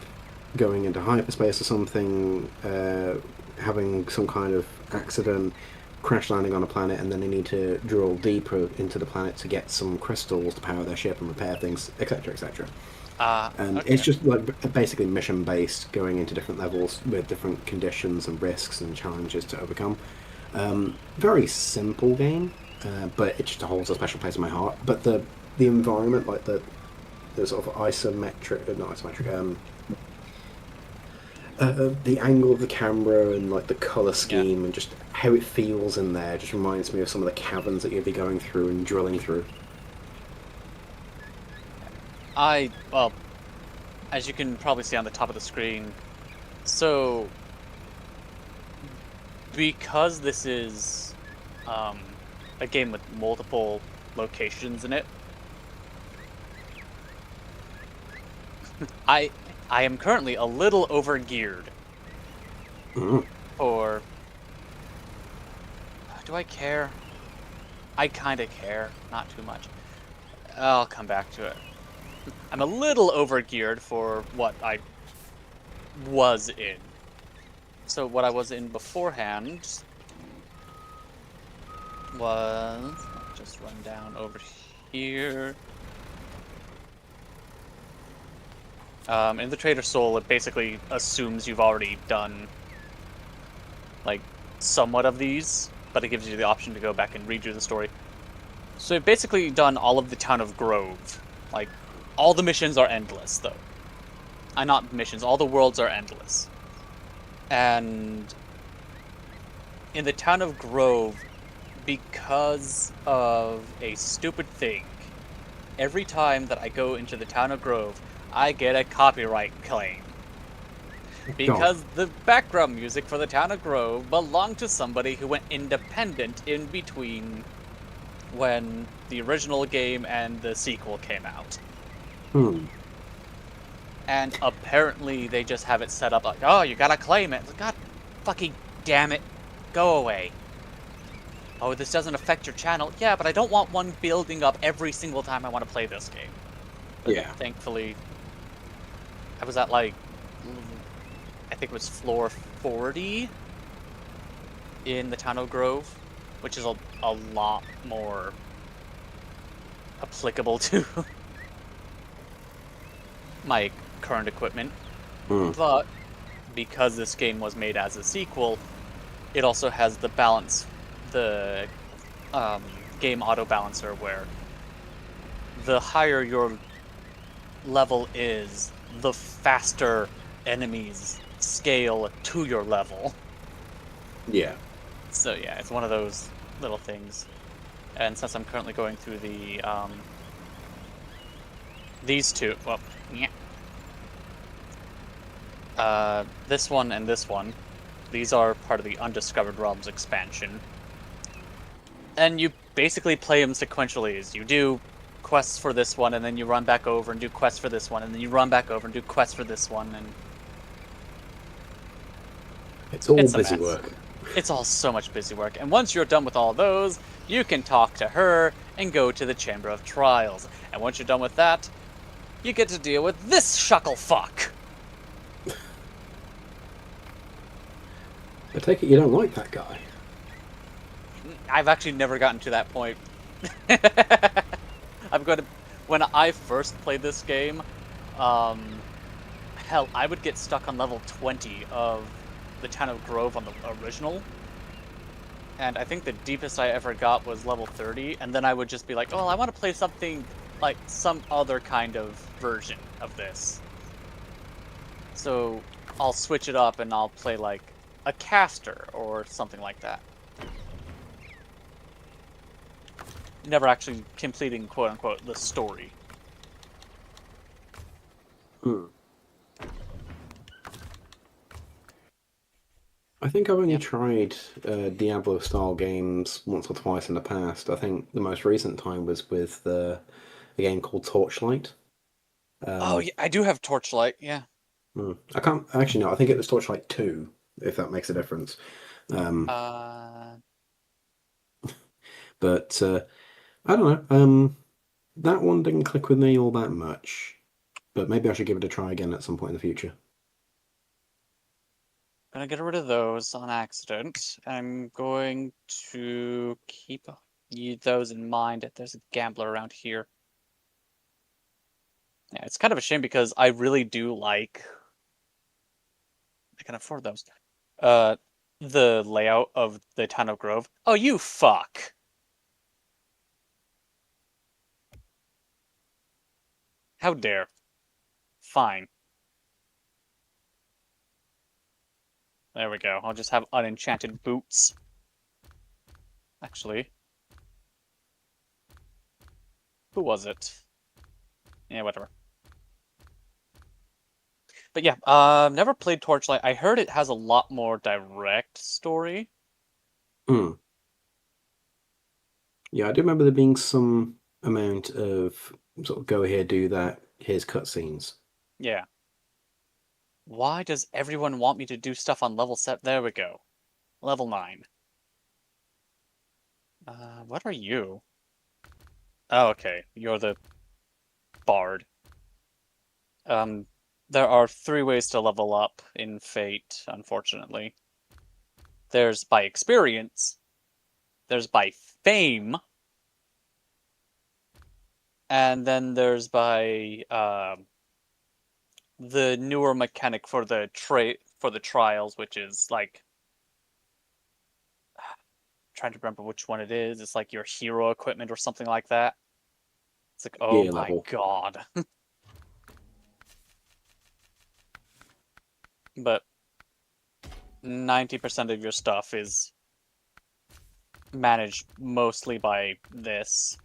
going into hyperspace or something, having some kind of accident, crash landing on a planet, and then they need to drill deeper into the planet to get some crystals to power their ship and repair things, etc., etc. And Okay. it's just like basically mission based, going into different levels with different conditions and risks and challenges to overcome. Very simple game, but it just holds a special place in my heart. But the environment, like the sort of isometric, not isometric, the angle of the camera and like the color scheme and just how it feels in there just reminds me of some of the caverns that you'd be going through and drilling through. Well, as you can probably see on the top of the screen, so because this is a game with multiple locations in it, I am currently a little overgeared for... Do I care? I kind of care, not too much. I'll come back to it. I'm a little overgeared for what I was in. So what I was in beforehand was... I'll just run down over here. In the Traitor Soul, it basically assumes you've already done, like, somewhat of these, but it gives you the option to go back and redo the story. So I've basically done all of the town of Grove. Like, all the missions are endless, though. Not missions, all the worlds are endless. And in the town of Grove, because of a stupid thing, every time that I go into the town of Grove, I get a copyright claim. Because the background music for the town of Grove belonged to somebody who went independent in between when the original game and the sequel came out. And apparently they just have it set up like, oh, you gotta claim it. God fucking damn it. Go away. Oh, this doesn't affect your channel. Yeah, but I don't want one building up every single time I want to play this game. But Yeah. thankfully, I was at like, I think it was floor 40 in the town of Grove, which is a lot more applicable to my current equipment. But because this game was made as a sequel, it also has the balance, the game auto balancer, where the higher your level is, the faster enemies scale to your level. Yeah. So yeah, it's one of those little things. And since I'm currently going through the these two, well, yeah. This one and this one, these are part of the Undiscovered Realms expansion. And you basically play them sequentially, as you do quests for this one, and then you run back over and do quests for this one, and then you run back over and do quests for this one, and It's all It's a busy mess. work. it's all so much busy work. And once you're done with all those, you can talk to her and go to the Chamber of Trials. And once you're done with that, you get to deal with this shuckle fuck. I take it you don't like that guy. I've actually never gotten to that point. I'm going to... When I first played this game, hell, I would get stuck on level 20 of the town of Grove on the original. And I think the deepest I ever got was level 30, and then I would just be like, oh, I want to play something, like, some other kind of version of this. So I'll switch it up and I'll play, like, a caster or something like that. never actually completing quote unquote the story. Hmm. I think I've only Yeah. tried Diablo-style games once or twice in the past. I think the most recent time was with a game called Torchlight. Oh, Um, yeah, I do have Torchlight. Yeah. I can't actually no. I think it was Torchlight 2, if that makes a difference. Um, Uh, but I don't know. That one didn't click with me all that much. But maybe I should give it a try again at some point in the future. gonna get rid of those on accident. I'm going to keep those in mind. There's a gambler around here. Yeah, it's kind of a shame because I really do like. I can afford those. Uh, the layout of the town of Grove. Oh, you fuck! How dare? Fine. There we go. I'll just have unenchanted boots. Actually, who was it? Yeah, whatever. But yeah, never played Torchlight. I heard it has a lot more direct story. Hmm. Yeah, I do remember there being some amount of sort of go here, do that, here's cutscenes. Yeah. Why does everyone want me to do stuff on level set? There we go. Level 9. What are you? Oh, okay. You're the bard. Um, there are 3 ways to level up in Fate, unfortunately. There's by experience, there's by fame, and then there's by the newer mechanic for the trials, which is like trying to remember which one it is. It's like your hero equipment or something like that. It's like, oh Gear my level. god. But 90% of your stuff is managed mostly by this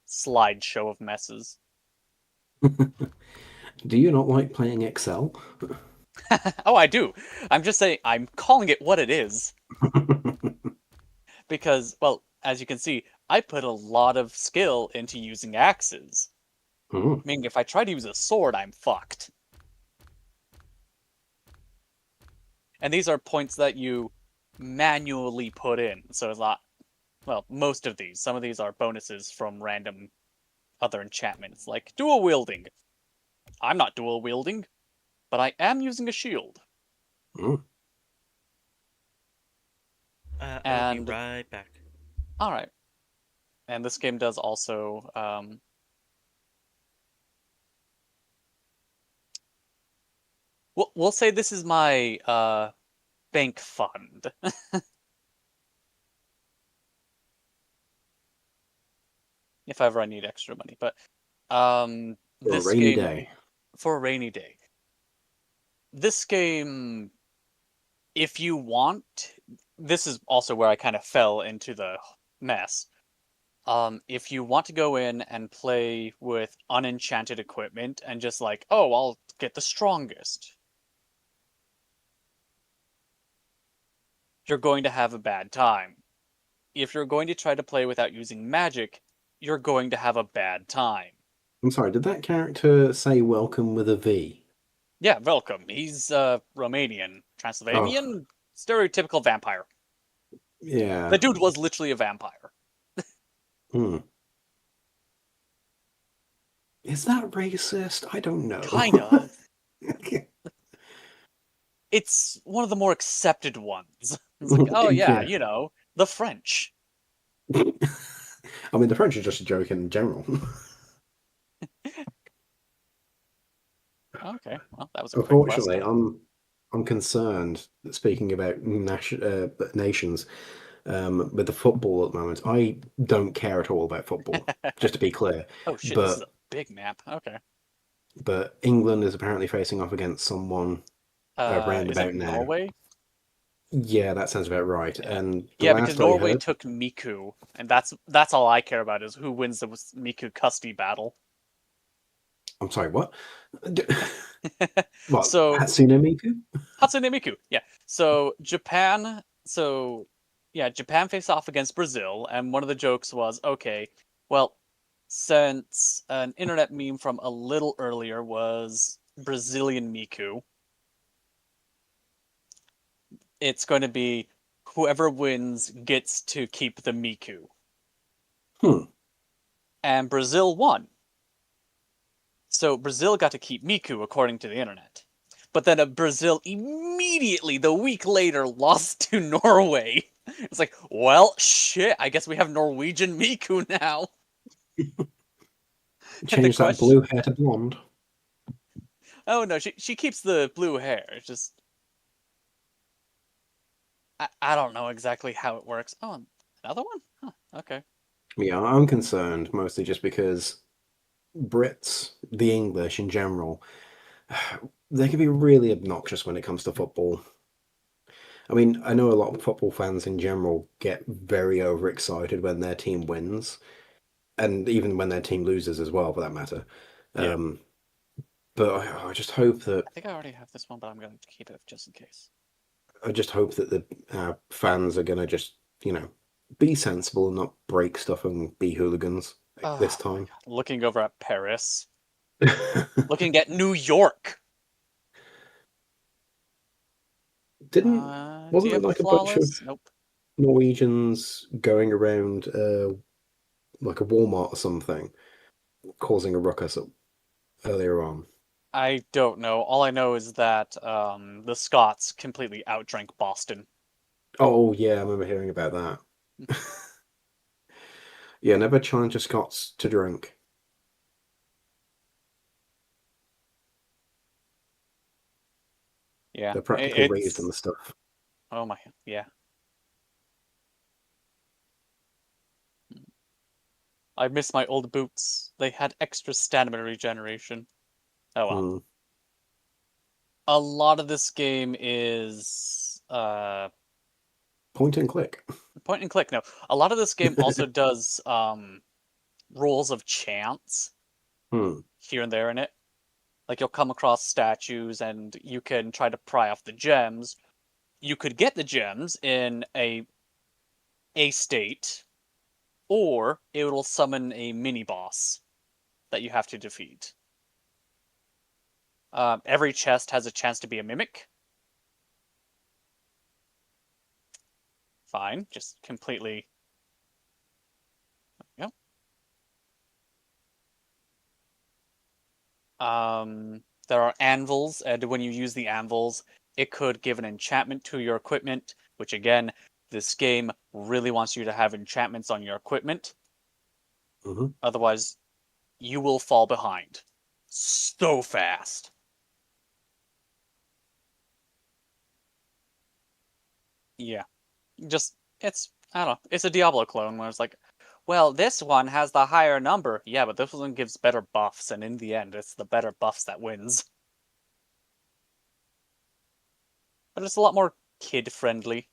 slideshow of messes. Do you not like playing Excel? Oh, I do. I'm just saying, I'm calling it what it is. Because, well, as you can see, I put a lot of skill into using axes. Hmm. I mean, if I try to use a sword, I'm fucked. And these are points that you manually put in. So it's not, well, most of these. Some of these are bonuses from random other enchantments, like dual wielding. I'm not dual wielding, but I am using a shield. Hmm. I'll be And, right back. alright. And this game does also, we'll say this is my, bank fund. If ever I need extra money. But, For a this rainy game, day. for a rainy day. This game, if you want, this is also where I kind of fell into the mess. If you want to go in and play with unenchanted equipment and just like, oh, I'll get the strongest, you're going to have a bad time. If you're going to try to play without using magic, you're going to have a bad time. I'm sorry, did that character say welcome with a V? Yeah, welcome. He's Romanian, Oh, Transylvanian, stereotypical vampire. yeah. The dude was literally a vampire. Hmm. Is that racist? I don't know. Kind of. It's one of the more accepted ones. It's like, oh yeah, Yeah. you know, the French. I mean, the French are just a joke in general. Okay, well, that was a quick quest. Unfortunately, I'm concerned that speaking about nations, with the football at the moment. I don't care at all about football, just to be clear. Oh shit, this is But a big map. Okay. England is apparently facing off against someone round Is it about now. Norway? Yeah, that sounds about right. Yeah. And the Yeah, because last I Norway heard, took Miku, and that's all I care about is who wins the Miku custody battle. I'm sorry, what? What? So Hatsune Miku? Hatsune Miku, yeah. Japan faced off against Brazil, and one of the jokes was, okay, well, since an internet meme from a little earlier was Brazilian Miku, it's going to be whoever wins gets to keep the Miku. Hmm. And Brazil won. So Brazil got to keep Miku according to the internet. But then Brazil immediately, the week later, lost to Norway. It's like, well, shit, I guess we have Norwegian Miku now. And the Change that question, blue hair to blonde. oh no, she keeps the blue hair. It's just, I don't know exactly how it works. Oh, another one? Huh, okay. Yeah, I'm concerned mostly just because Brits, the English in general, they can be really obnoxious when it comes to football. I mean, I know a lot of football fans in general get very overexcited when their team wins, and even when their team loses as well, for that matter. Yeah. Um, but I just hope that I think I already have this one, but I'm going to keep it just in case. the fans are gonna just be sensible and not break stuff and be hooligans this Oh my time. god. Looking over at Paris. Looking at New York. Didn't Do wasn't you there have a like a bunch of flawless? Nope. Norwegians going around like a Walmart or something, causing a ruckus earlier on? I don't know. All I know is that the Scots completely outdrank Boston. Oh yeah, I remember hearing about that. Yeah, never challenge the Scots to drink. Yeah, They're practically raised in it's the stuff. oh my, yeah. I miss my old boots. They had extra stamina regeneration. Oh well. Hmm. A lot of this game is Point and click. point and click. No, a lot of this game also does rolls of chance Hmm. here and there in it. Like you'll come across statues and you can try to pry off the gems. You could get the gems in a state, or it will summon a mini boss that you have to defeat. Every chest has a chance to be a mimic. Fine, just completely. Yeah. There are anvils, and when you use the anvils, it could give an enchantment to your equipment, which again, this game really wants you to have enchantments on your equipment. Hmm. Otherwise, you will fall behind so fast. Yeah, just it's I don't know. It's a Diablo clone where it's like, well, this one has the higher number. Yeah, but this one gives better buffs, and in the end, it's the better buffs that wins. But it's a lot more kid friendly,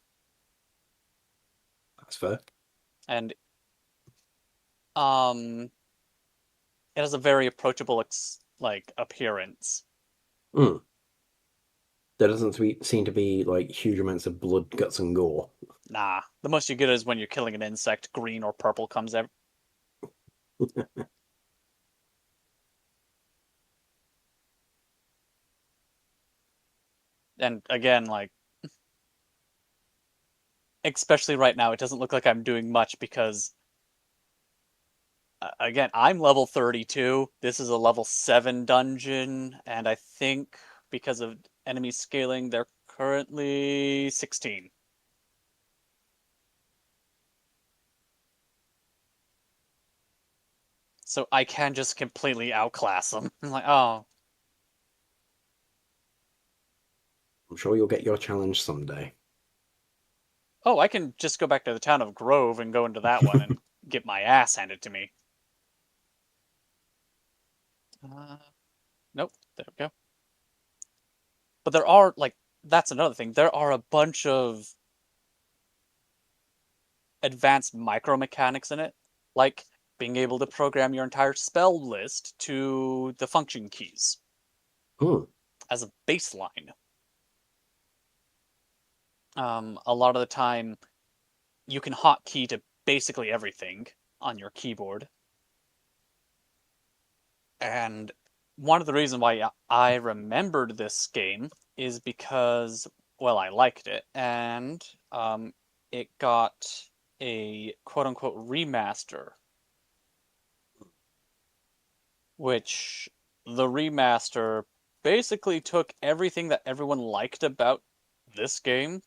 That's fair. and um, it has a very approachable like appearance. Hmm. There doesn't seem to be like huge amounts of blood, guts, and gore. Nah, the most you get is when you're killing an insect, green or purple comes out. And again, like especially right now, it doesn't look like I'm doing much because again, I'm level 32. This is a level 7 dungeon, and I think because of enemy scaling, they're currently 16. So I can just completely outclass them. I'm like, oh, I'm sure you'll get your challenge someday. oh, I can just go back to the town of Grove and go into that one and get my ass handed to me. Uh, nope, there we go. But there are like that's another thing. There are a bunch of advanced micromechanics in it, like being able to program your entire spell list to the function keys Hmm. as a baseline. A lot of the time, you can hotkey to basically everything on your keyboard. And one of the reasons why I remembered this game is because, well, I liked it, and it got a quote-unquote remaster, which the remaster basically took everything that everyone liked about this game.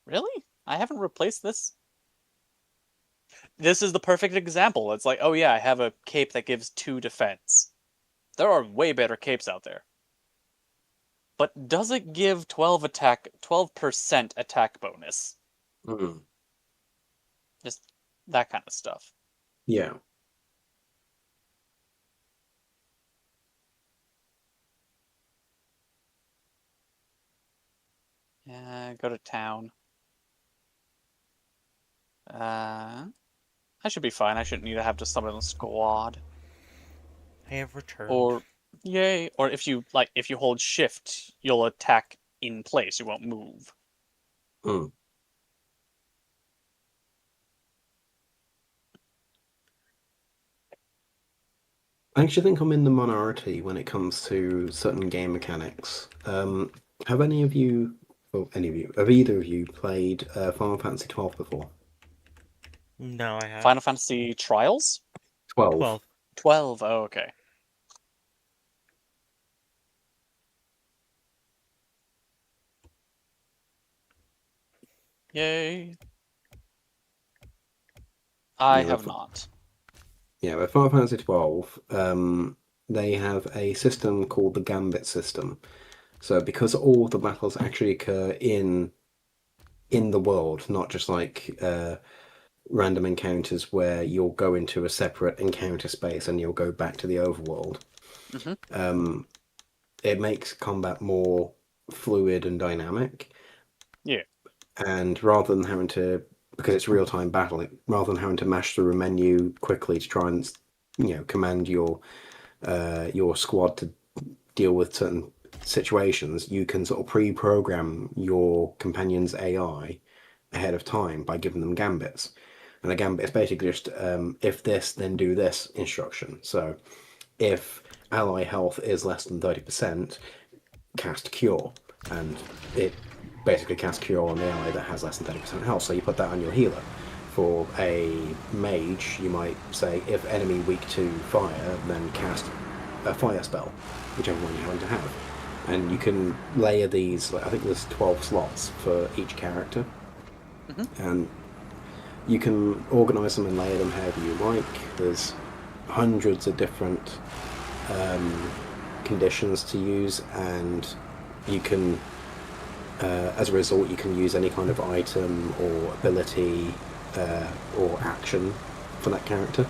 Really? I haven't replaced this? This is the perfect example. It's like, oh yeah, I have a cape that gives 2 defense. There are way better capes out there. But does it give 12% attack bonus? Hmm. Just that kind of stuff. Yeah. Go to town. I should be fine. I shouldn't need to have to summon a squad. I have returned. Or, yay. Or if you hold shift, you'll attack in place. You won't move. Hmm. I actually think I'm in the minority when it comes to certain game mechanics. Have any of you, or any of you, have either of you played Final Fantasy 12 before? No, I have. Final Fantasy Trials? 12. 12. Oh, okay. Yay. I Yeah, have not. Yeah, with Final Fantasy 12, they have a system called the Gambit system. So because all the battles actually occur in the world, not just like random encounters where you'll go into a separate encounter space and you'll go back to the overworld. Mm-hmm. It makes combat more fluid and dynamic. Yeah. And rather than having to, because it's real time battle, rather than having to mash through a menu quickly to try and command your squad to deal with certain situations, you can sort of pre-program your companion's AI ahead of time by giving them gambits. And a gambit is basically just if this, then do this instruction. So if ally health is less than 30%, cast Cure. And it basically casts Cure on the ally that has less than 30% health. So you put that on your healer. For a mage, you might say if enemy weak to fire, then cast a fire spell, whichever one you happen to have. And you can layer these, I think there's 12 slots for each character. Mm-hmm. And you can organize them and layer them however you like. There's hundreds of different conditions to use, and you can, as a result, you can use any kind of item or ability or action for that character.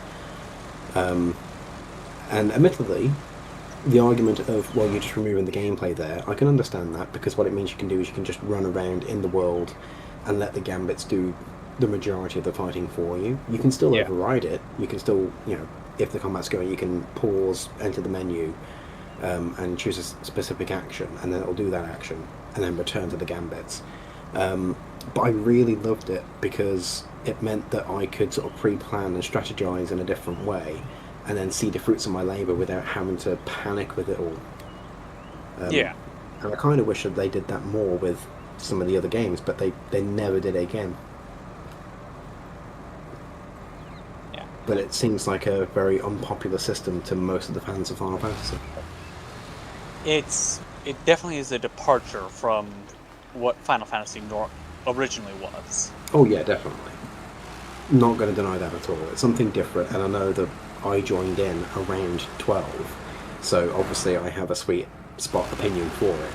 And admittedly, the argument of, well, you're just removing the gameplay there, I can understand that, because what it means you can do is you can just run around in the world and let the gambits do the majority of the fighting for you. You can still override it. You can still, if the combat's going, you can pause, enter the menu, and choose a specific action, and then it'll do that action, and then return to the gambits. But I really loved it because it meant that I could sort of pre-plan and strategize in a different way, and then see the fruits of my labour without having to panic with it all. Yeah. And I kind of wish that they did that more with some of the other games, but they never did it again. Yeah. But it seems like a very unpopular system to most of the fans of Final Fantasy. It definitely is a departure from what Final Fantasy originally was. Oh yeah, definitely. Not going to deny that at all. It's something different, and I know that I joined in around 12, so obviously I have a sweet spot opinion for it.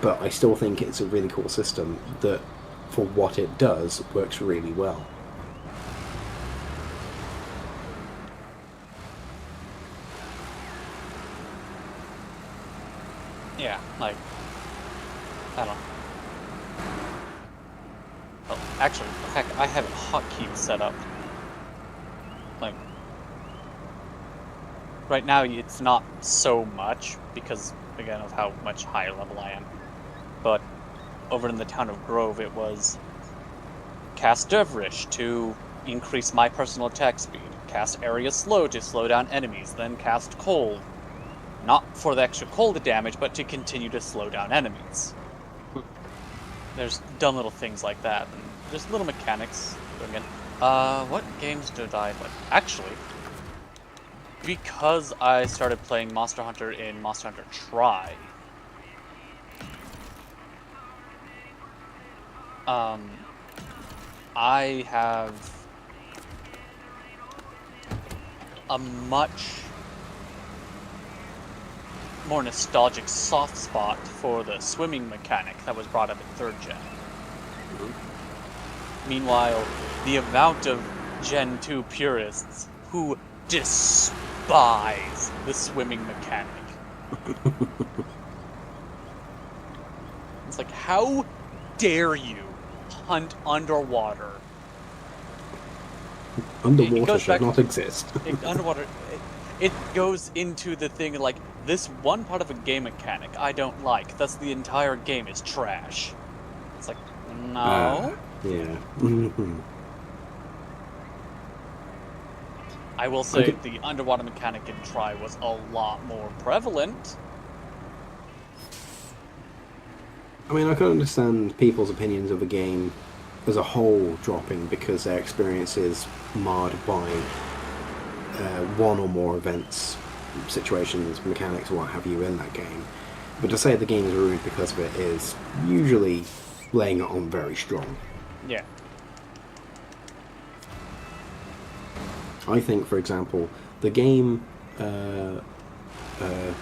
But I still think it's a really cool system that, for what it does, works really well. Yeah, like, I don't know. Oh, actually, heck, I have hotkeys set up. Like, right now it's not so much because, again, of how much higher level I am. But over in the town of Grove, it was cast Devrish to increase my personal attack speed, cast Area Slow to slow down enemies, then cast Cold. Not for the extra cold damage, but to continue to slow down enemies. There's dumb little things like that, and just little mechanics. Again, what games did I like? Actually, because I started playing Monster Hunter in Monster Hunter Tri, I have a much more nostalgic soft spot for the swimming mechanic that was brought up in 3rd gen. Meanwhile, the amount of Gen 2 purists who despise the swimming mechanic. It's like, how dare you hunt underwater? Underwater should not exist. Underwater, it goes into the thing like, this one part of a game mechanic I don't like, thus the entire game is trash. It's like, no. Yeah. I will say Okay. the underwater mechanic in Tri was a lot more prevalent. I mean, I can understand people's opinions of a game as a whole dropping because their experience is marred by one or more events, situations, mechanics, what have you in that game. But to say the game is ruined because of it is usually laying it on very strong. Yeah. I think, for example, the game of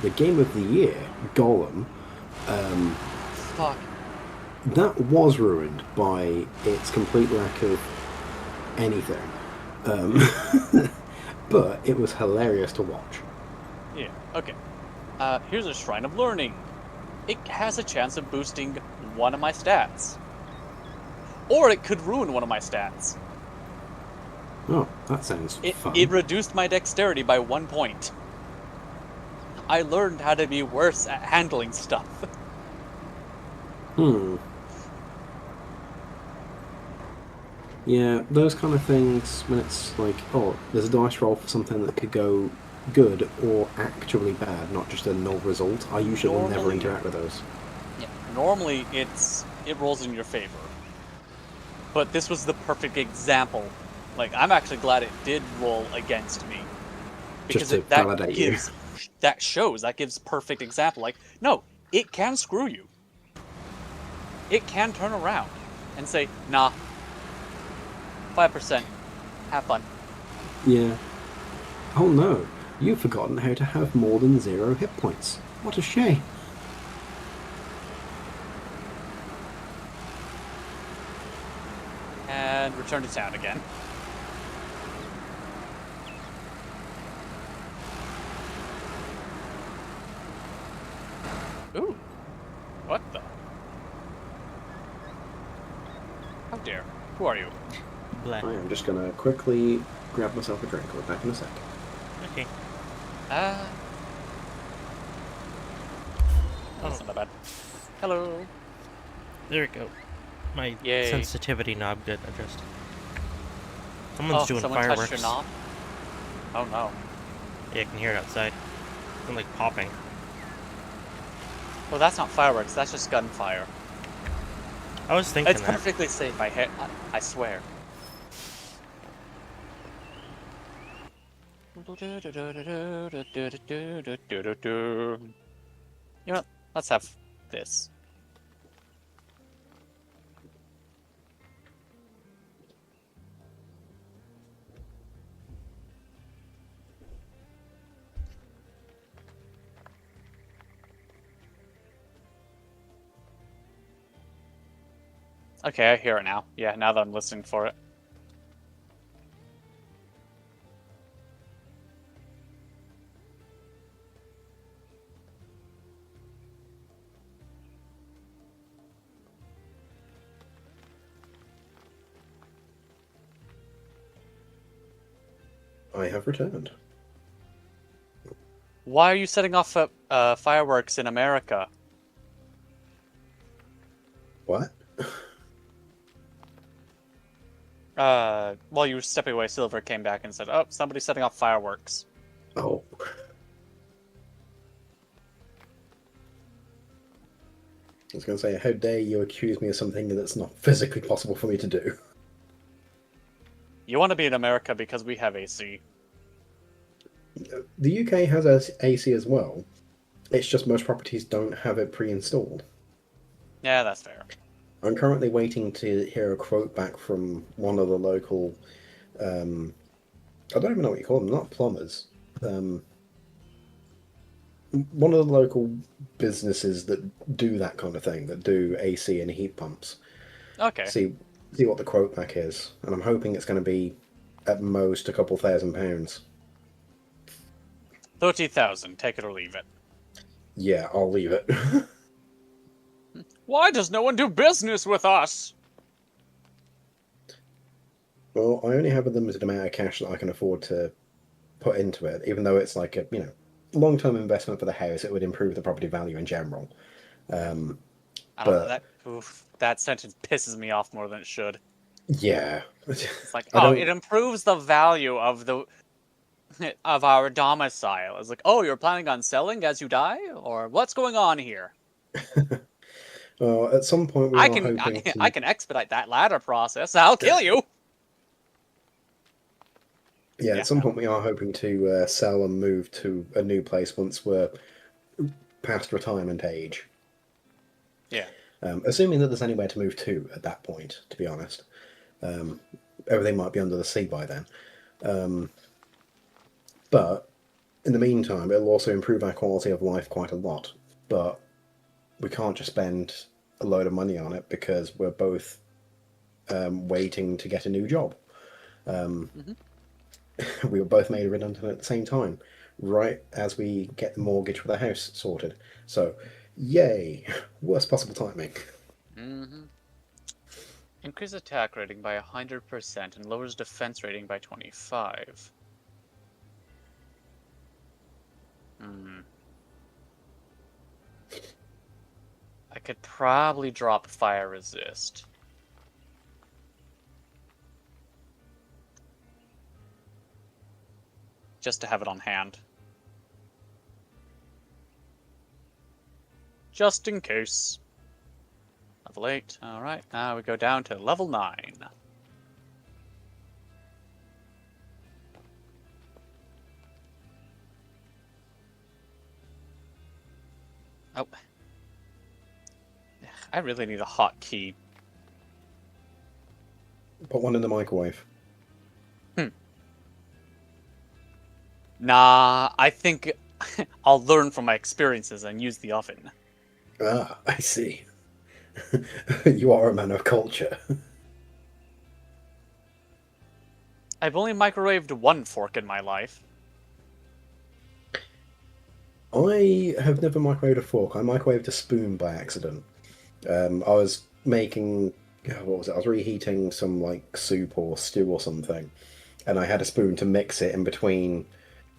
the year, Golem, Fuck. that was ruined by its complete lack of anything. But it was hilarious to watch. Yeah, okay. Here's a Shrine of Learning. It has a chance of boosting one of my stats. Or it could ruin one of my stats. Oh, that sounds It fun. reduced my dexterity by 1 point. I learned how to be worse at handling stuff. Yeah, those kind of things, when it's like, oh, there's a dice roll for something that could go good or actually bad, not just a null result, I usually will never Normally- interact with those. Yeah, normally it rolls in your favor. But this was the perfect example. Like, I'm actually glad it did roll against me. Because Just to that validate you. gives that gives perfect example. Like, no, it can screw you. It can turn around and say, nah, 5%. Have fun. Yeah. Oh no, you've forgotten how to have more than 0 hit points. What a shame. And return to town again. Ooh. What the? How dare. Who are you? Blah. I am just gonna quickly grab myself a drink. I'll be back in a sec. Okay. Oh, that's not that bad. Hello. There we go. My Yay. sensitivity knob got adjusted. Someone's doing someone fireworks. touched your knob? Oh no. Yeah, I can hear it outside. I'm like popping. Well, that's not fireworks, that's just gunfire. I was thinking It's that. perfectly safe, I swear. You know what? Let's have this. Okay, I hear it now. Yeah, now that I'm listening for it. I have returned. Why are you setting off fireworks in America? What? While you were stepping away, Silver came back and said, "Oh, somebody's setting off fireworks." Oh. I was going to say, how dare you accuse me of something that's not physically possible for me to do? You want to be in America because we have AC. The UK has AC as well. It's just most properties don't have it pre-installed. Yeah, that's fair. I'm currently waiting to hear a quote back from one of the local... I don't even know what you call them, not plumbers. One of the local businesses that do that kind of thing, that do AC and heat pumps. Okay. See what the quote back is, and I'm hoping it's going to be at most a couple £1,000s. 30,000. Take it or leave it. Yeah, I'll leave it. Why does no one do business with us? Well, I only have a limited amount of cash that I can afford to put into it, even though it's like a long-term investment for the house. It would improve the property value in general. I don't But- know, that sentence pisses me off more than it should. Yeah, It's like, I don't- it improves the value of our domicile. It's like, oh, you're planning on selling as you die, or what's going on here? Well, at some point we I are can hoping to... I can expedite that latter process. I'll kill you. Yeah, Yeah. at some point we are hoping to sell and move to a new place once we're past retirement age. Yeah. Assuming that there's anywhere to move to at that point, to be honest. Everything might be under the sea by then. But in the meantime, it'll also improve our quality of life quite a lot. But we can't just spend a load of money on it because we're both waiting to get a new job. We were both made redundant at the same time, right as we get the mortgage for the house sorted. So, yay! Worst possible timing. Increase attack rating by 100% and lowers defense rating by 25. I could probably drop fire resist. Just to have it on hand. Just in case. Level 8. Alright, now we go down to level 9. Oh. I really need a hotkey. Put one in the microwave. Nah, I think I'll learn from my experiences and use the oven. Ah, I see. You are a man of culture. I've only microwaved one fork in my life. I have never microwaved a fork. I microwaved a spoon by accident. I was making... What was it? I was reheating some, like, soup or stew or something. And I had a spoon to mix it in between...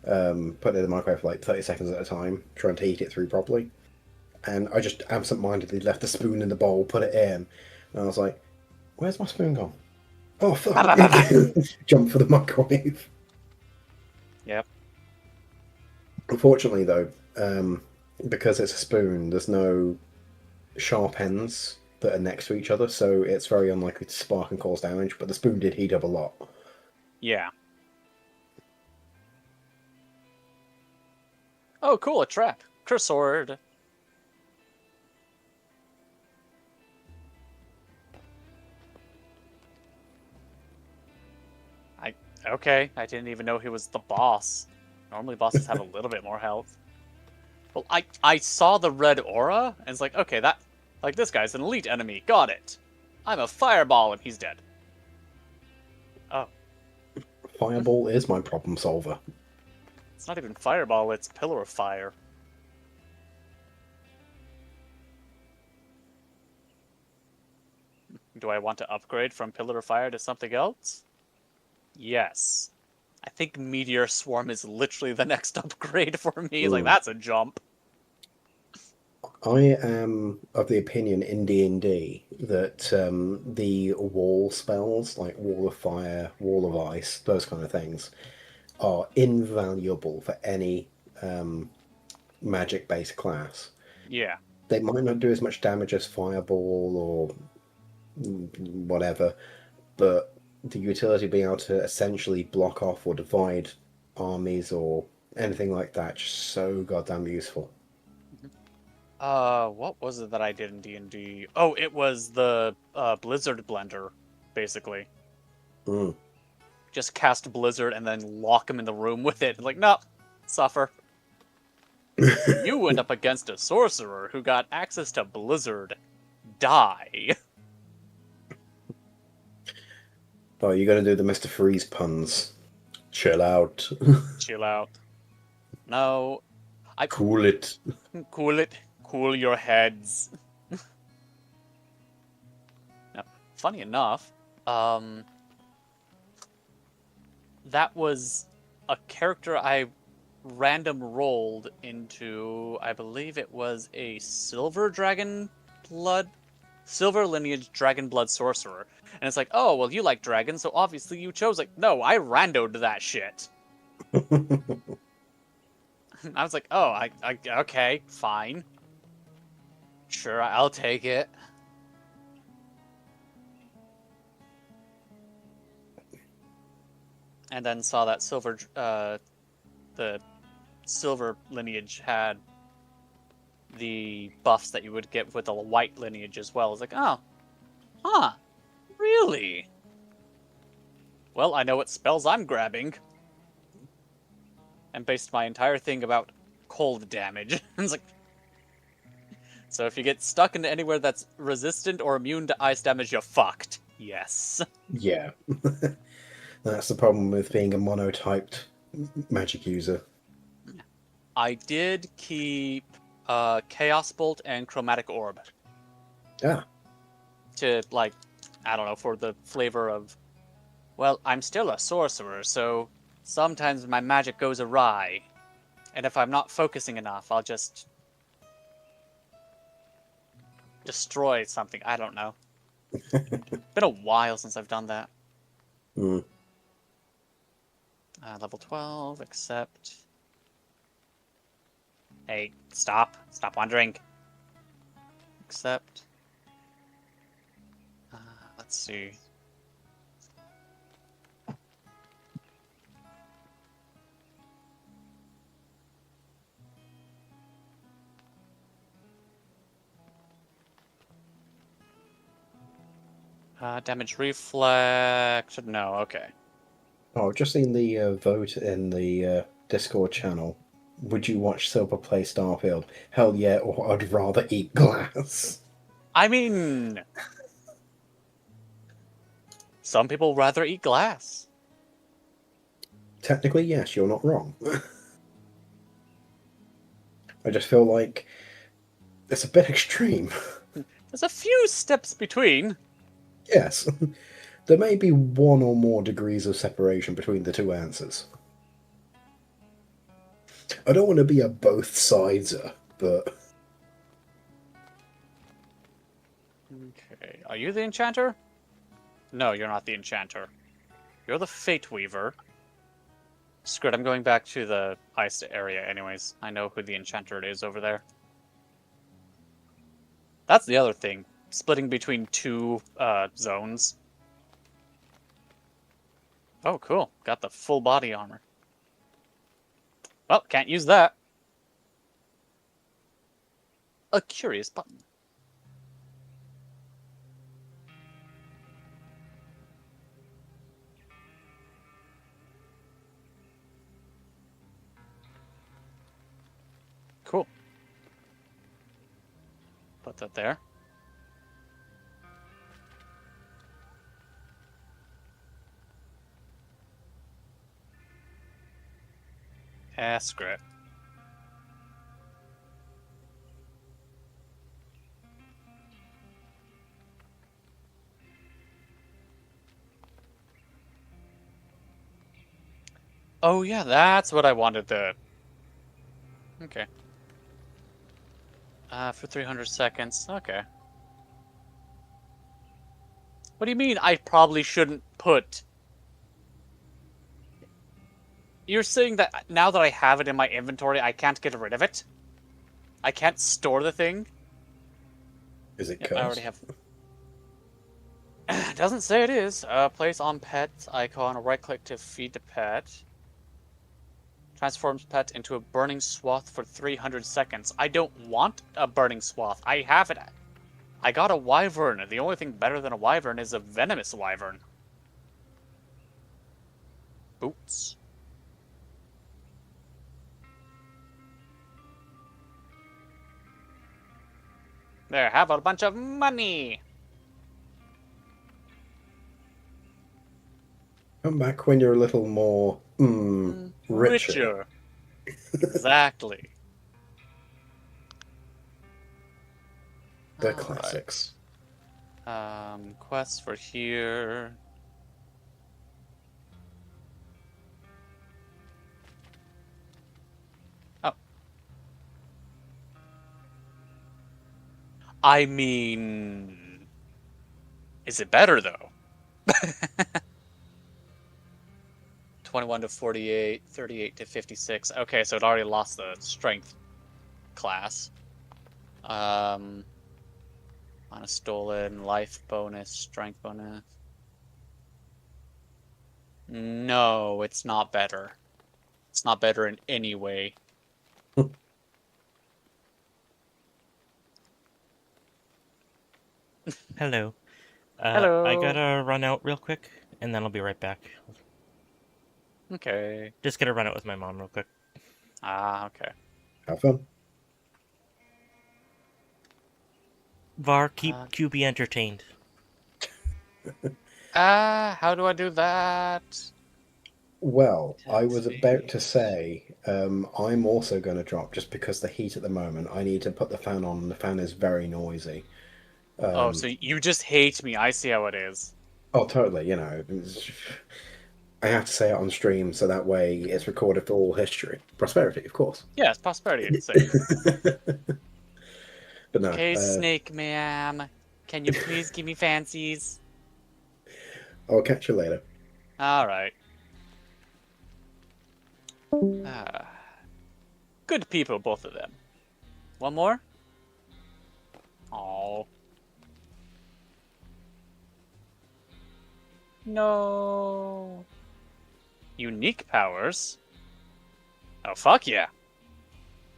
putting it in the microwave for like 30 seconds at a time, trying to heat it through properly. And I just absent-mindedly left the spoon in the bowl, put it in, and I was like, where's my spoon gone? Oh, fuck. Jump for the microwave. Yep. Unfortunately, though, because it's a spoon, there's no sharp ends that are next to each other, so it's very unlikely to spark and cause damage, but the spoon did heat up a lot. Yeah. Oh, cool, a trap. Cursord. Okay, I didn't even know he was the boss. Normally bosses have a little bit more health. Well, I saw the red aura, and it's like, okay, this guy's an elite enemy. Got it. I'm a fireball and he's dead. Oh. Fireball is my problem solver. It's not even fireball, it's pillar of fire. Do I want to upgrade from pillar of fire to something else? Yes. I think Meteor Swarm is literally the next upgrade for me. It's like, Mm. that's a jump. I am of the opinion in D&D that the wall spells, like Wall of Fire, Wall of Ice, those kind of things, are invaluable for any magic-based class. Yeah. They might not do as much damage as Fireball or whatever, but the utility of being able to essentially block off or divide armies or anything like that, just so goddamn useful. What was it that I did in D&D? Oh, it was the Blizzard Blender, basically. Mm. Just cast Blizzard and then lock him in the room with it. Like, no, suffer. You end up against a sorcerer who got access to Blizzard. Die. Oh, you're gonna do the Mr. Freeze puns. Chill out. Chill out. No. Cool it. Cool it. Cool your heads. Now, funny enough, that was a character I random rolled into, I believe it was a silver lineage dragon blood sorcerer. And it's like, oh, well, you like dragons, so obviously you chose, like, no, I randoed that shit. I was like, oh, okay, fine. Sure, I'll take it. And then saw that the silver lineage had the buffs that you would get with the white lineage as well. I was like, oh, huh, really? Well, I know what spells I'm grabbing. And based my entire thing about cold damage. It's like, so if you get stuck into anywhere that's resistant or immune to ice damage, you're fucked. Yes. Yeah. That's the problem with being a monotyped magic user. I did keep Chaos Bolt and Chromatic Orb. Ah. To, like, I don't know, for the flavor of, well, I'm still a sorcerer, so sometimes my magic goes awry. And if I'm not focusing enough, I'll just destroy something. I don't know. Been a while since I've done that. Mm. Level 12, accept. Hey, stop. Stop wandering. Accept. Let's see. Damage reflect. No, okay. Oh, just seen the vote in the Discord channel. Would you watch Silver play Starfield? Hell yeah, or I'd rather eat glass. I mean, some people rather eat glass. Technically, yes, you're not wrong. I just feel like it's a bit extreme. There's a few steps between. Yes. There may be one or more degrees of separation between the two answers. I don't want to be a both sideser, but... Okay, are you the enchanter? No, you're not the enchanter. You're the Fate Weaver. Screw it, I'm going back to the ice area anyways. I know who the enchanter is over there. That's the other thing. Splitting between two zones. Oh, cool. Got the full body armor. Well, can't use that. A curious button. Cool. Put that there. Screw it. Oh yeah, that's what I wanted to... Okay. For 300 seconds. Okay. What do you mean I probably shouldn't put... You're saying that now that I have it in my inventory, I can't get rid of it? I can't store the thing? Is it Yep, I already cursed? have... Doesn't say it is. Place on pet icon, right click to feed the pet. Transforms pet into a burning swath for 300 seconds. I don't want a burning swath. I have it. I got a wyvern. The only thing better than a wyvern is a venomous wyvern. Boots. There, have a bunch of money. Come back when you're a little more richer. Exactly. The Alright. classics. Quests for here. Oh. I mean... Is it better, though? 21 to 48, 38 to 56. Okay, so it already lost the strength class. On a stolen, life bonus, strength bonus. No, it's not better. It's not better in any way. Hello. Hello. I gotta run out real quick, and then I'll be right back. Okay. Just gotta run out with my mom real quick. Ah, okay. Have fun. Var, keep QB entertained. How do I do that? Well, I was about to say, I'm also going to drop just because the heat at the moment. I need to put the fan on, and the fan is very noisy. Oh, so you just hate me. I see how it is. Oh, totally. You know, I have to say it on stream so that way it's recorded for all history. Prosperity, of course. Yes, prosperity, it's safe. But no. Okay, Snake Ma'am. Can you please give me fancies? I'll catch you later. Alright. Good people, both of them. One more? Oh. No. Unique powers? Oh, fuck yeah.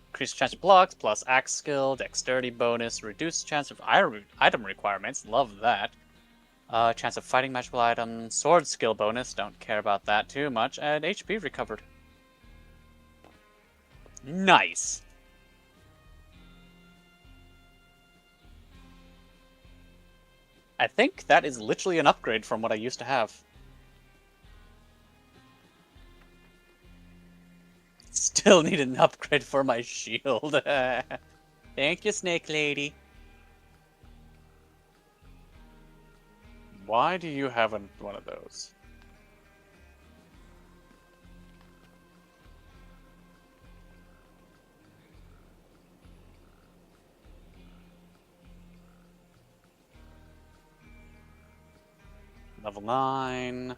Increased chance of blocks, plus axe skill, dexterity bonus, reduced chance of item requirements, love that. Chance of fighting magical items, sword skill bonus, don't care about that too much, and HP recovered. Nice! I think that is literally an upgrade from what I used to have. Still need an upgrade for my shield. Thank you, Snake Lady. Why do you have one of those? Level 9.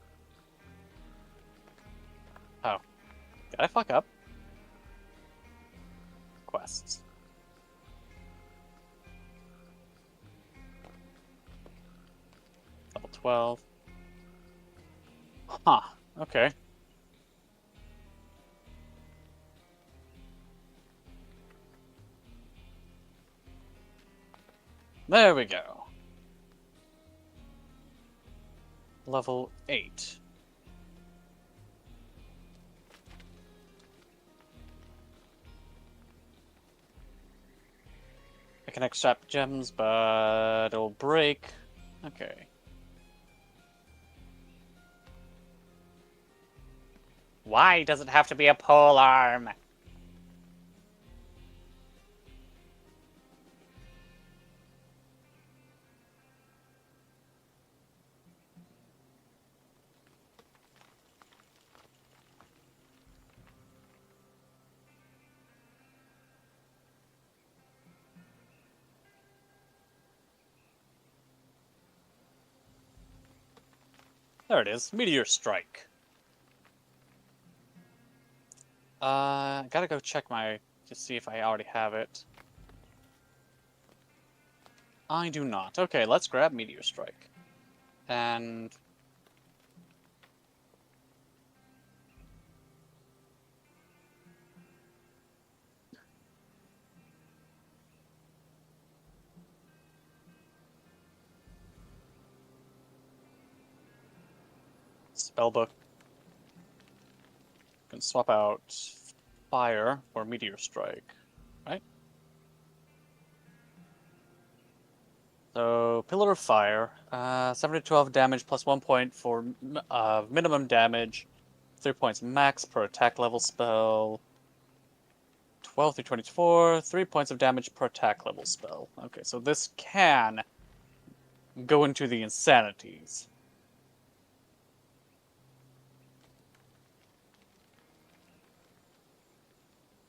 Oh. Did I fuck up? Quests. Level 12. Huh. Okay. There we go. Level 8. I can extract gems, but it'll break. Okay. Why does it have to be a pole arm? There it is. Meteor Strike. Gotta go check to see if I already have it. I do not. Okay, let's grab Meteor Strike. And... Spellbook. Can swap out Fire for Meteor Strike, right? So, Pillar of Fire, 7 to 12 damage plus 1 point for minimum damage, 3 points max per attack level spell, 12 through 24, 3 points of damage per attack level spell. Okay, so this can go into the Insanities.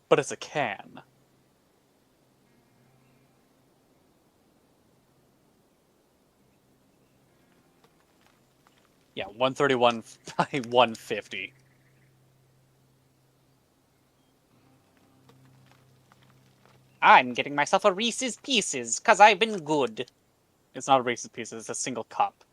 But it's a can. Yeah, 131 by 150. I'm getting myself a Reese's Pieces, 'cause I've been good. It's not a Reese's Pieces, it's a single cup.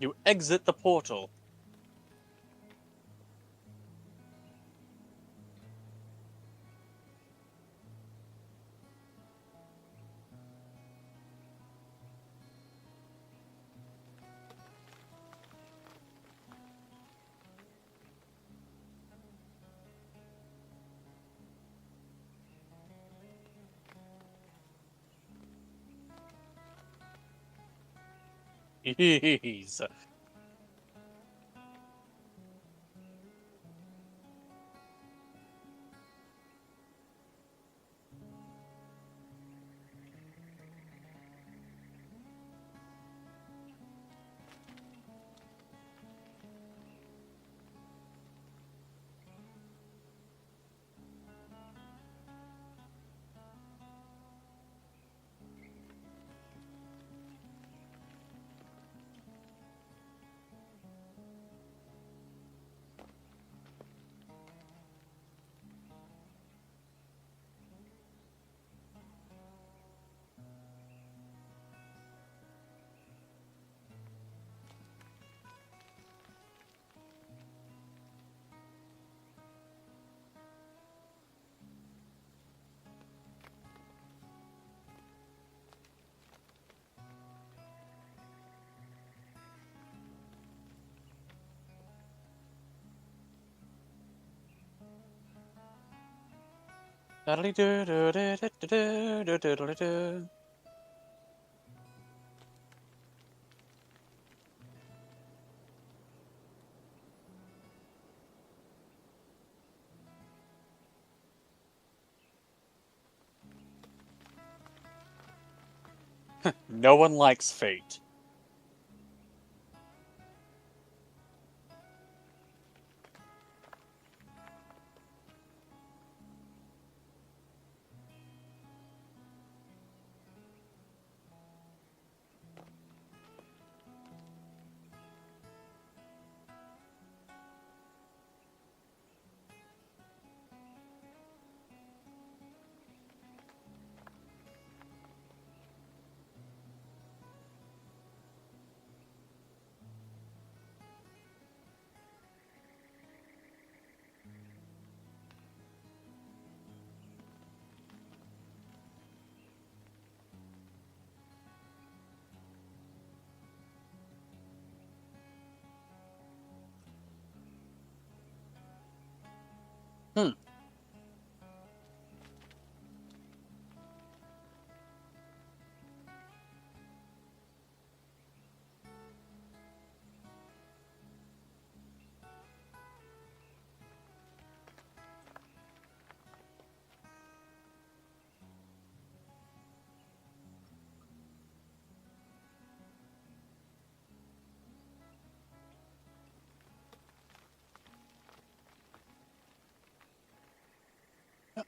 You exit the portal. Ease. No one likes fate. Hmm.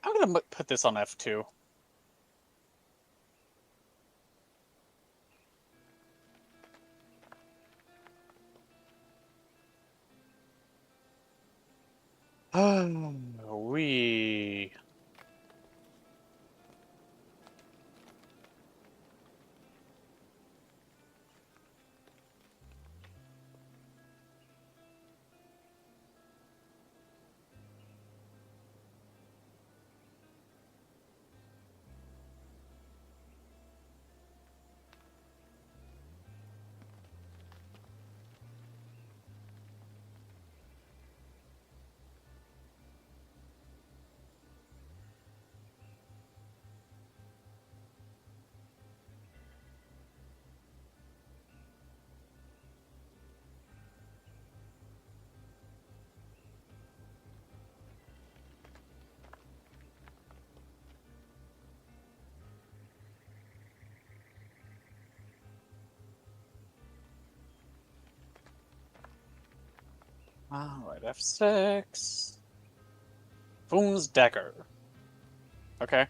I'm gonna put this on F2. We. Alright, F6. Foom's Decker. Okay.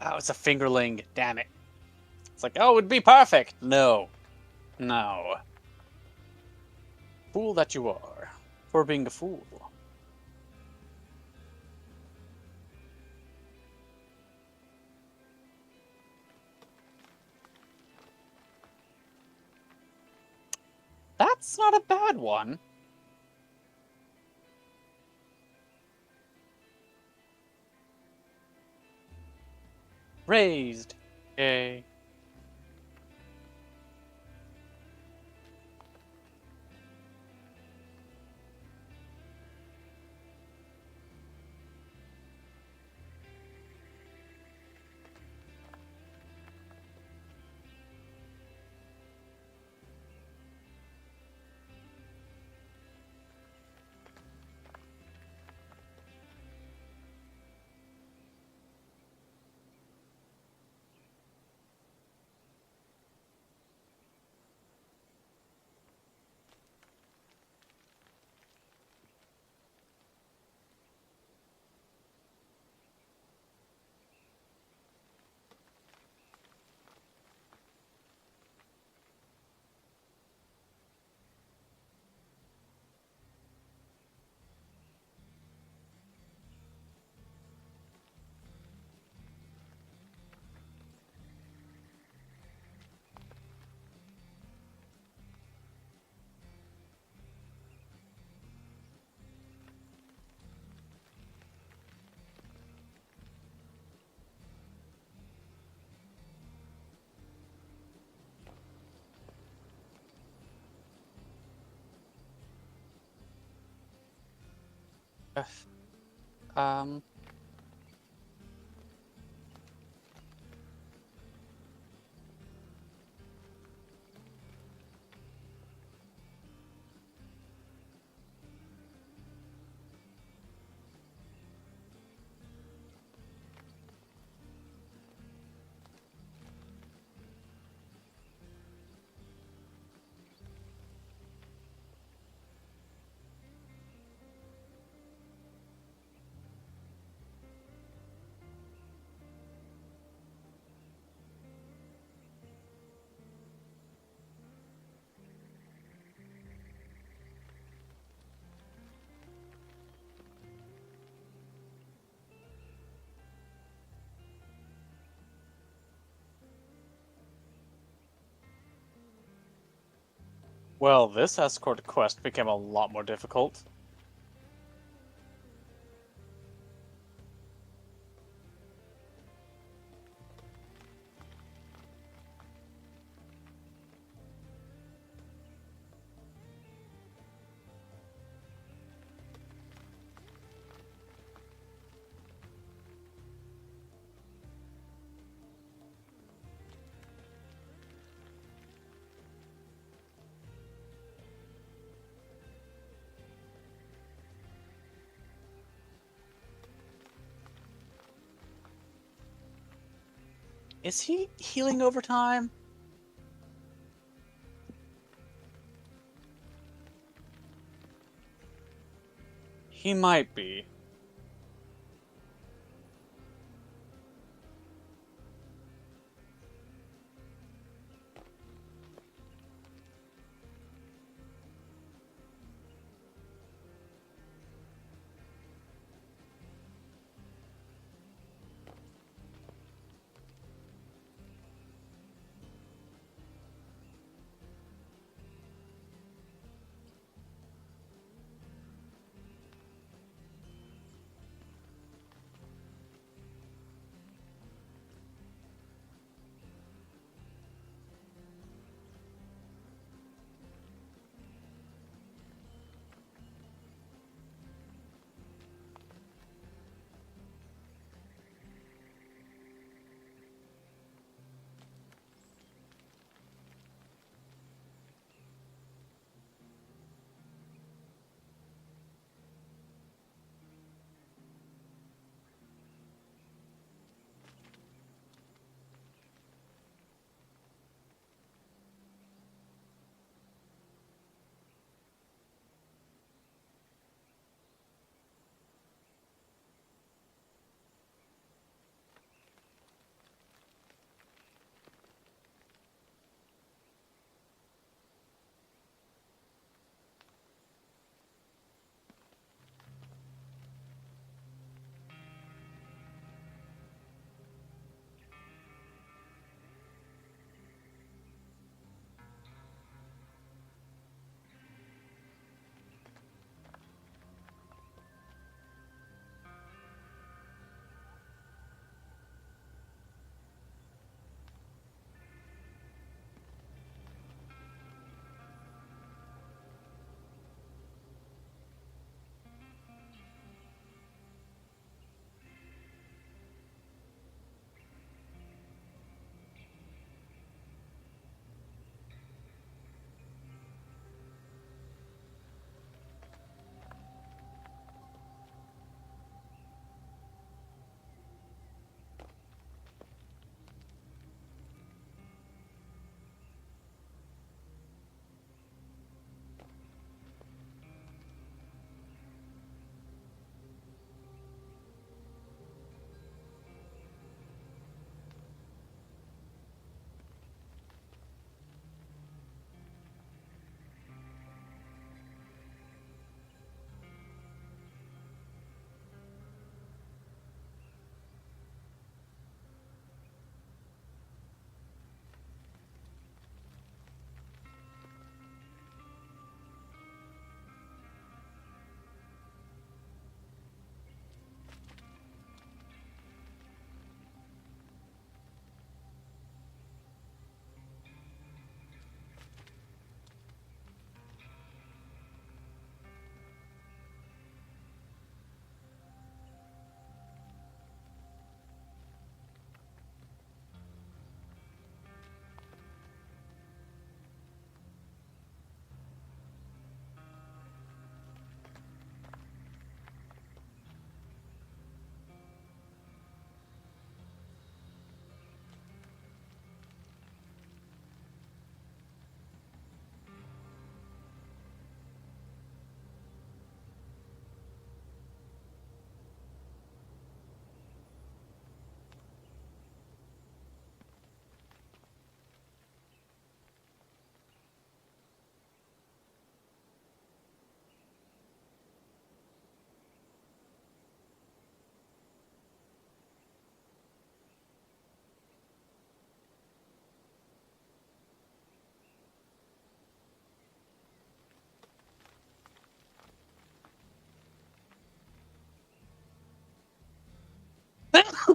Oh, it's a fingerling. Damn it. It's like, oh, it'd be perfect. No. No. Fool that you are. For being a fool. That's not a bad one. Raised. Yay. Um. Well, this escort quest became a lot more difficult. Is he healing over time? He might be.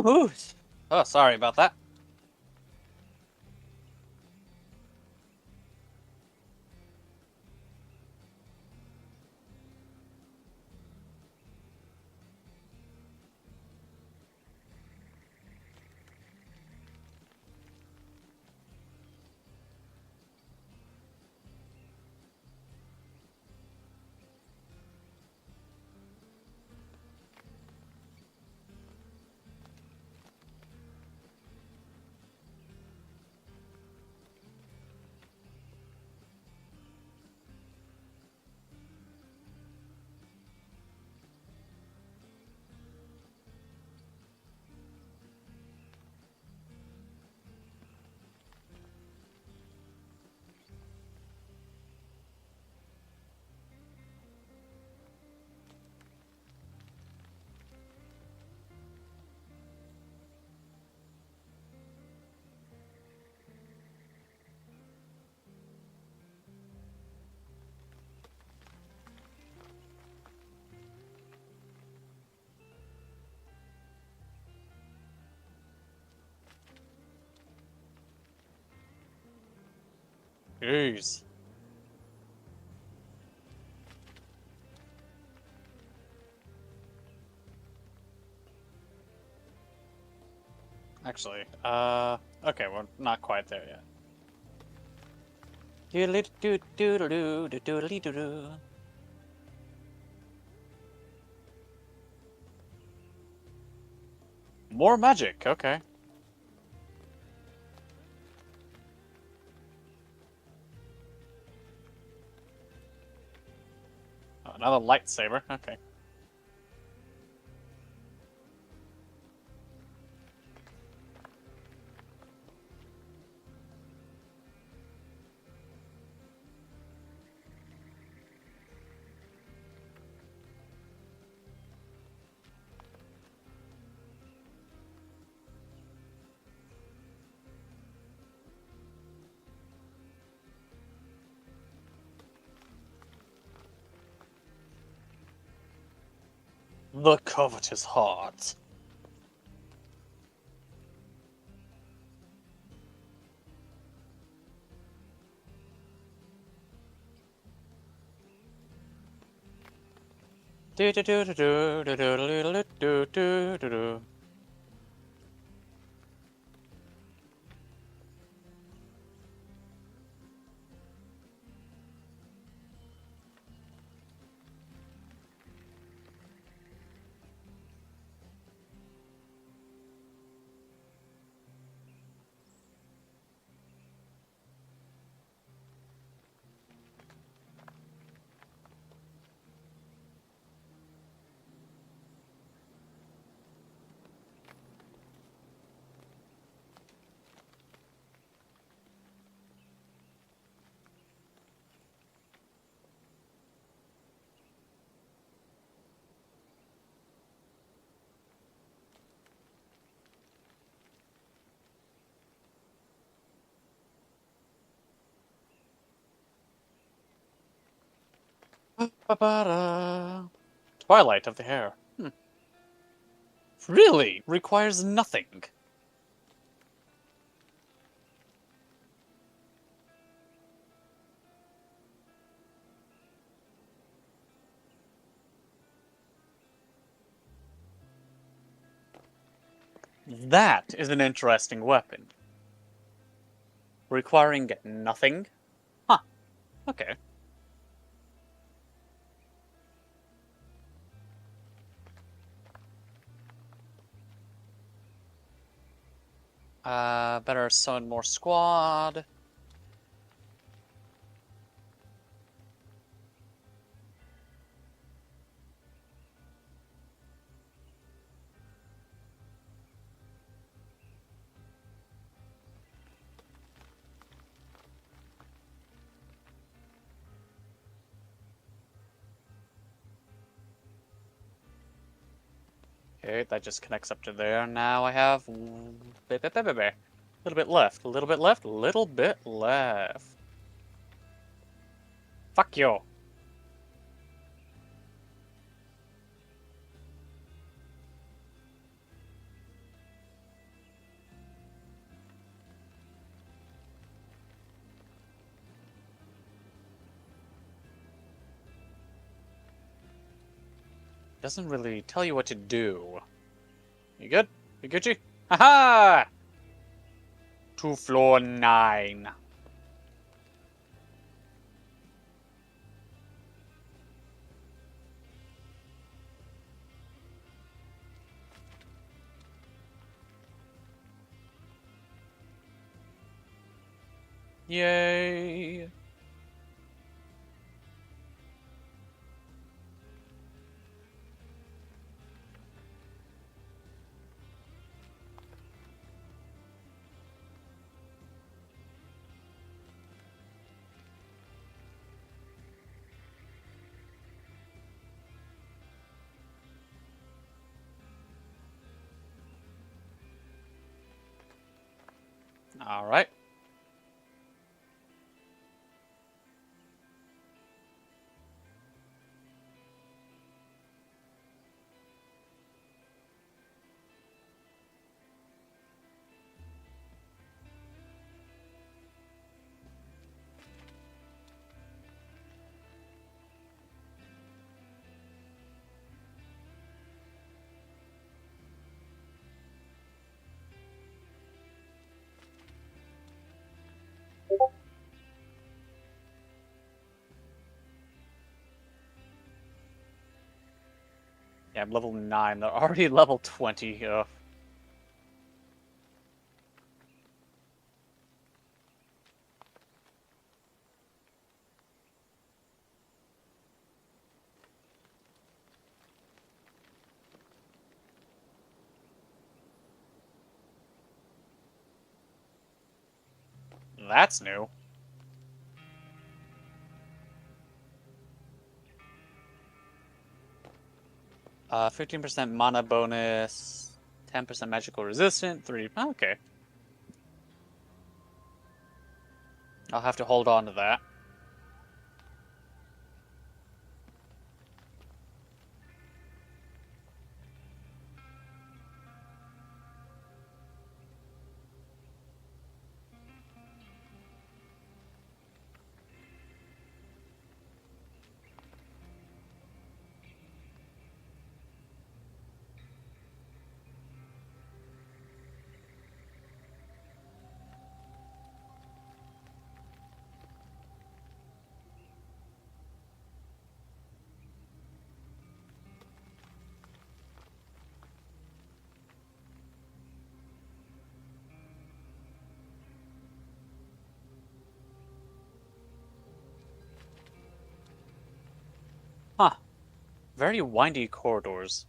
Ooh. Oh, sorry about that. Jeez. Actually, okay, we're not quite there yet. Doodly-doo-doodle-doo-doodly-doo-doo. More magic, okay. Oh, another lightsaber, okay. The covetous heart. Do-do-do-do-do-do-do-do-do-do-do-do. Ba-ba-da. Twilight of the hair. Really? Requires nothing. That is an interesting weapon. Requiring nothing? Huh. Okay. Better summon more squad. Okay, that just connects up to there. Now I have a little bit left, a little bit left, a little bit left. Fuck you. doesn't really tell you what to do. You good? You Gucci? Haha! To floor 9. Yay! All right. Yeah, I'm level 9. They're already level 20. Ugh. That's new. 15% mana bonus, 10% magical resistant, 3. Okay. I'll have to hold on to that. Huh. Very windy corridors.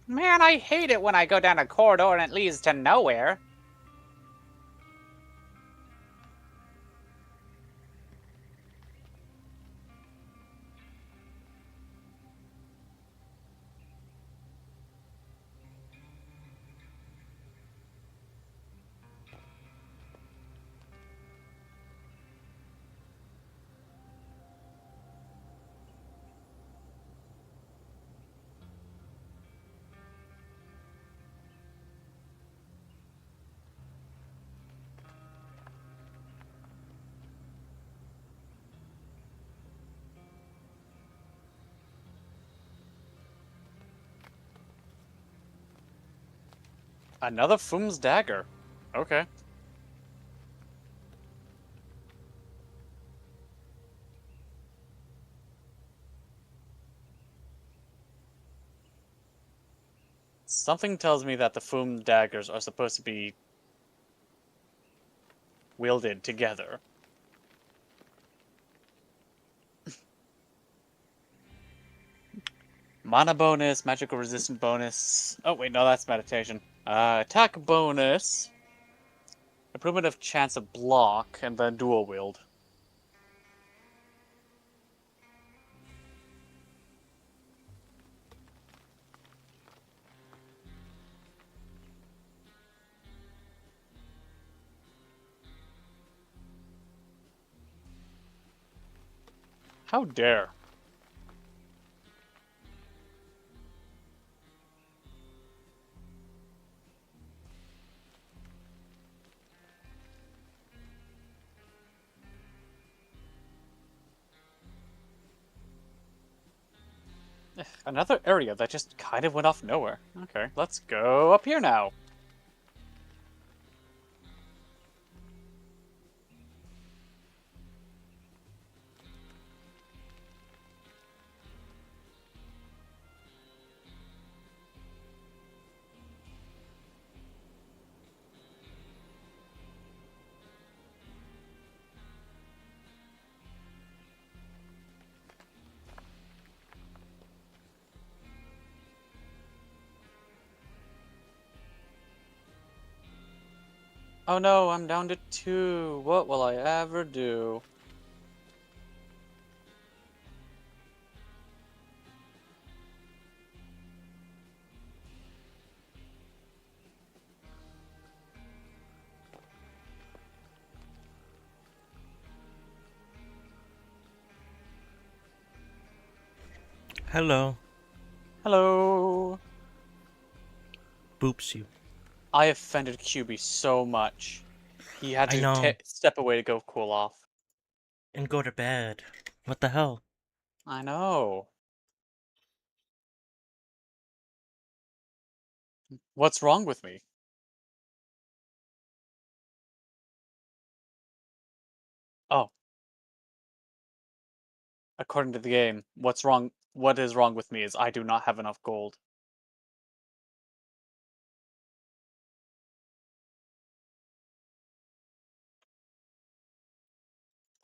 Man, I hate it when I go down a corridor and it leads to nowhere. Another Fum's dagger. Okay. Something tells me that the Fum daggers are supposed to be wielded together. Mana bonus, magical resistant bonus. Oh wait, no, that's meditation. Attack bonus. Improvement of chance of block, and then dual wield. How dare. Another area that just kind of went off nowhere. Okay, let's go up here now. Oh no, I'm down to 2. What will I ever do? Hello. Hello. Boops you. I offended QB so much. He had I to know. step away to go cool off. And go to bed. What the hell? I know. What's wrong with me? Oh, according to the game, what's wrong? What is wrong with me is I do not have enough gold.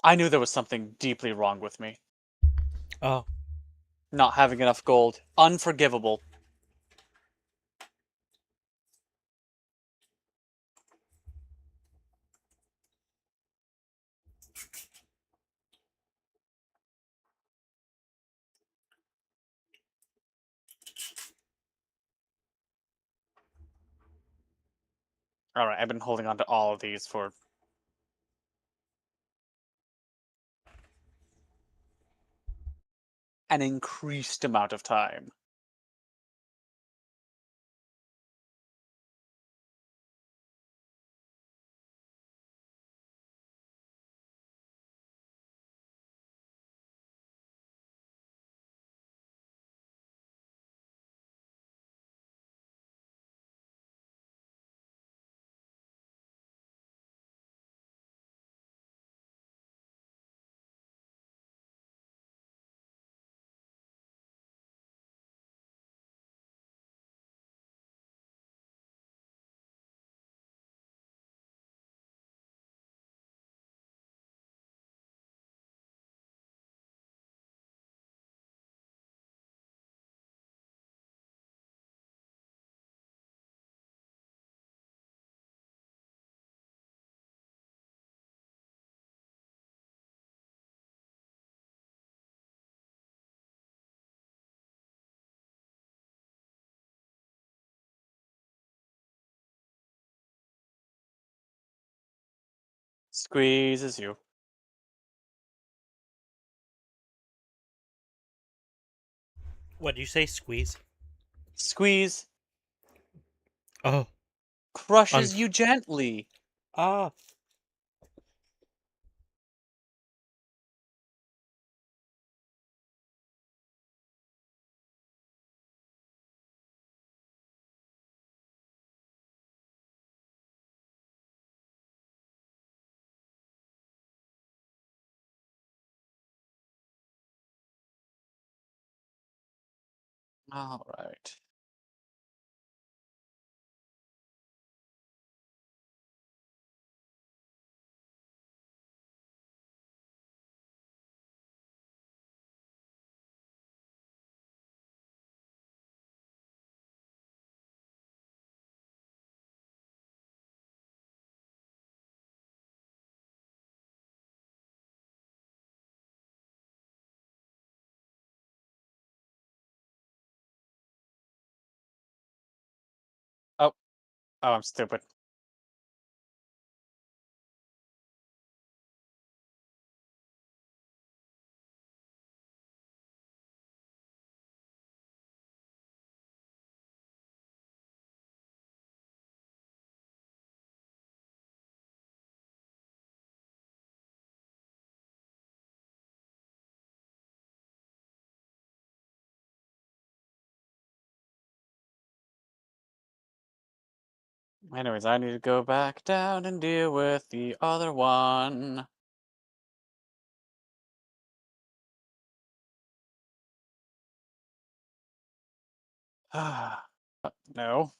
I knew there was something deeply wrong with me. Oh. Not having enough gold. Unforgivable. Alright, I've been holding on to all of these for an increased amount of time. Squeezes you. What did you say? Squeeze? Squeeze Oh. crushes you gently. Ah. Alright. Oh. Oh, I'm stupid. Anyways, I need to go back down and deal with the other one. No.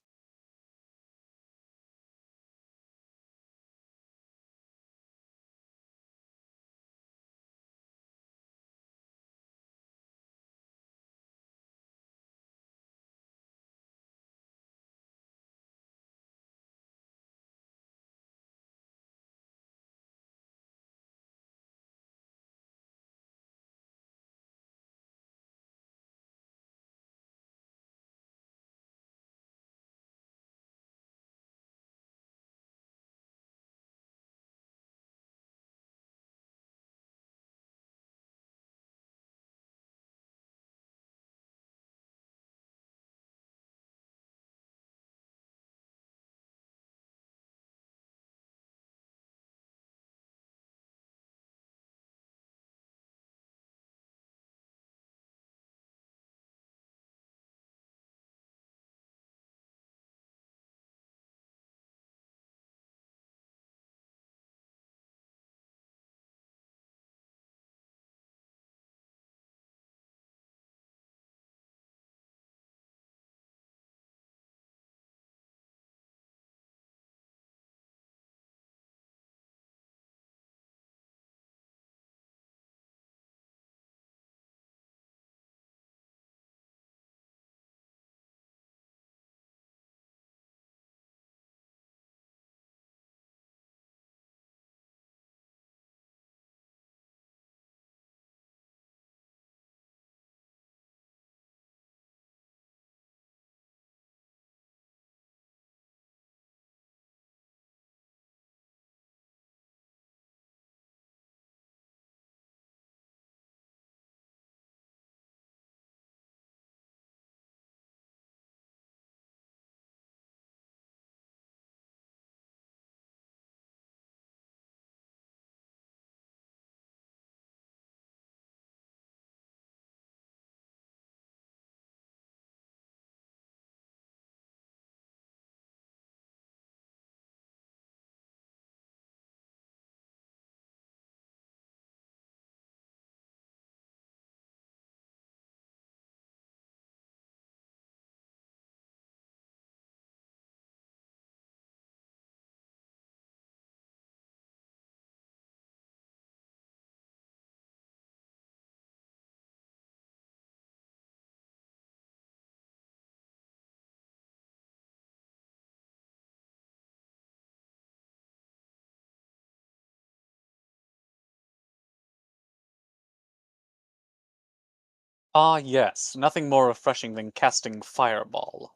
Ah, yes, nothing more refreshing than casting Fireball.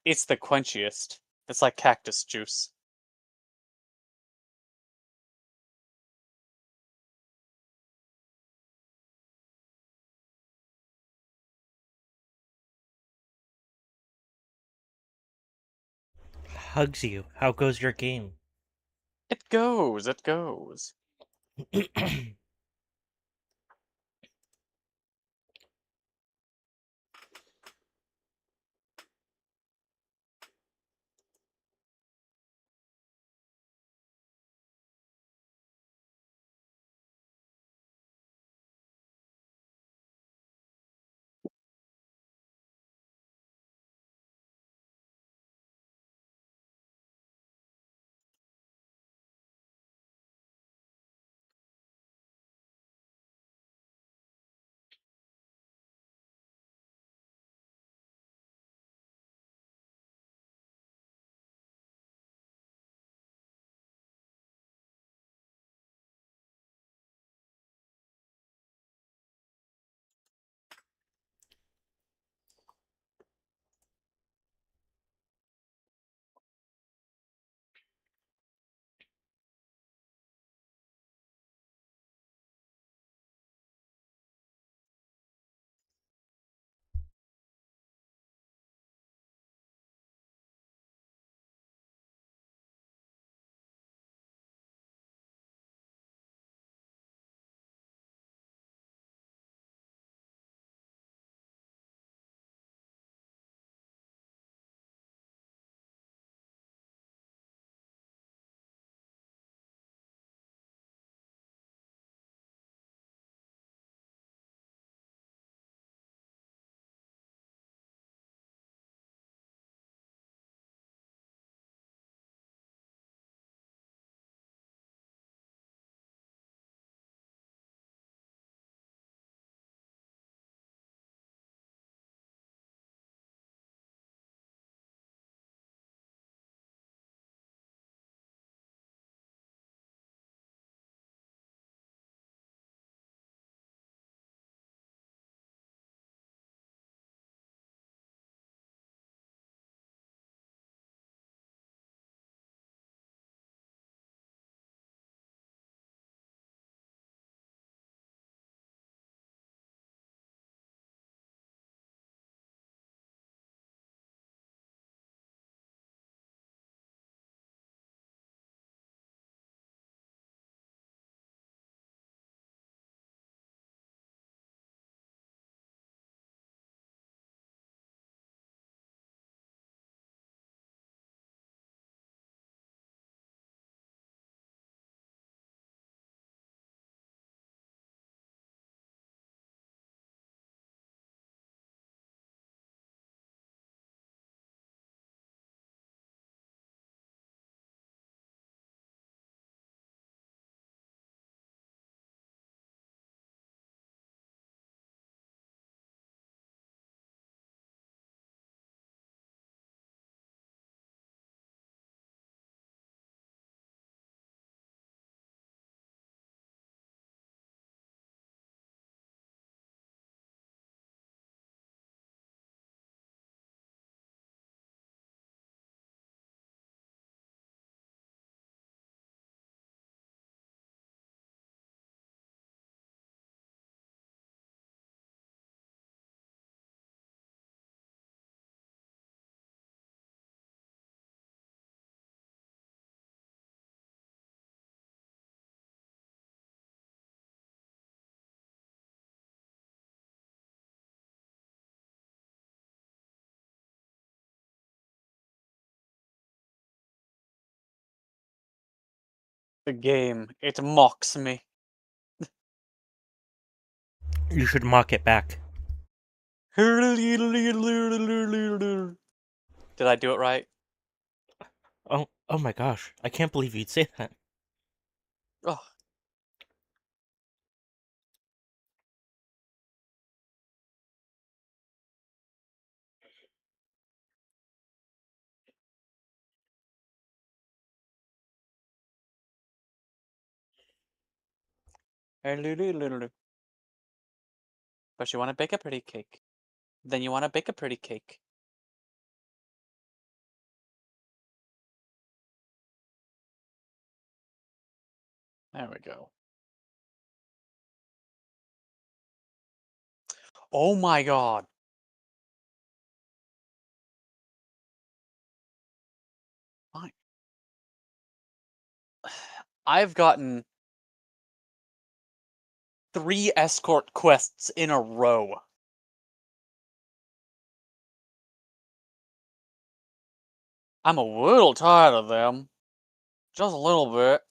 It's the quenchiest. It's like cactus juice. Hugs you. How goes your game? It goes, it goes. The game, it mocks me. You should mock it back. Did I do it right? Oh my gosh! I can't believe you'd say that. Oh. But you want to bake a pretty cake. Then you want to bake a pretty cake. There we go. Oh my god. Fine. I've gotten 3 escort quests in a row. I'm a little tired of them. Just a little bit.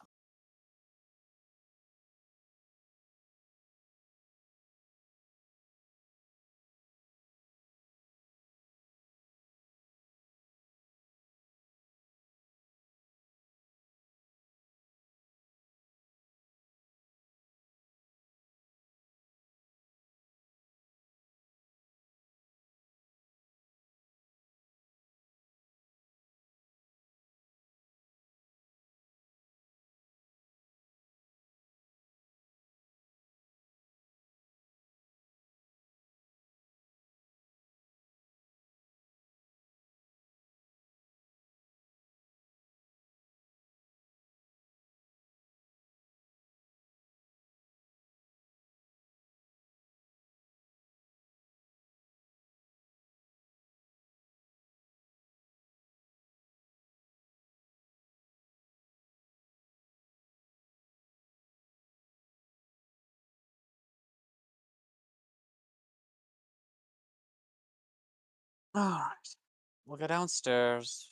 Alright. We'll go downstairs.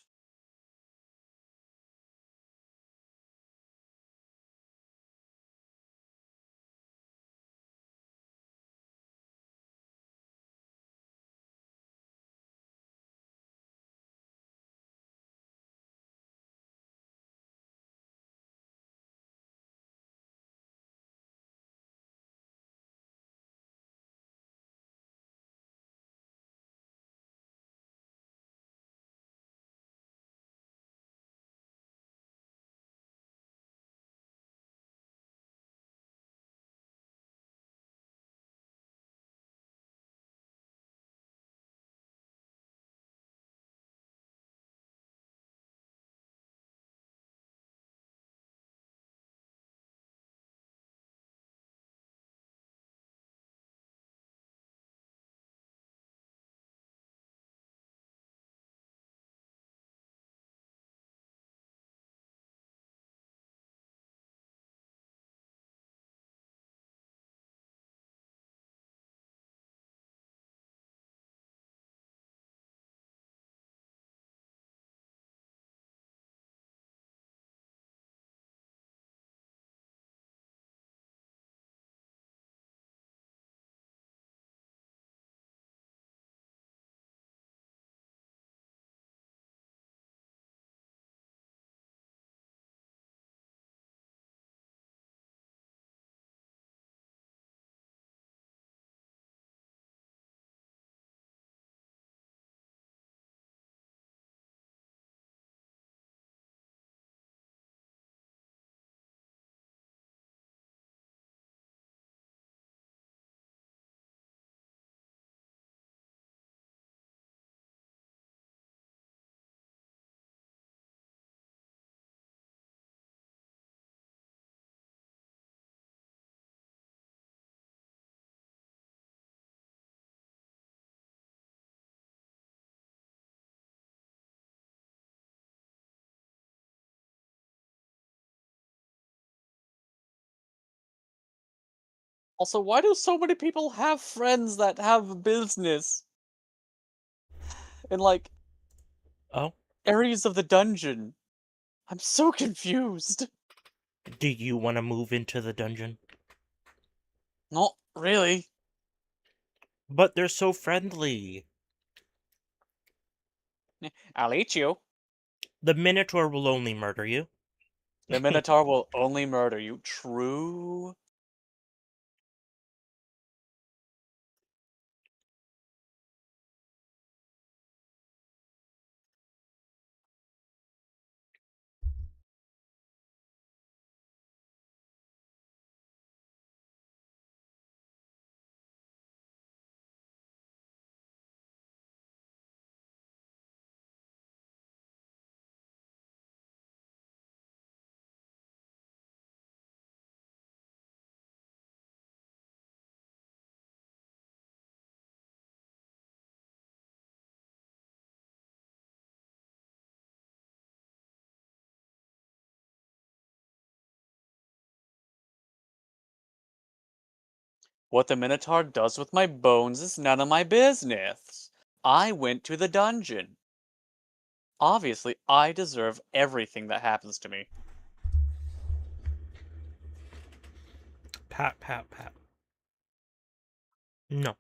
Also, why do so many people have friends that have business in, like, Oh, areas of the dungeon? I'm so confused. Do you want to move into the dungeon? Not really. But they're so friendly. I'll eat you. The Minotaur will only murder you. The Minotaur will only murder you. True. What the Minotaur does with my bones is none of my business. I went to the dungeon. Obviously, I deserve everything that happens to me. Pat, pat, pat. No.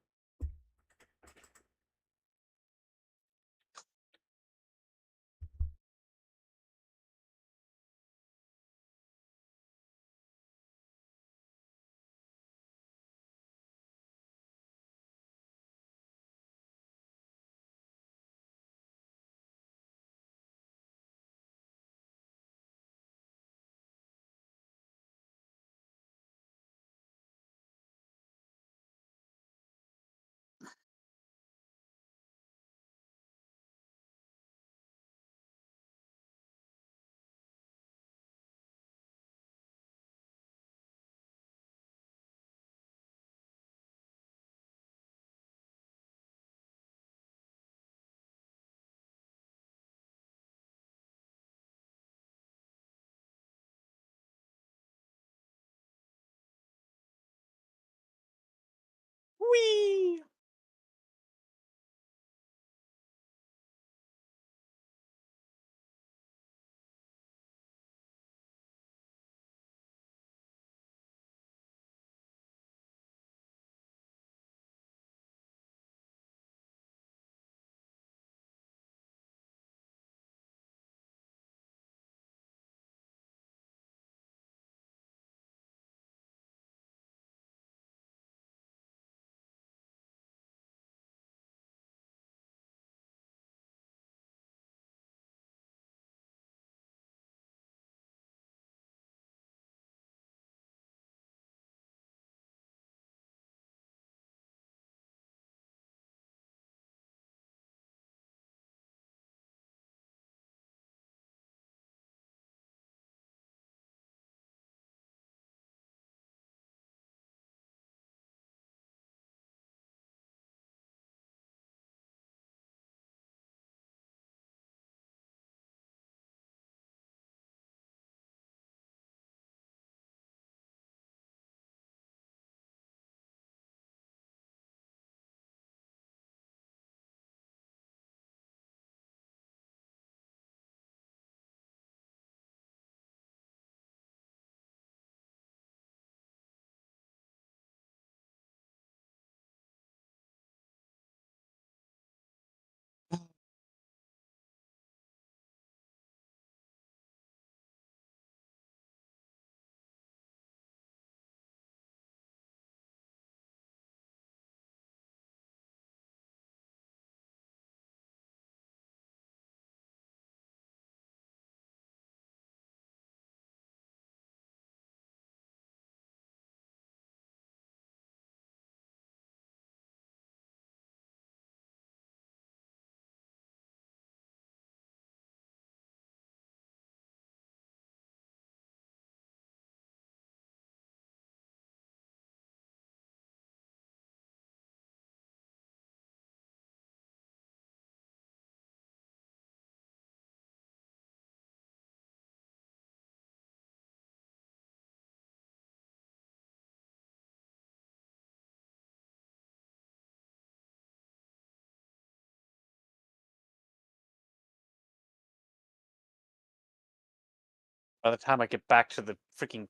By the time I get back to the freaking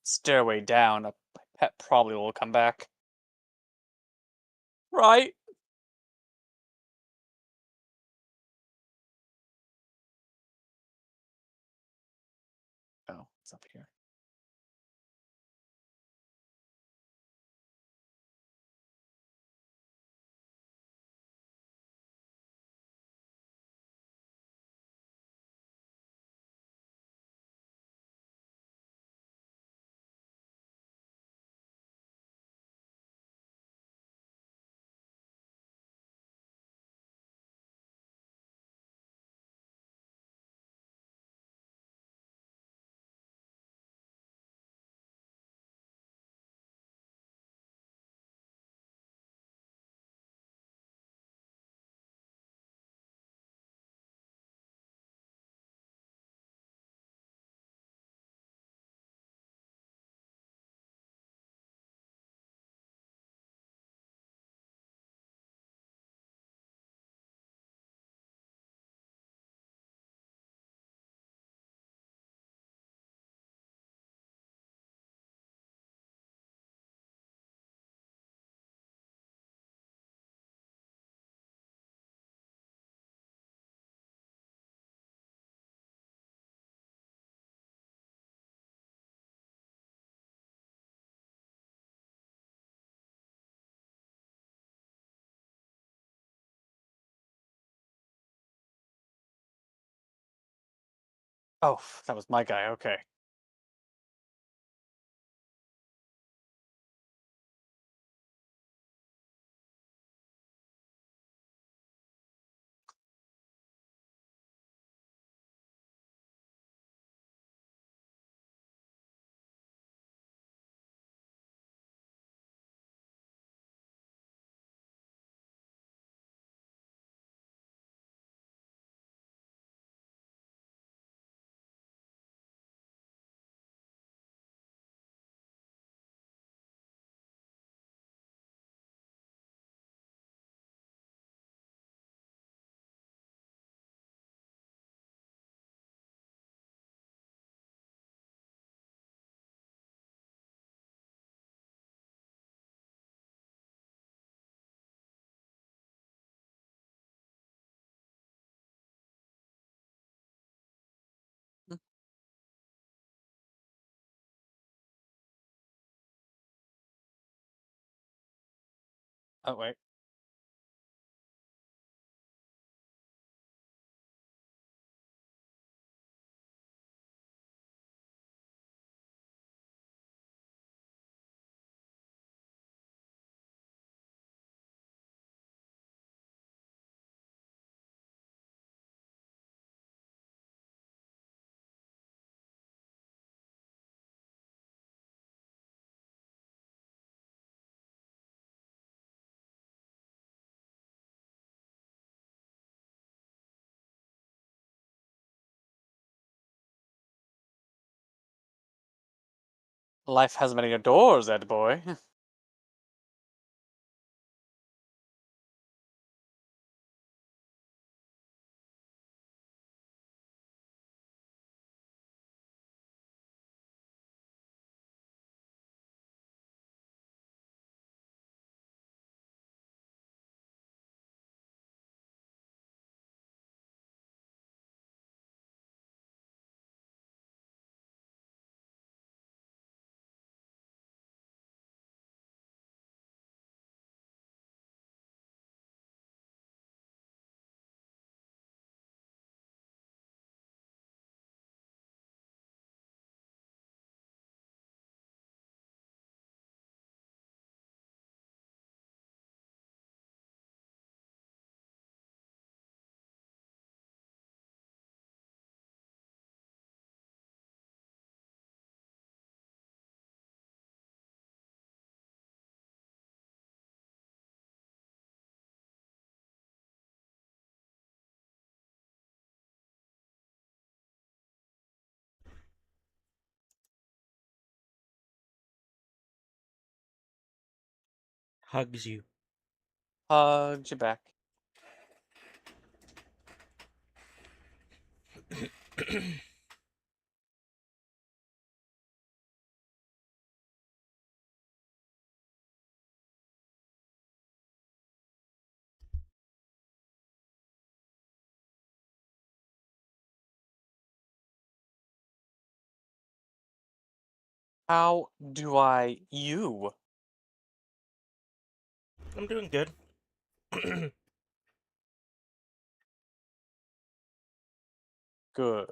stairway down, my pet probably will come back. Right? Oh, it's up here. Oh, that was my guy. Okay. Oh, wait. Life has many doors, Ed boy. Hugs you. Hugged you back. How do you? I'm doing good. Good.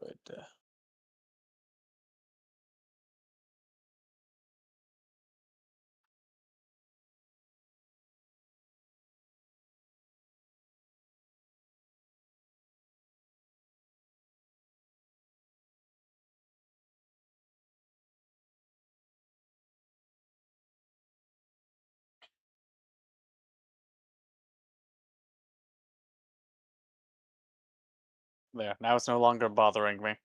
There, now it's no longer bothering me.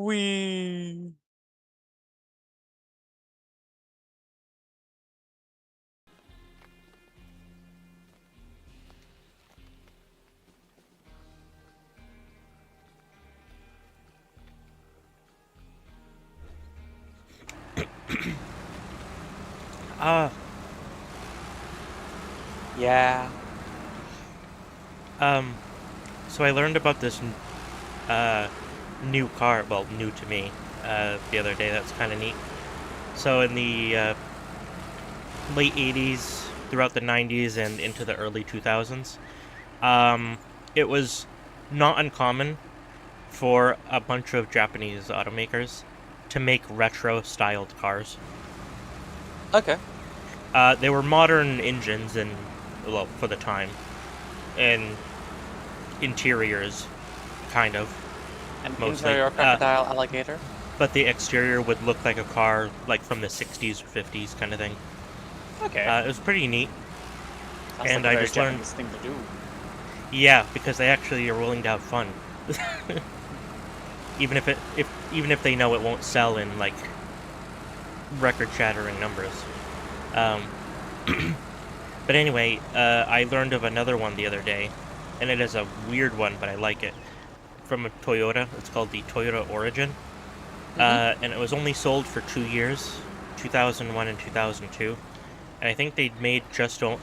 Wee. Ah, Yeah. so I learned about this new car, well, new to me, the other day. That's kind of neat. So in the late 80s, throughout the 90s, and into the early 2000s, it was not uncommon for a bunch of Japanese automakers to make retro-styled cars. Okay. They were modern engines and, well, for the time, and interiors, kind of, An mostly. interior crocodile alligator. But the exterior would look like a car, like from the 60s or 50s kind of thing. Okay. It was pretty neat. Sounds and like a I very just learned- Japanese thing to do. Yeah, because they actually are willing to have fun, even if they know it won't sell in like record-shattering numbers. But anyway, I learned of another one the other day, and it is a weird one, but I like it. From a Toyota. It's called the Toyota Origin. And it was only sold for 2 years, 2001 and 2002. And I think they'd made just over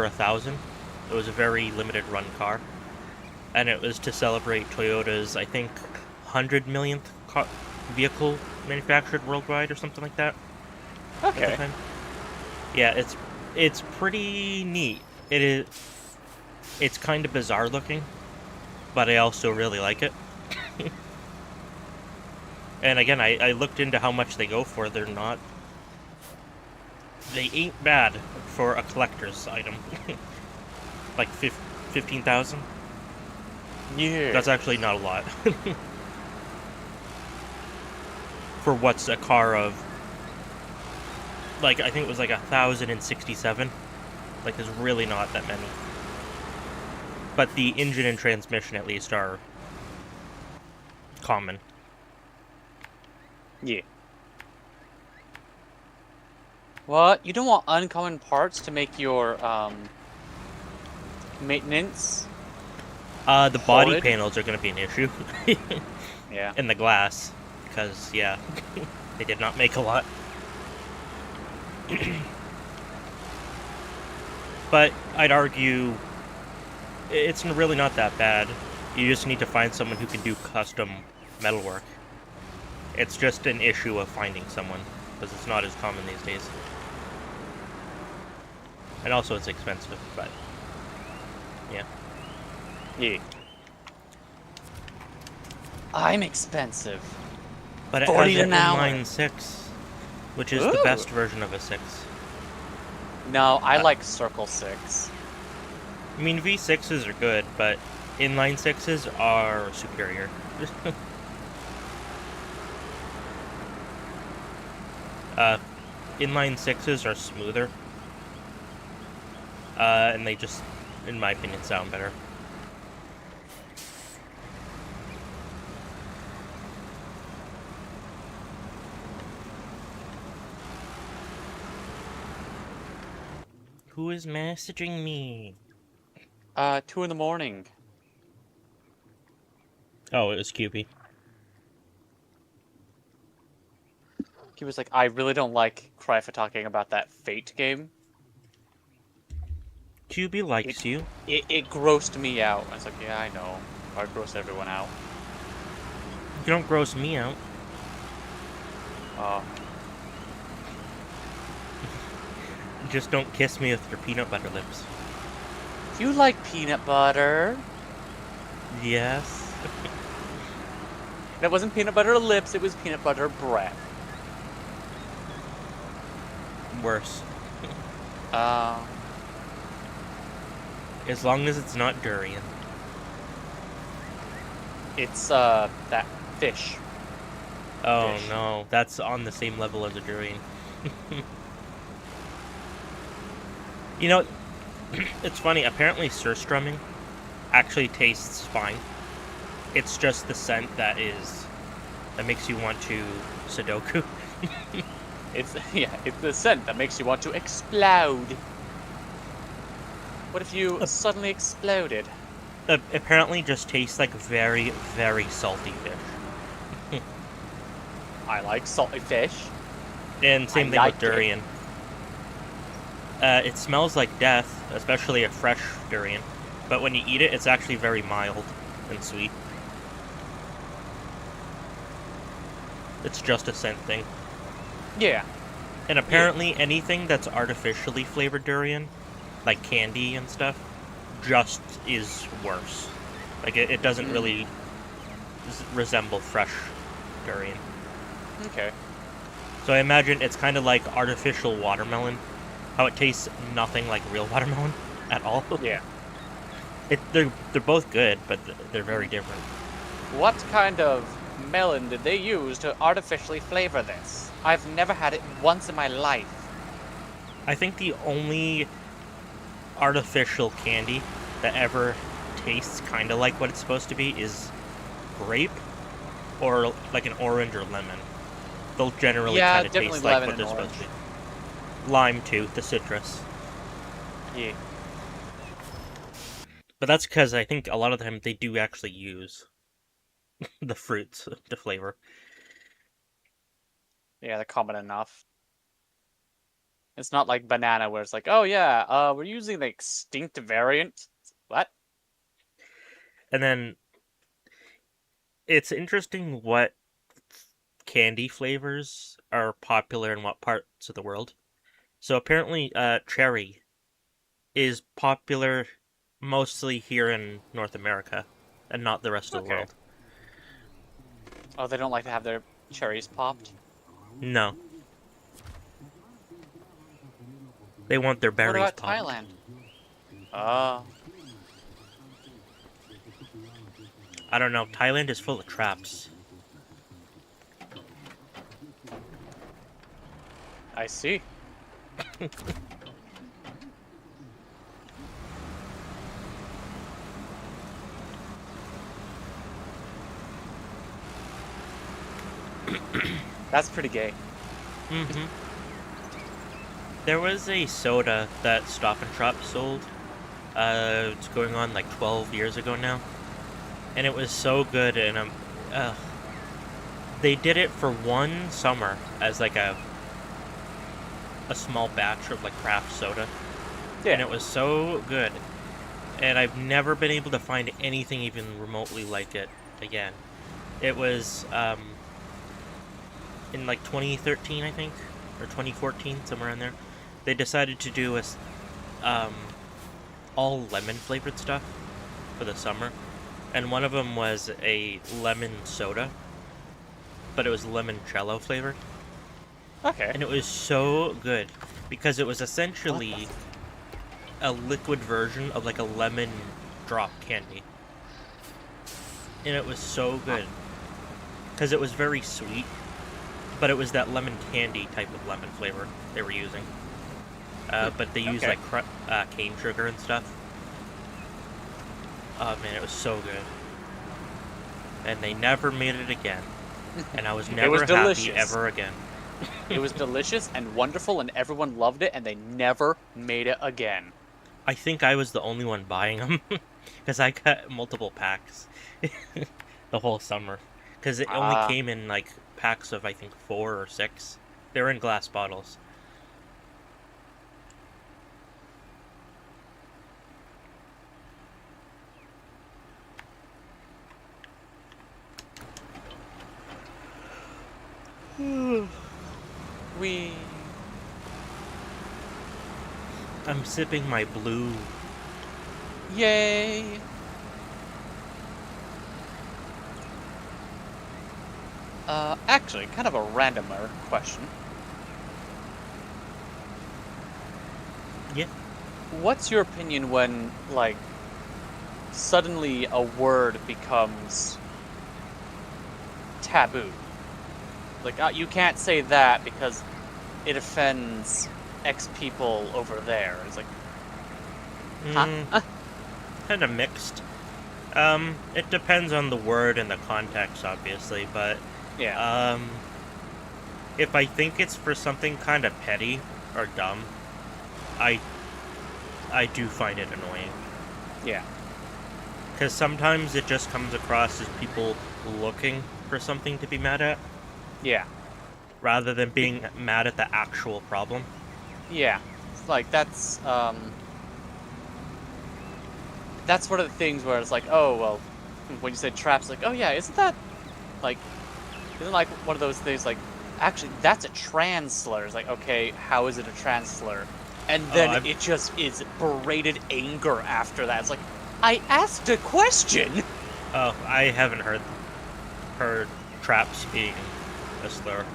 1,000. It was a very limited run car. And it was to celebrate Toyota's, I think, 100 millionth vehicle manufactured worldwide or something like that. At the Okay. time. Yeah, it's pretty neat. It is. It's kind of bizarre looking, but I also really like it. And again, I looked into how much they go for. They ain't bad for a collector's item. Like 15,000. Yeah. That's actually not a lot. For what's a car of, like, I think it was like 1,067. Like, there's really not that many. But the engine and transmission, at least, are common. Yeah. What? You don't want uncommon parts to make your maintenance? The body Horrid. panels are going to be an issue. Yeah. And the glass, because, yeah, they did not make a lot. But I'd argue it's really not that bad. You just need to find someone who can do custom metalwork. It's just an issue of finding someone, because it's not as common these days. And also it's expensive, but yeah. Yeah. I'm expensive. But it 40 has an an hour. inline 6, which is the Ooh. best version of a 6. No, I like Circle 6. I mean, V6s are good, but inline 6s are superior. Inline 6s are smoother. And they just, in my opinion, sound better. Who is messaging me? 2 in the morning. Oh, it was QB. He was like, I really don't like Cry for talking about that Fate game. QB likes you. It grossed me out. I was like, yeah, I know. I gross everyone out. You don't gross me out. Just don't kiss me with your peanut butter lips. You like peanut butter? Yes. That wasn't peanut butter lips, it was peanut butter breath. Worse. Uh, As long as it's not durian. it's, that fish. Oh Fish. no, that's on the same level as a durian. You know, it's funny, apparently surstrumming actually tastes fine. It's just the scent that is that makes you want to Sudoku. It's the scent that makes you want to explode. What if you suddenly exploded? Apparently just tastes like very, very salty fish. I like salty fish. And same I thing like with durian. It smells like death, especially a fresh durian. But when you eat it, it's actually very mild and sweet. It's just a scent thing. Yeah. And apparently anything that's artificially flavored durian, like candy and stuff, just is worse. Like, it doesn't really resemble fresh durian. Okay. So I imagine it's kind of like artificial watermelon, how it tastes nothing like real watermelon at all. Yeah. They're both good, but they're very different. What kind of melon did they use to artificially flavor this? I've never had it once in my life. I think the only artificial candy that ever tastes kind of like what it's supposed to be is grape, or like an orange or lemon. They'll generally kind of taste like what they're supposed to be. Lime too, the citrus. Yeah. But that's because I think a lot of the time they do actually use the fruits to flavor. Yeah, they're common enough. It's not like banana where it's like, oh yeah, we're using the extinct variant. What? And then it's interesting what candy flavors are popular in what parts of the world. So apparently, cherry is popular mostly here in North America, and not the rest of the world. Oh, they don't like to have their cherries popped? No. They want their berries What about popped. Thailand? Oh. I don't know. Thailand is full of traps. I see. That's pretty gay. Mm-hmm. There was a soda that Stop and Shop sold. It's going on like 12 years ago now. And it was so good, and they did it for one summer as like a small batch of like craft soda. Yeah. And it was so good. And I've never been able to find anything even remotely like it again. It was in like 2013, I think, or 2014, somewhere in there. They decided to do all lemon flavored stuff for the summer. And one of them was a lemon soda, but it was limoncello flavored. Okay. And it was so good because it was essentially a liquid version of like a lemon drop candy. And it was so good because it was very sweet, but it was that lemon candy type of lemon flavor they were using. But they used like cane sugar and stuff. Oh man, it was so good. And they never made it again. And I was never happy ever again. It was delicious and wonderful, and everyone loved it, and they never made it again. I think I was the only one buying them because I got multiple packs the whole summer. Because it only came in like packs of I think 4 or 6. They were in glass bottles. I'm sipping my blue. Yay! Actually, kind of a randomer question. Yeah. What's your opinion when, like, suddenly a word becomes taboo? Like, you can't say that because it offends X people over there. It's like, huh? Kind of mixed. It depends on the word and the context, obviously, but Yeah. If I think it's for something kind of petty or dumb, I do find it annoying. Yeah. Because sometimes it just comes across as people looking for something to be mad at, Yeah. rather than being mad at the actual problem. Yeah. It's like that's one of the things where it's like, oh well, when you say traps, like, oh yeah, isn't like one of those things like, actually that's a trans slur. It's like, okay, how is it a trans slur? And then it just is berated anger after that. It's like, I asked a question. Oh, I haven't heard traps being a slur.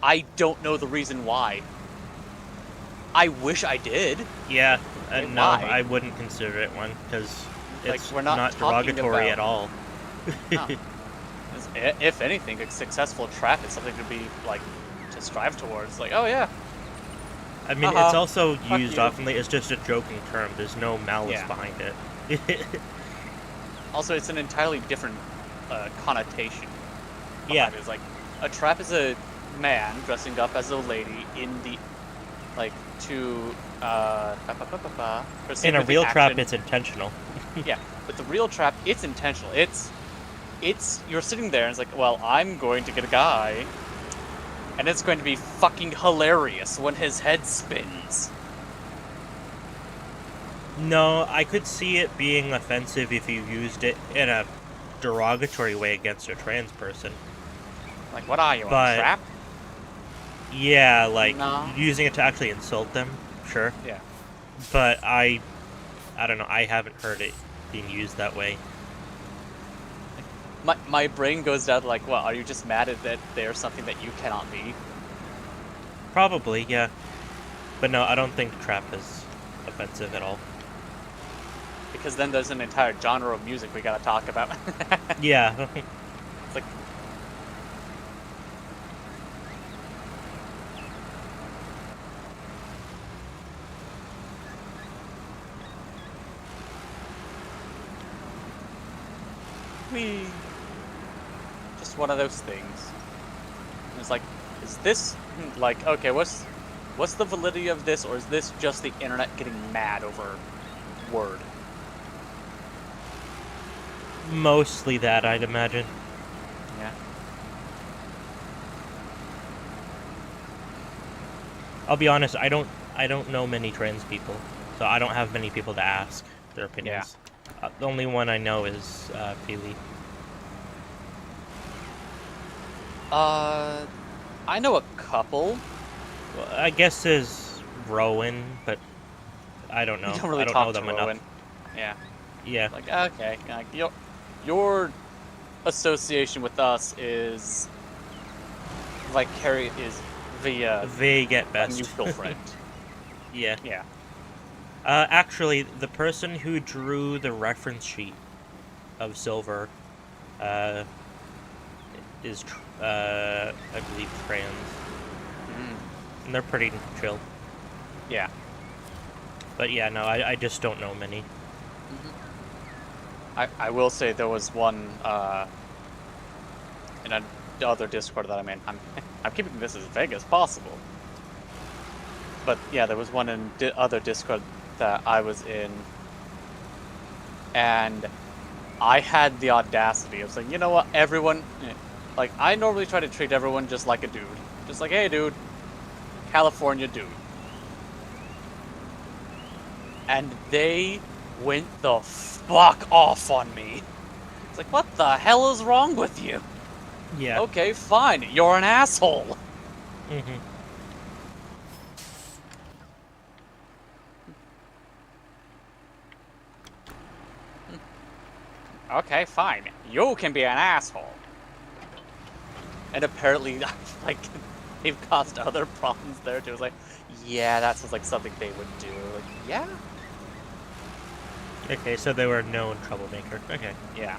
I don't know the reason why. I wish I did. Yeah, Okay, no, why? I wouldn't consider it one, because Like, it's we're not talking derogatory about- at all. No. If anything, a successful trap is something to be like to strive towards. Like, oh yeah, I mean, Uh-huh. it's also Fuck used you. oftenly as just a joking term. There's no malice Yeah. behind it. also it's an entirely different connotation. Yeah. It's like a trap is a man dressing up as a lady in the to proceed In a with the real trap, action. it's intentional. Yeah, but the real trap, it's intentional. It's you're sitting there and it's like, well, I'm going to get a guy, and it's going to be fucking hilarious when his head spins. No, I could see it being offensive if you used it in a derogatory way against a trans person. Like, what are you, But- a trap? Yeah, like No. using it to actually insult them, sure. Yeah. But I don't know. I haven't heard it being used that way. My brain goes down to like, what, are you just mad at that they're something that you cannot be? Probably, yeah. But no, I don't think trap is offensive at all. Because then there's an entire genre of music we gotta talk about. Yeah. It's like, whee. Just one of those things. And it's like, is this like, okay, what's the validity of this, or is this just the internet getting mad over word? Mostly that, I'd imagine. Yeah. I'll be honest, I don't know many trans people, so I don't have many people to ask their opinions. The only one I know is Feely. I know a couple. Well, I guess there's Rowan, but I don't know. You don't really I don't talk know to them Rowan. enough. Yeah. Yeah. Like, okay, like your association with us is is via They get a best. mutual friend. Yeah. Yeah. Actually, the person who drew the reference sheet of Silver is, I believe, trans. Mm, And they're pretty chill. yeah. But yeah, no, I just don't know many. I will say there was one in another Discord that I'm in. I'm keeping this as vague as possible. But yeah, there was one in other Discord that I was in, and I had the audacity of saying, you know what, everyone, like, I normally try to treat everyone just like a dude. Just like, hey dude, California dude. And they went the fuck off on me. It's like, what the hell is wrong with you? Yeah. Okay, fine, you're an asshole. Mm-hmm. Okay, fine, you can be an asshole. And apparently, like, they've caused other problems there too. It's like, yeah, that sounds like something they would do. Like, yeah? Okay, so they were a known troublemaker. Okay. Yeah.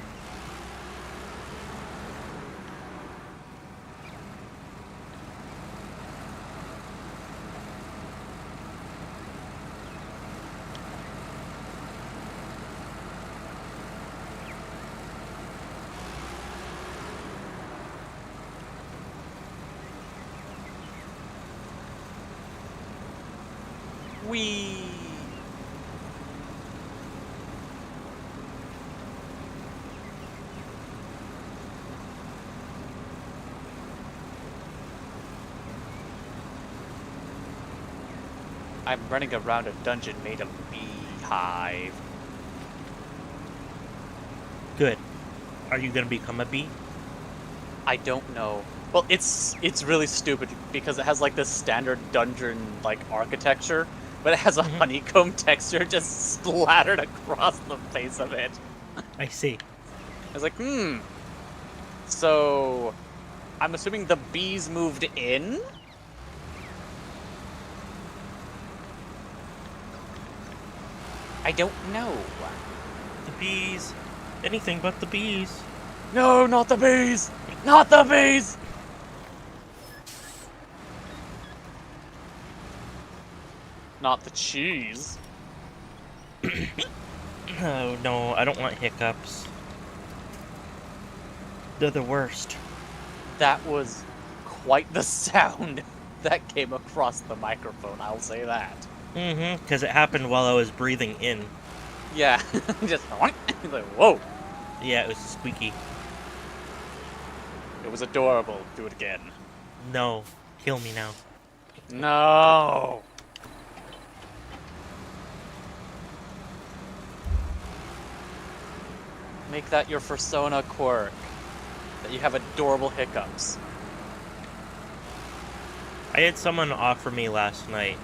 Whee! I'm running around a dungeon made of beehive. Good. Are you gonna become a bee? I don't know. Well, it's really stupid because it has like this standard dungeon like architecture, but it has a Mhm. honeycomb texture just splattered across the face of it. I see. I was like, So, I'm assuming the bees moved in? I don't know. The bees. Anything but the bees. No, not the bees! Not the bees! Not the cheese. Oh no, I don't want hiccups. They're the worst. That was quite the sound that came across the microphone, I'll say that. Mm-hmm, because it happened while I was breathing in. Yeah, just like, whoa. Yeah, it was squeaky. It was adorable. Do it again. No, kill me now. No. Make that your persona quirk. That you have adorable hiccups. I had someone offer me last night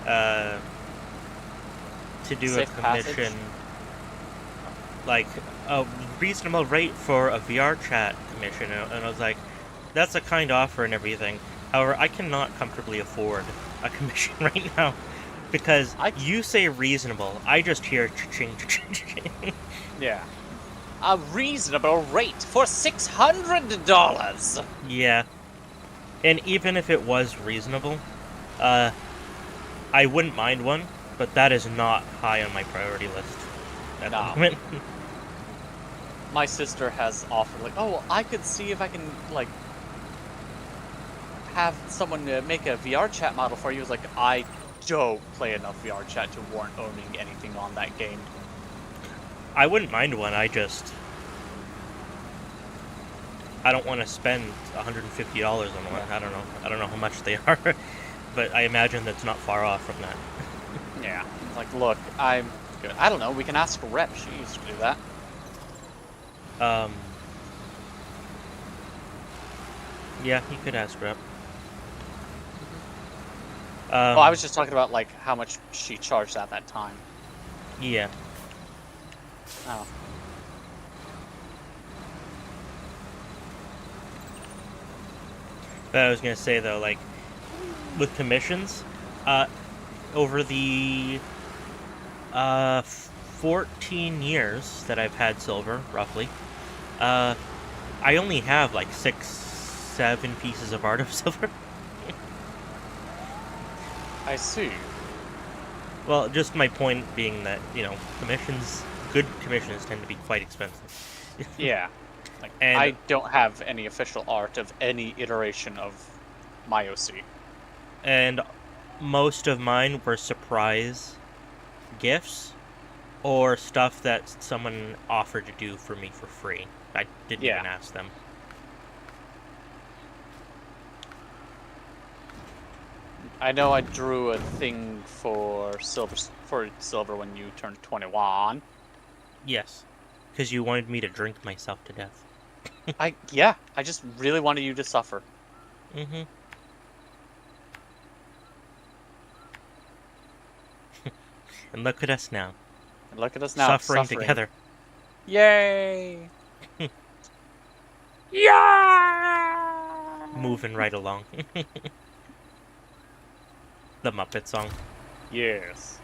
to do Safe a passage? commission, like a reasonable rate for a VR chat commission, and I was like, that's a kind offer and everything. However, I cannot comfortably afford a commission right now because you say reasonable, I just hear cha-ching, cha-ching, cha-ching. Yeah. A reasonable rate for $600. Yeah. And even if it was reasonable, I wouldn't mind one, but that is not high on my priority list at the No. moment. My sister has offered, like, oh, well, I could see if I can, like, have someone make a VR chat model for you. It's like, I don't play enough VR chat to warrant owning anything on that game. I wouldn't mind one, I don't want to spend $150 on one. I don't know how much they are, but I imagine that's not far off from that. Yeah. It's like, look, I'm good. I don't know, we can ask Rep. She used to do that. Yeah, you could ask Rep. Well, I was just talking about, like, how much she charged at that time. Yeah. Oh. But I was gonna say though, like, with commissions, over the 14 years that I've had silver, roughly, I only have like 6-7 pieces of art of silver. I see. Well, just my point being that, good commissions tend to be quite expensive. Yeah. Like, And- I don't have any official art of any iteration of my OC. And most of mine were surprise gifts or stuff that someone offered to do for me for free. I didn't Yeah. even ask them. I know I drew a thing for silver when you turned 21. Yes, because you wanted me to drink myself to death. I just really wanted you to suffer. Mm-hmm. And look at us now, And look at us now, suffering together. Yay! Yeah! Moving right along. The Muppet song. Yes.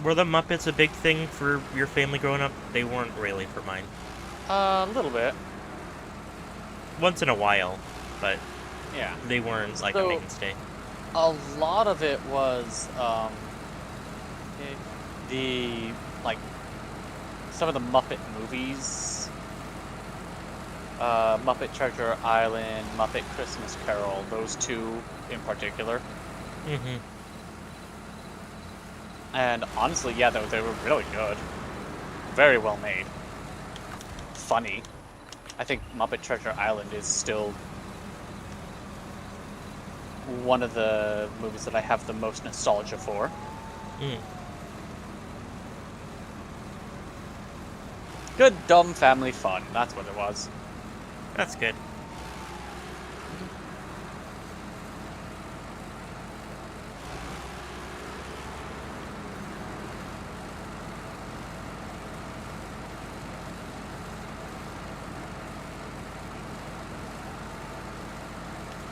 Were the Muppets a big thing for your family growing up? They weren't really for mine. A little bit. Once in a while, but Yeah. they weren't like a So- mainstay. A lot of it was like some of the Muppet movies. Muppet Treasure Island, Muppet Christmas Carol, those two in particular. Mm-hmm. And honestly, yeah, they were really good. Very well made. Funny. I think Muppet Treasure Island is still one of the movies that I have the most nostalgia for. Mm. Good, dumb family fun. That's what it was. That's good.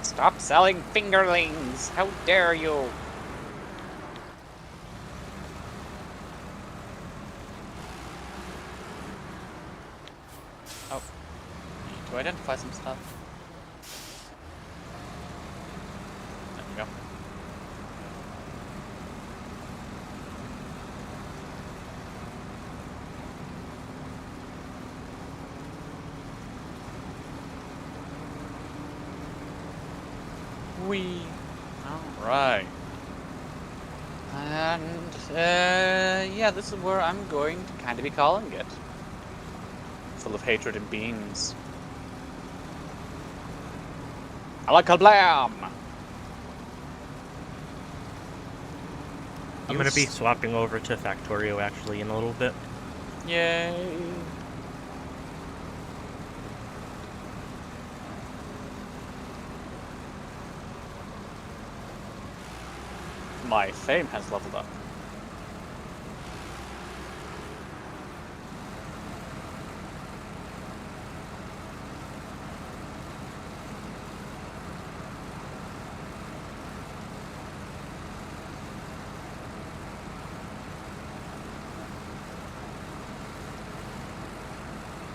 Stop selling fingerlings! How dare you! Oh. To identify some stuff. There we go. Whee! Alright. And, yeah, this is where I'm going to kind of be calling it. Full of hatred and beans. Alakablam! I'm gonna be swapping over to Factorio actually in a little bit. Yay! My fame has leveled up.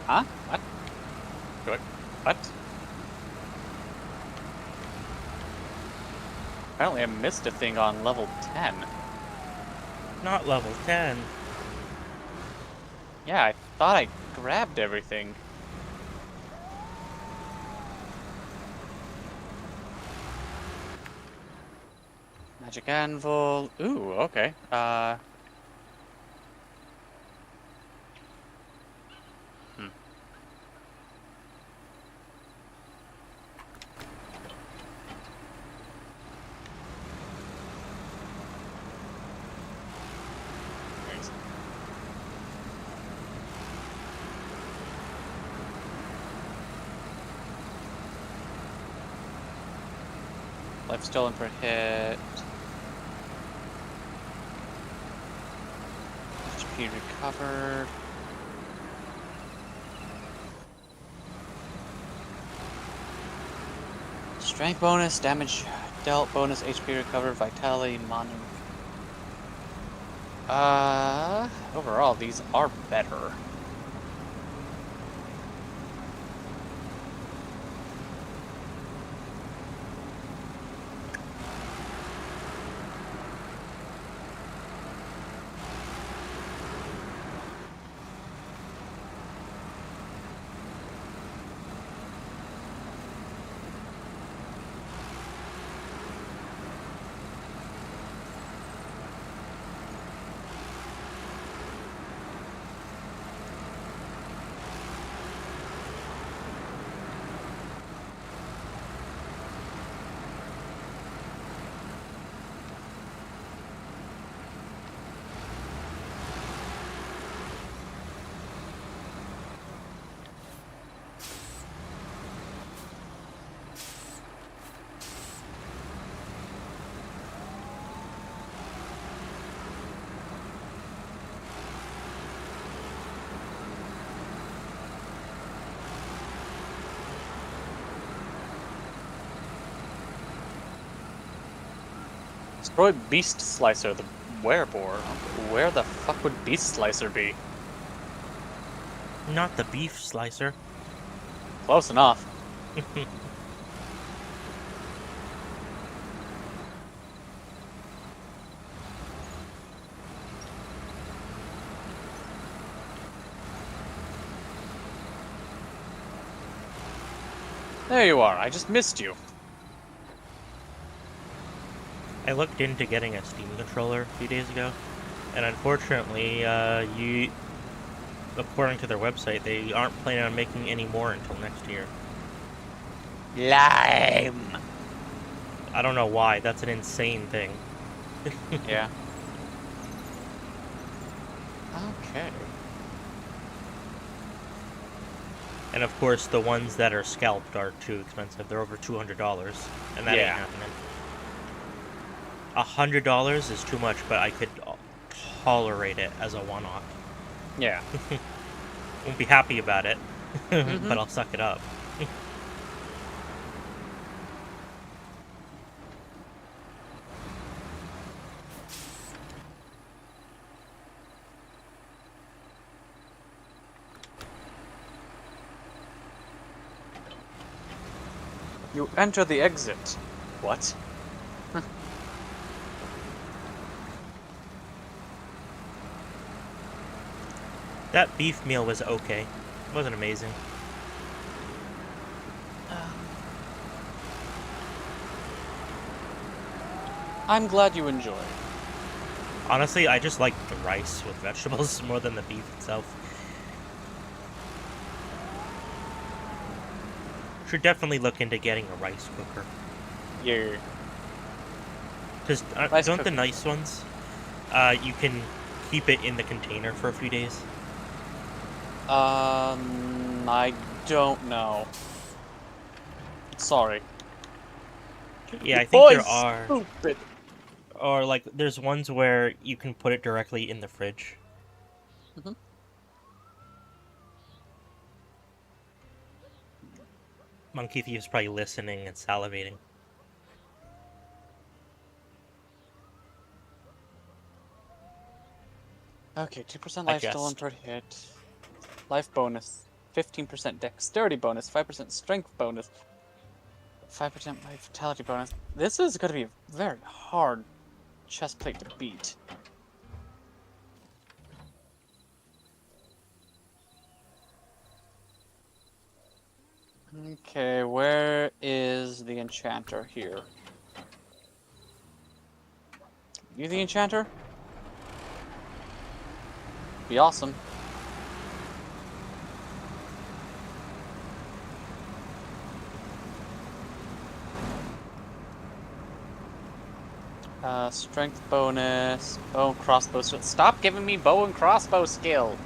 Huh? What? Good. What? Apparently I missed a thing on level 10. Not level 10. Yeah, I thought I grabbed everything. Magic Anvil. Ooh, okay. Nice. Life stolen per hit. HP recovered. Strength bonus, damage dealt bonus, HP recovered, vitality, mana. Overall, these are better. Destroy Beast Slicer, the werebore. Where the fuck would Beast Slicer be? Not the beef slicer. Close enough. There you are. I just missed you. I looked into getting a Steam controller a few days ago, and unfortunately, according to their website, they aren't planning on making any more until next year. Lime. I don't know why. That's an insane thing. Yeah. Okay. And of course, the ones that are scalped are too expensive. They're over $200, and that ain't Yeah. happening. $100 is too much, but I could tolerate it as a one-off. Yeah. Won't be happy about it, but I'll suck it up. You enter the exit. What? That beef meal was okay. It wasn't amazing. I'm glad you enjoyed. Honestly, I just like the rice with vegetables more than the beef itself. Should definitely look into getting a rice cooker. Yeah. Because Rice don't the cooker. nice ones, you can keep it in the container for a few days? I don't know. Sorry. Yeah, I think Boy, there are. Stupid. Or, like, there's ones where you can put it directly in the fridge. Mhm. Monkey Thief's probably listening and salivating. Okay, 2% I life still on jest. 30 hit. Life bonus. 15% dexterity bonus. 5% strength bonus. 5% vitality bonus. This is going to be a very hard chest plate to beat. Okay, where is the enchanter here? You the enchanter? Be awesome. Strength bonus, bow and crossbow. Stop giving me bow and crossbow skill.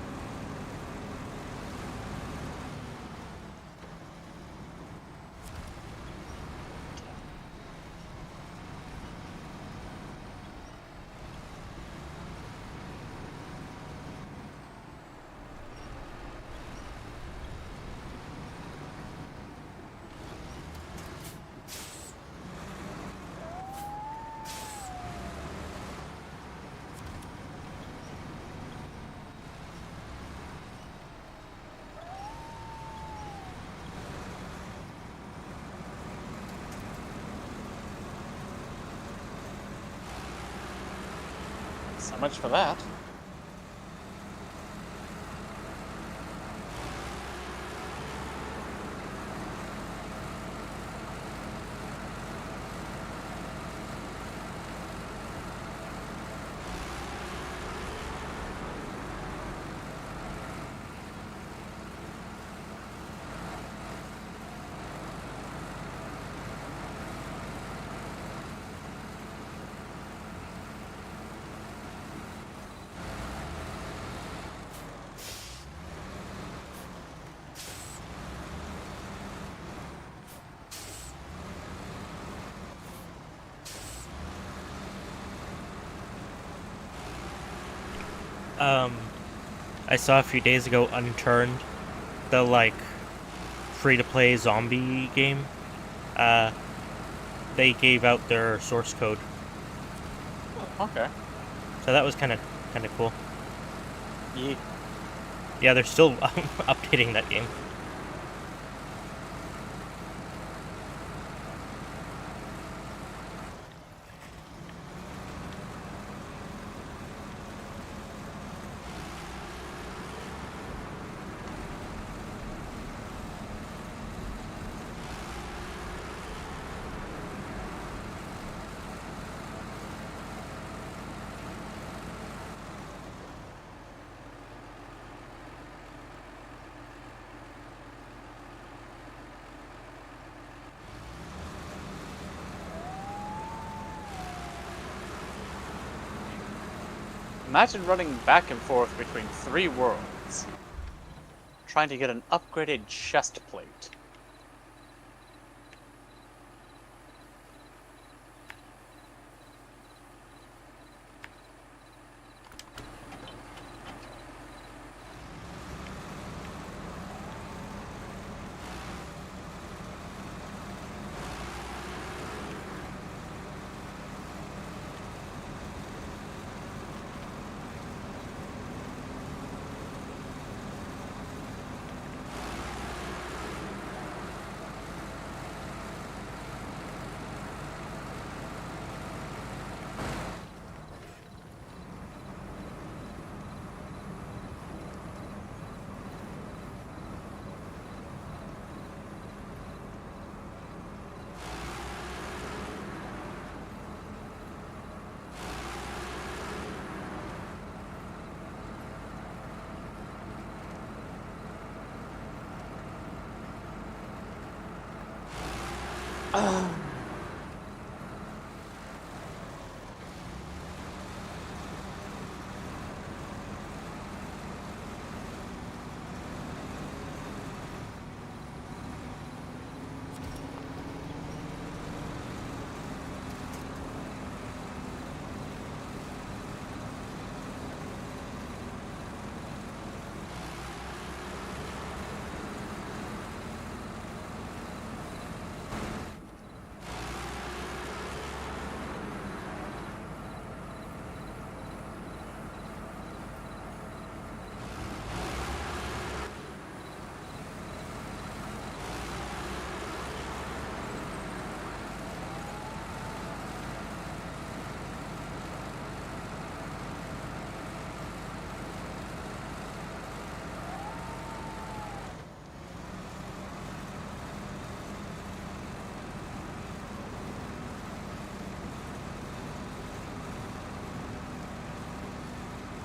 So much for that. I saw a few days ago Unturned, the, like, free-to-play zombie game. They gave out their source code, Okay. so that was kind of cool. Yeah. Yeah, they're still updating that game. Imagine running back and forth between 3 worlds, trying to get an upgraded chest plate.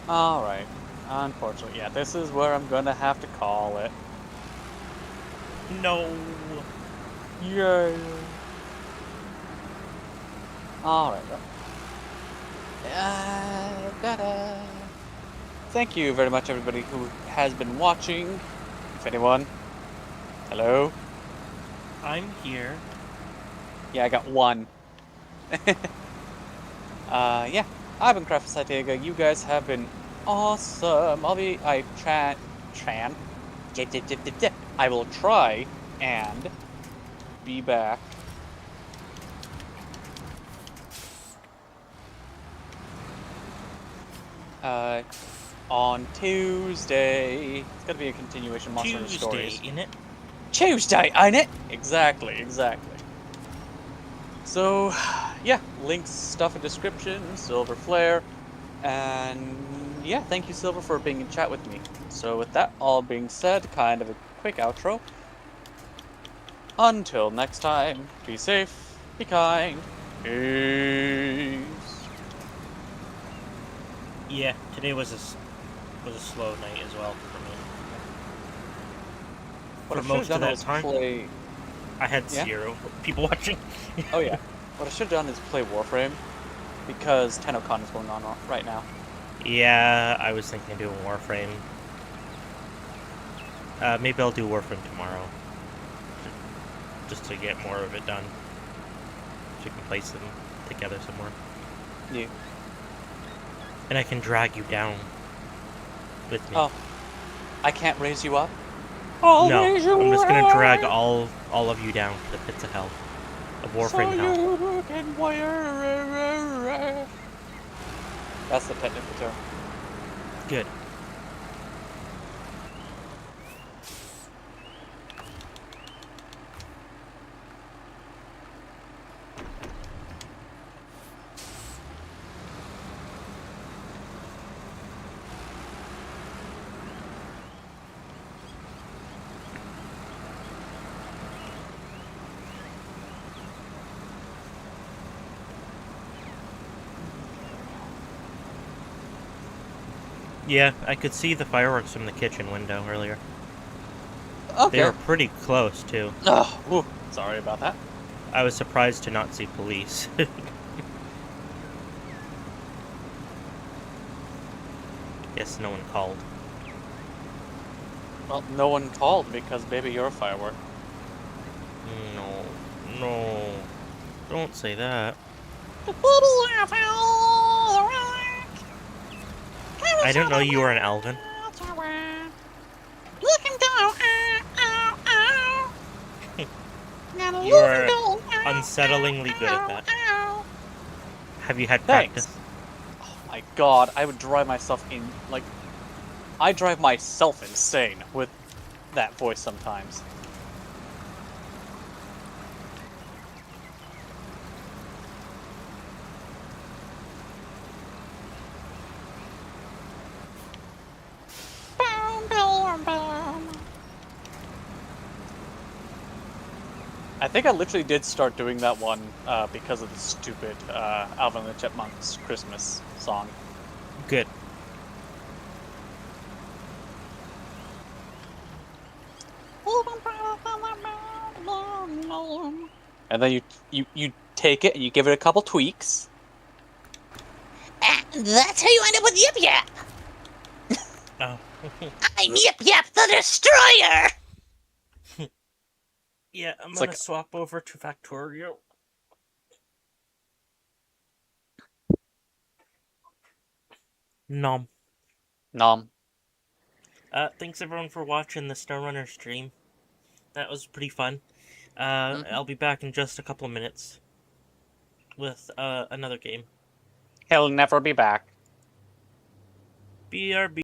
Alright. Unfortunately, yeah, this is where I'm gonna have to call it. No. Yay! Alright. Thank you very much, everybody who has been watching. If anyone. Hello? I'm here. Yeah, I got 1. Yeah. I've been Craft Satega. You guys have been awesome. I will try and be back. On Tuesday. It's gonna be a continuation of Monster Hunter Stories. Tuesday, innit? Tuesday, ain't it? Exactly. So, yeah, links, stuff in description, Silver Flare, and yeah, thank you, Silver, for being in chat with me. So with that all being said, kind of a quick outro. Until next time, be safe, be kind, peace. Yeah, today was a slow night as well for me. What I For should have most of done that was time, play... I had Yeah? 0 people watching. Oh yeah. What I should have done is play Warframe, because TennoCon is going on right now. Yeah, I was thinking of doing Warframe. Maybe I'll do Warframe tomorrow. Just to get more of it done. So you can place them together somewhere. Yeah. And I can drag you down with me. Oh. I can't raise you up? No, I'm just gonna drag all of you down to the pits of hell. Of Warframe hell. You can wear. That's the technical term. Good. Yeah, I could see the fireworks from the kitchen window earlier. Okay. They were pretty close, too. Oh, ooh, sorry about that. I was surprised to not see police. Yes, no one called. Well, no one called because, baby, you're a firework. No, no, don't say that. I didn't know you were an Alvin. You are unsettlingly good at that. Have you had Thanks. practice? Oh my god, I would drive myself in, like, I drive myself insane with that voice sometimes. I think I literally did start doing that one because of the stupid Alvin and the Chipmunks Christmas song. Good. And then you take it and you give it a couple tweaks. That's how you end up with Yip Yap. Oh. I'm Yip Yap the Destroyer. Yeah, I'm It's gonna like- swap over to Factorio. Nom. Nom. Thanks everyone for watching the Snowrunner stream. That was pretty fun. Mhm. I'll be back in just a couple of minutes with another game. He'll never be back. BRB.